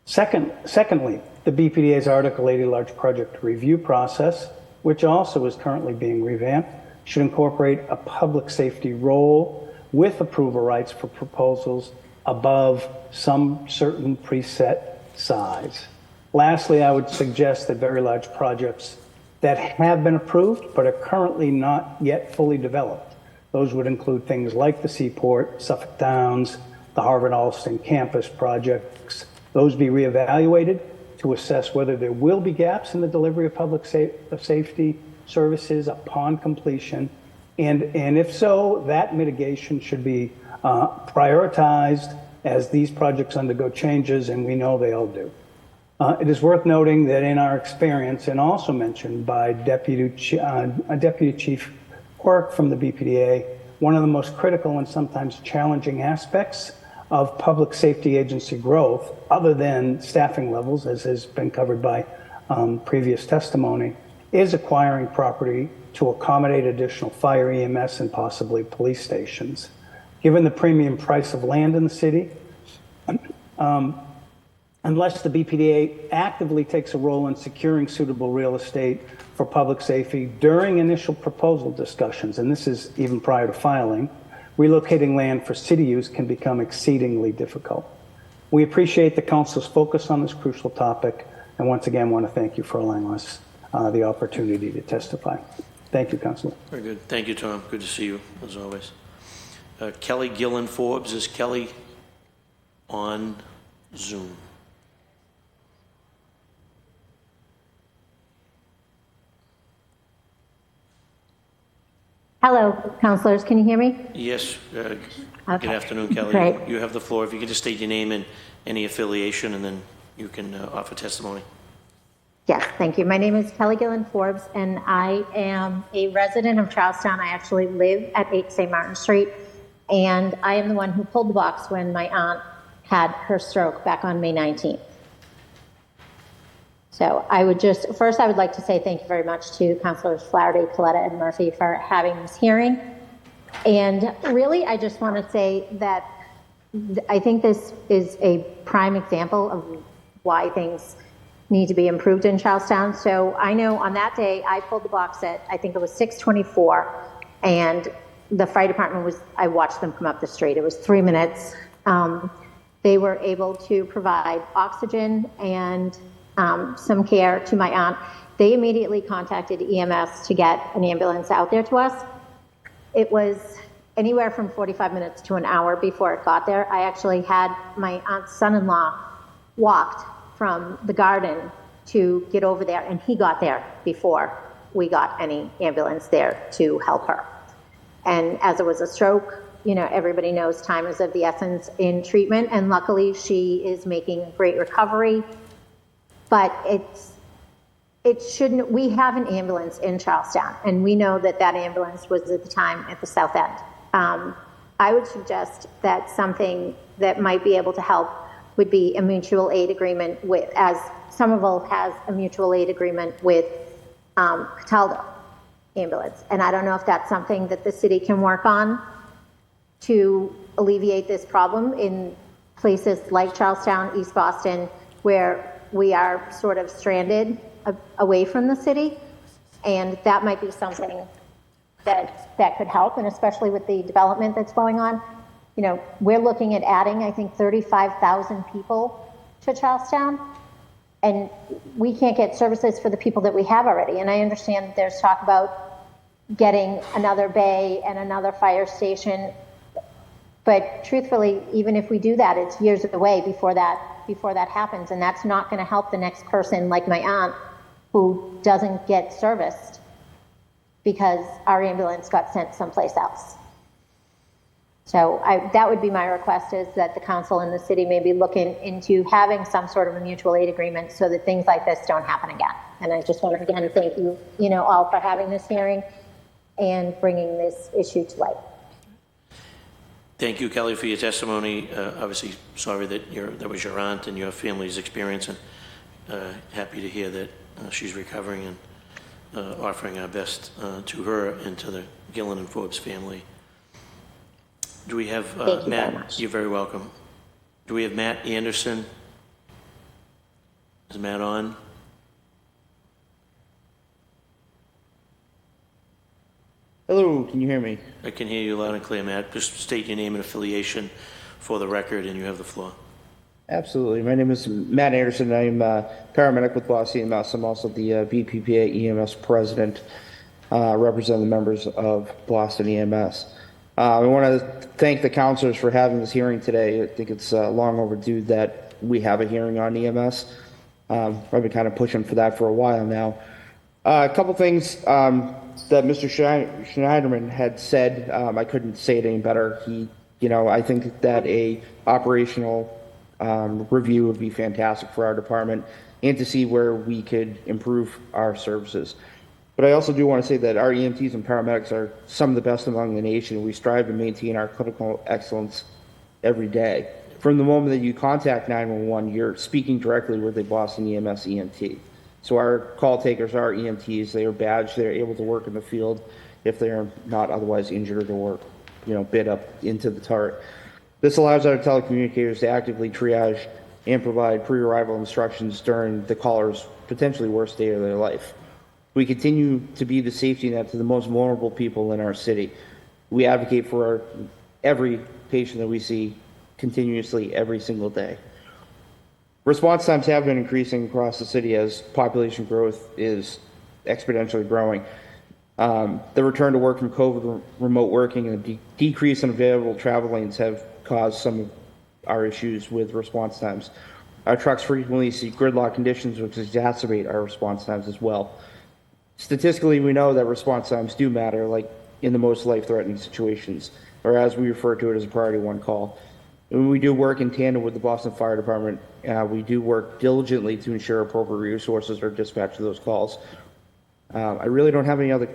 Speaker 15: Secondly, the BPDA's Article 80 large project review process, which also is currently being revamped, should incorporate a public safety role with approval rights for proposals above some certain preset size. Lastly, I would suggest that very large projects that have been approved but are currently not yet fully developed, those would include things like the Seaport, Suffolk Downs, the Harvard-Alston campus projects, those be reevaluated to assess whether there will be gaps in the delivery of public safety services upon completion, and if so, that mitigation should be prioritized as these projects undergo changes, and we know they all do. It is worth noting that in our experience, and also mentioned by Deputy Chief Quirk from the BPDA, one of the most critical and sometimes challenging aspects of public safety agency growth, other than staffing levels, as has been covered by previous testimony, is acquiring property to accommodate additional fire, EMS, and possibly police stations. Given the premium price of land in the city, unless the BPDA actively takes a role in securing suitable real estate for public safety during initial proposal discussions, and this is even prior to filing, relocating land for city use can become exceedingly difficult. We appreciate the council's focus on this crucial topic, and once again want to thank you for allowing us the opportunity to testify. Thank you, Councilor.
Speaker 1: Very good. Thank you, Tom. Good to see you, as always. Kelly Gillen Forbes. Is Kelly on Zoom?
Speaker 16: Hello, councilors. Can you hear me?
Speaker 1: Yes.
Speaker 16: Okay.
Speaker 1: Good afternoon, Kelly.
Speaker 16: Great.
Speaker 1: You have the floor. If you could just state your name and any affiliation, and then you can offer testimony.
Speaker 16: Yes, thank you. My name is Kelly Gillen Forbes, and I am a resident of Charlestown. I actually live at 8 St. Martin Street, and I am the one who pulled the box when my aunt had her stroke back on May 19th. So I would like to say thank you very much to Councilors Flaherty, Coletta, and Murphy for having this hearing. And really, I just want to say that I think this is a prime example of why things need to be improved in Charlestown. So I know on that day, I pulled the box at, I think it was 6:24, and the fire department I watched them come up the street. It was 3 minutes. They were able to provide oxygen and some care to my aunt. They immediately contacted EMS to get an ambulance out there to us. It was anywhere from 45 minutes to an hour before it got there. I actually had my aunt's son-in-law walked from the garden to get over there, and he got there before we got any ambulance there to help her. And as it was a stroke, everybody knows time is of the essence in treatment, and luckily she is making a great recovery. But we have an ambulance in Charlestown, and we know that ambulance was at the time at the south end. I would suggest that something that might be able to help would be a mutual aid agreement as Somerville has a mutual aid agreement with Cataldo Ambulance. And I don't know if that's something that the city can work on to alleviate this problem in places like Charlestown, East Boston, where we are sort of stranded away from the city. And that might be something that could help, and especially with the development that's going on. We're looking at adding, I think, 35,000 people to Charlestown, and we can't get services for the people that we have already. And I understand that there's talk about getting another bay and another fire station, but truthfully, even if we do that, it's years away before that happens, and that's not going to help the next person like my aunt who doesn't get serviced because our ambulance got sent someplace else. So that would be my request, is that the council and the city may be looking into having some sort of a mutual aid agreement so that things like this don't happen again. And I just want to again thank you, all for having this hearing and bringing this issue to light.
Speaker 1: Thank you, Kelly, for your testimony. Obviously, sorry that was your aunt and your family's experience, and happy to hear that she's recovering, and offering our best to her and to the Gillen and Forbes family. Do we have
Speaker 16: Thank you
Speaker 1: Matt?
Speaker 16: very much.
Speaker 1: You're very welcome. Do we have Matt Anderson? Is Matt on?
Speaker 17: Hello, can you hear me?
Speaker 1: I can hear you loud and clear, Matt. Just state your name and affiliation for the record, and you have the floor.
Speaker 17: Absolutely. My name is Matt Anderson. I'm a paramedic with Boston EMS. I'm also the BPPA EMS president, representing the members of Boston EMS. I want to thank the councilors for having this hearing today. I think it's long overdue that we have a hearing on EMS. I've been kind of pushing for that for a while now. A couple things that Mr. Schneiderman had said, I couldn't say it any better. I think that a operational review would be fantastic for our department and to see where we could improve our services. But I also do want to say that our EMTs and paramedics are some of the best among the nation. We strive to maintain our clinical excellence every day. From the moment that you contact 911, you're speaking directly with a Boston EMS EMT. So our call takers are EMTs. They are badged. They're able to work in the field if they are not otherwise injured or bid up into the turret. This allows our telecommunicators to actively triage and provide pre-arrival instructions during the caller's potentially worst day of their life. We continue to be the safety net to the most vulnerable people in our city. We advocate for every patient that we see continuously every single day. Response times have been increasing across the city as population growth is exponentially growing. The return to work from COVID, remote working, and a decrease in available travel lanes have caused some of our issues with response times. Our trucks frequently see gridlock conditions, which exacerbate our response times as well. Statistically, we know that response times do matter, like in the most life-threatening situations, or as we refer to it as a priority one call. And we do work in tandem with the Boston Fire Department. We do work diligently to ensure appropriate resources are dispatched to those calls. I really don't have any other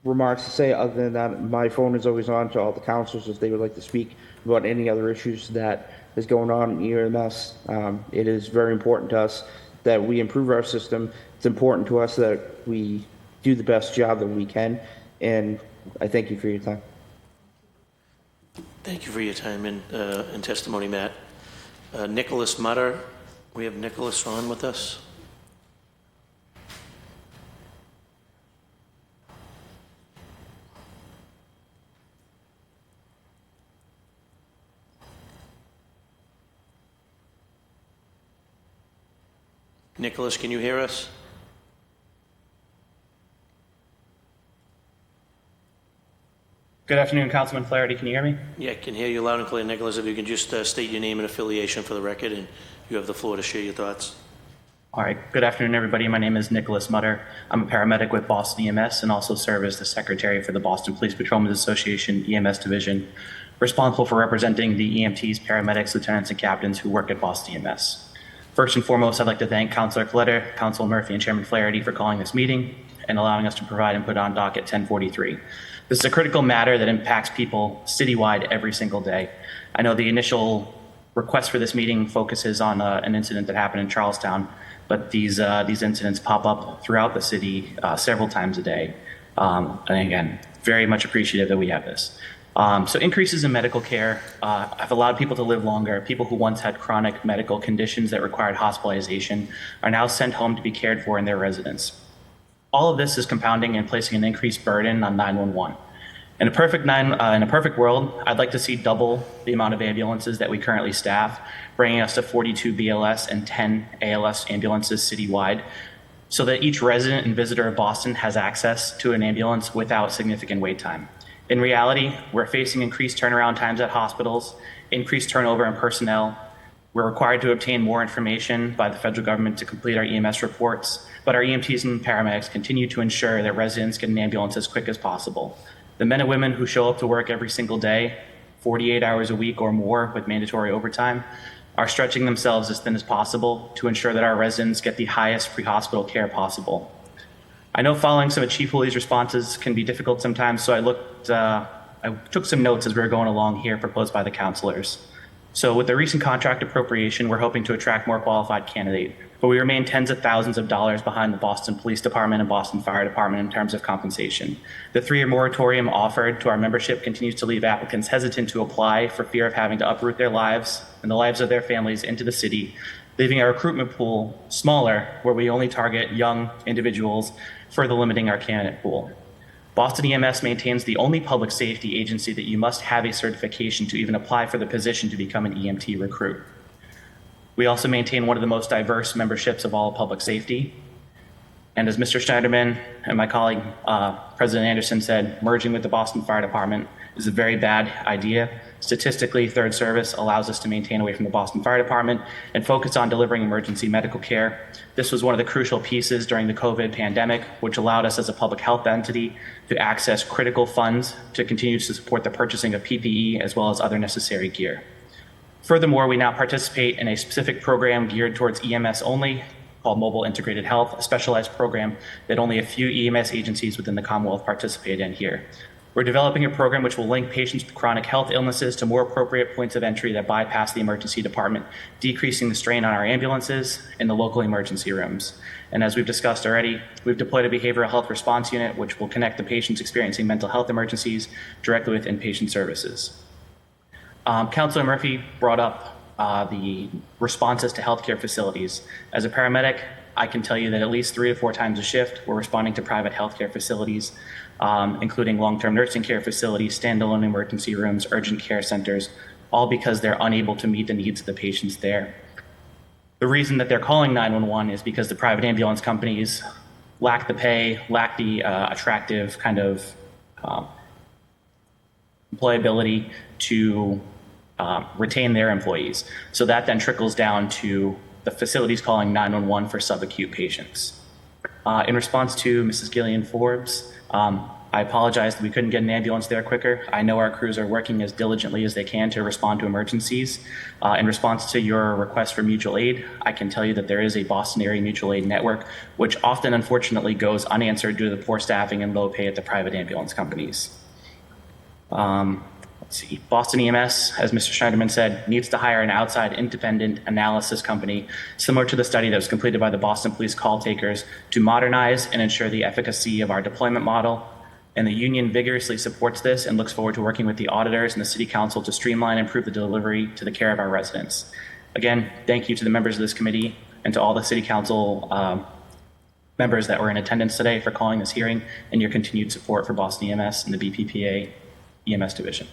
Speaker 17: remarks to say other than that my phone is always on to all the counselors if they would like to speak about any other issues that is going on in EMS. It is very important to us that we improve our system. It's important to us that we do the best job that we can, and I thank you for your time.
Speaker 1: Thank you for your time and testimony, Matt. Nicholas Mutter, we have Nicholas on with us. Nicholas, can you hear us?
Speaker 12: Good afternoon, Councilman Flaherty. Can you hear me?
Speaker 1: Yeah, I can hear you loud and clear, Nicholas. If you can just state your name and affiliation for the record, and you have the floor to share your thoughts.
Speaker 12: All right. Good afternoon, everybody. My name is Nicholas Mutter. I'm a paramedic with Boston EMS and also serve as the secretary for the Boston Police Patrolmen's Association EMS Division, responsible for representing the EMTs, paramedics, lieutenants, and captains who work at Boston EMS. First and foremost, I'd like to thank Councilor Coletta, Councilor Murphy, and Chairman Flaherty for calling this meeting and allowing us to provide input on Docket 1043. This is a critical matter that impacts people citywide every single day. I know the initial request for this meeting focuses on an incident that happened in Charlestown, but these incidents pop up throughout the city several times a day. And again, very much appreciative that we have this. So increases in medical care have allowed people to live longer. People who once had chronic medical conditions that required hospitalization are now sent home to be cared for in their residence. All of this is compounding and placing an increased burden on 911. In a perfect world, I'd like to see double the amount of ambulances that we currently staff, bringing us to 42 BLS and 10 ALS ambulances citywide, so that each resident and visitor of Boston has access to an ambulance without significant wait time. In reality, we're facing increased turnaround times at hospitals, increased turnover in personnel. We're required to obtain more information by the federal government to complete our EMS reports, but our EMTs and paramedics continue to ensure that residents get an ambulance as quick as possible. The men and women who show up to work every single day, 48 hours a week or more with mandatory overtime, are stretching themselves as thin as possible to ensure that our residents get the highest pre-hospital care possible. I know following some of Chief Woolley's responses can be difficult sometimes, so I took some notes as we were going along here proposed by the councilors. So with the recent contract appropriation, we're hoping to attract more qualified candidates, but we remain tens of thousands of dollars behind the Boston Police Department and Boston Fire Department in terms of compensation. The 3-year moratorium offered to our membership continues to leave applicants hesitant to apply for fear of having to uproot their lives and the lives of their families into the city, leaving our recruitment pool smaller, where we only target young individuals, further limiting our candidate pool. Boston EMS maintains the only public safety agency that you must have a certification to even apply for the position to become an EMT recruit. We also maintain one of the most diverse memberships of all of public safety. And as Mr. Schneiderman and my colleague, President Anderson said, merging with the Boston Fire Department is a very bad idea. Statistically, third service allows us to maintain away from the Boston Fire Department and focus on delivering emergency medical care. This was one of the crucial pieces during the COVID pandemic, which allowed us as a public health entity to access critical funds to continue to support the purchasing of PPE as well as other necessary gear. Furthermore, we now participate in a specific program geared towards EMS only, called Mobile Integrated Health, a specialized program that only a few EMS agencies within the Commonwealth participate in here. We're developing a program which will link patients with chronic health illnesses to more appropriate points of entry that bypass the emergency department, decreasing the strain on our ambulances and the local emergency rooms. And as we've discussed already, we've deployed a behavioral health response unit which will connect the patients experiencing mental health emergencies directly with inpatient services. Councilor Murphy brought up the responses to healthcare facilities. As a paramedic, I can tell you that at least 3 to 4 times a shift, we're responding to private healthcare facilities, including long-term nursing care facilities, standalone emergency rooms, urgent care centers, all because they're unable to meet the needs of the patients there. The reason that they're calling 911 is because the private ambulance companies lack the pay, lack the attractive kind of employability to retain their employees. So that then trickles down to the facilities calling 911 for subacute patients. In response to Mrs. Gillian Forbes, I apologize that we couldn't get an ambulance there quicker. I know our crews are working as diligently as they can to respond to emergencies. In response to your request for mutual aid, I can tell you that there is a Boston area mutual aid network, which often unfortunately goes unanswered due to the poor staffing and low pay at the private ambulance companies. Let's see, Boston EMS, as Mr. Schneiderman said, needs to hire an outside independent analysis company similar to the study that was completed by the Boston Police call takers to modernize and ensure the efficacy of our deployment model. And the union vigorously supports this and looks forward to working with the auditors and the City Council to streamline and improve the delivery to the care of our residents. Again, thank you to the members of this committee and to all the City Council members that were in attendance today for calling this hearing and your continued support for Boston EMS and the BPPA EMS division.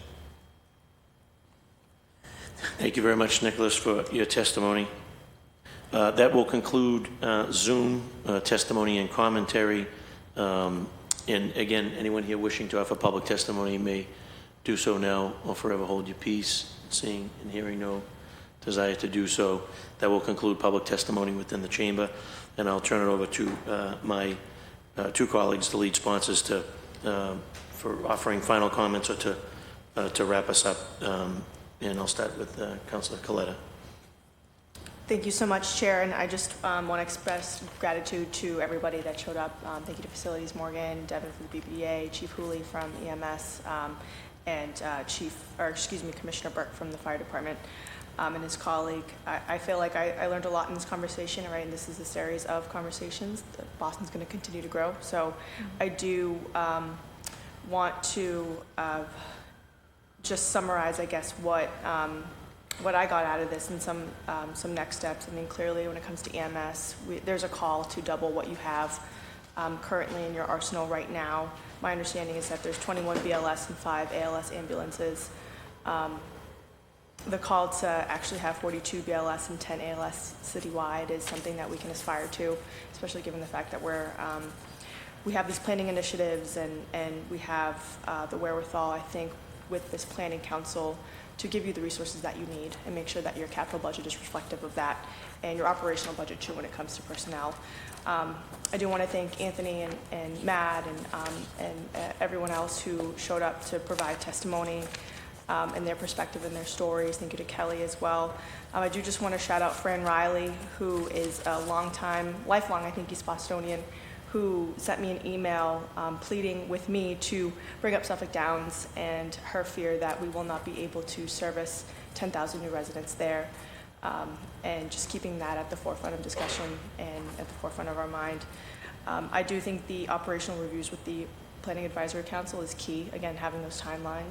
Speaker 1: Thank you very much, Nicholas, for your testimony. That will conclude Zoom testimony and commentary. And again, anyone here wishing to offer public testimony may do so now or forever hold your peace. Seeing and hearing no desire to do so, that will conclude public testimony within the chamber. And I'll turn it over to my two colleagues, the lead sponsors, for offering final comments or to wrap us up. And I'll start with Councilor Coletta.
Speaker 2: Thank you so much, Chair, and I just want to express gratitude to everybody that showed up. Thank you to Facilities Morgan, Devin from the BPA, Chief Hooley from EMS, and Commissioner Burke from the Fire Department, and his colleague. I feel like I learned a lot in this conversation, right? And this is a series of conversations that Boston's going to continue to grow. So I do want to just summarize, I guess, what I got out of this and some next steps. I mean, clearly when it comes to EMS, there's a call to double what you have currently in your arsenal right now. My understanding is that there's 21 BLS and 5 ALS ambulances. The call to actually have 42 BLS and 10 ALS citywide is something that we can aspire to, especially given the fact that we have these planning initiatives and we have the wherewithal, I think, with this planning council to give you the resources that you need and make sure that your capital budget is reflective of that and your operational budget too when it comes to personnel. I do want to thank Anthony and Matt and everyone else who showed up to provide testimony and their perspective and their stories. Thank you to Kelly as well. I do just want to shout out Fran Riley, who is a lifelong, I think, East Bostonian, who sent me an email pleading with me to bring up Suffolk Downs and her fear that we will not be able to service 10,000 new residents there, and just keeping that at the forefront of discussion and at the forefront of our mind. I do think the operational reviews with the Planning Advisory Council is key. Again, having those timelines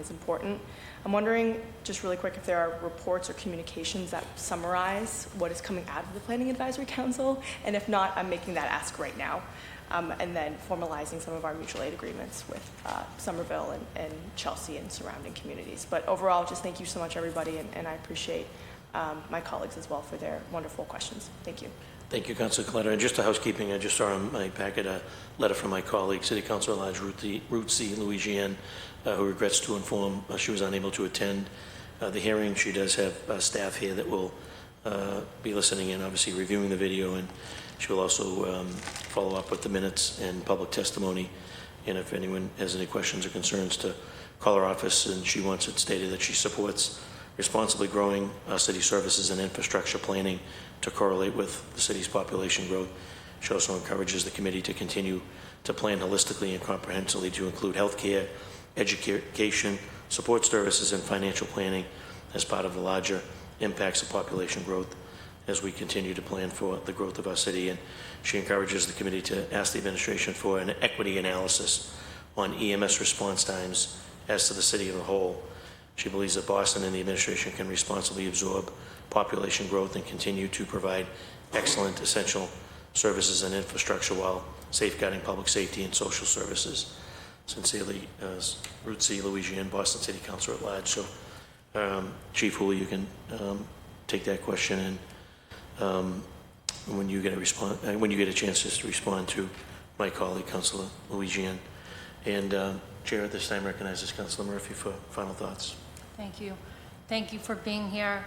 Speaker 2: is important. I'm wondering, just really quick, if there are reports or communications that summarize what is coming out of the Planning Advisory Council, and if not, I'm making that ask right now. And then formalizing some of our mutual aid agreements with Somerville and Chelsea and surrounding communities. But overall, just thank you so much, everybody, and I appreciate my colleagues as well for their wonderful questions. Thank you.
Speaker 1: Thank you, Councilor Coletta. And just a housekeeping, I just saw in my packet a letter from my colleague, City Councilor at Large Ruth C. Louisiane, who regrets to inform she was unable to attend the hearing. She does have staff here that will be listening in, obviously reviewing the video, and she will also follow up with the minutes and public testimony. And if anyone has any questions or concerns, to call her office. And she wants it stated that she supports responsibly growing city services and infrastructure planning to correlate with the city's population growth. She also encourages the committee to continue to plan holistically and comprehensively to include healthcare, education, support services, and financial planning as part of the larger impacts of population growth as we continue to plan for the growth of our city. And she encourages the committee to ask the administration for an equity analysis on EMS response times as to the city as a whole. She believes that Boston and the administration can responsibly absorb population growth and continue to provide excellent essential services and infrastructure while safeguarding public safety and social services. Sincerely, Ruth C. Louisiane, Boston City Councilor at Large. So, Chief Hooley, you can take that question, and when you get a chance, just to respond to my colleague, Councilor Louisiane. And Chair, at this time, recognizes Councilor Murphy for final thoughts.
Speaker 3: Thank you. Thank you for being here.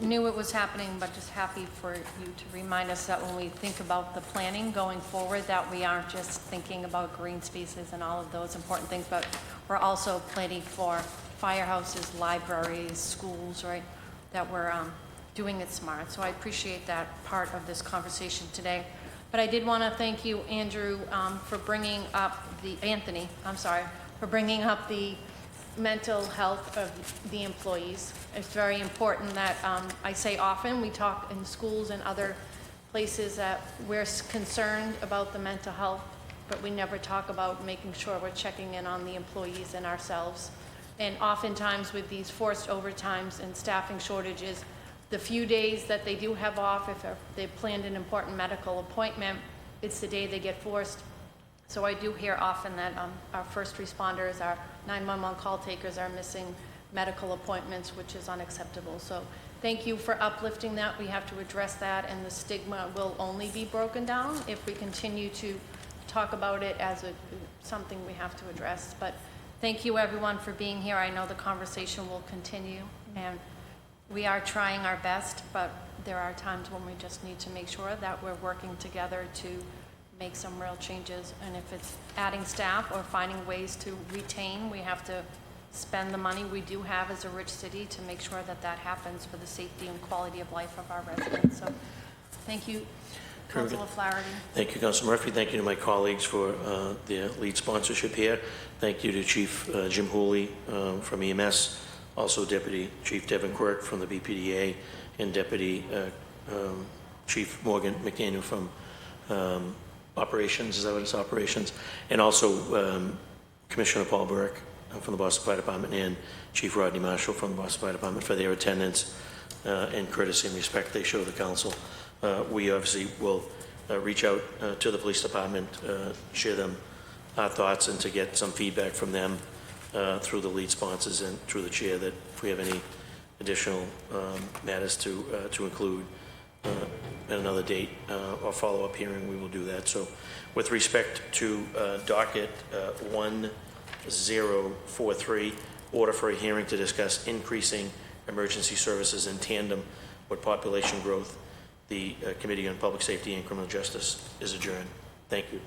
Speaker 3: Knew it was happening, but just happy for you to remind us that when we think about the planning going forward, that we aren't just thinking about green spaces and all of those important things, but we're also planning for firehouses, libraries, schools, right? That we're doing it smart. So I appreciate that part of this conversation today. But I did want to thank you, Andrew, for bringing up Anthony, for bringing up the mental health of the employees. It's very important that, I say often, we talk in schools and other places that we're concerned about the mental health, but we never talk about making sure we're checking in on the employees and ourselves. And oftentimes with these forced overtimes and staffing shortages, the few days that they do have off, if they've planned an important medical appointment, it's the day they get forced. So I do hear often that our first responders, our 911 call takers are missing medical appointments, which is unacceptable. So thank you for uplifting that. We have to address that, and the stigma will only be broken down if we continue to talk about it as something we have to address. But thank you, everyone, for being here. I know the conversation will continue, and we are trying our best, but there are times when we just need to make sure that we're working together to make some real changes. And if it's adding staff or finding ways to retain, we have to spend the money we do have as a rich city to make sure that that happens for the safety and quality of life of our residents. So thank you, Councilor Flaherty.
Speaker 1: Thank you, Councilor Murphy. Thank you to my colleagues for their lead sponsorship here. Thank you to Chief Jim Hooley from EMS, also Deputy Chief Devin Quirk from the BPDA, and Deputy Chief Morgan McDaniel from Operations, is that what it's, Operations? And also Commissioner Paul Burke from the Boston Fire Department, and Chief Rodney Marshall from the Boston Fire Department for their attendance and courtesy and respect they show the council. We obviously will reach out to the police department, share them our thoughts, and to get some feedback from them through the lead sponsors and through the chair, that if we have any additional matters to include at another date or follow-up hearing, we will do that. So with respect to docket 1043, order for a hearing to discuss increasing emergency services in tandem with population growth, the Committee on Public Safety and Criminal Justice is adjourned. Thank you.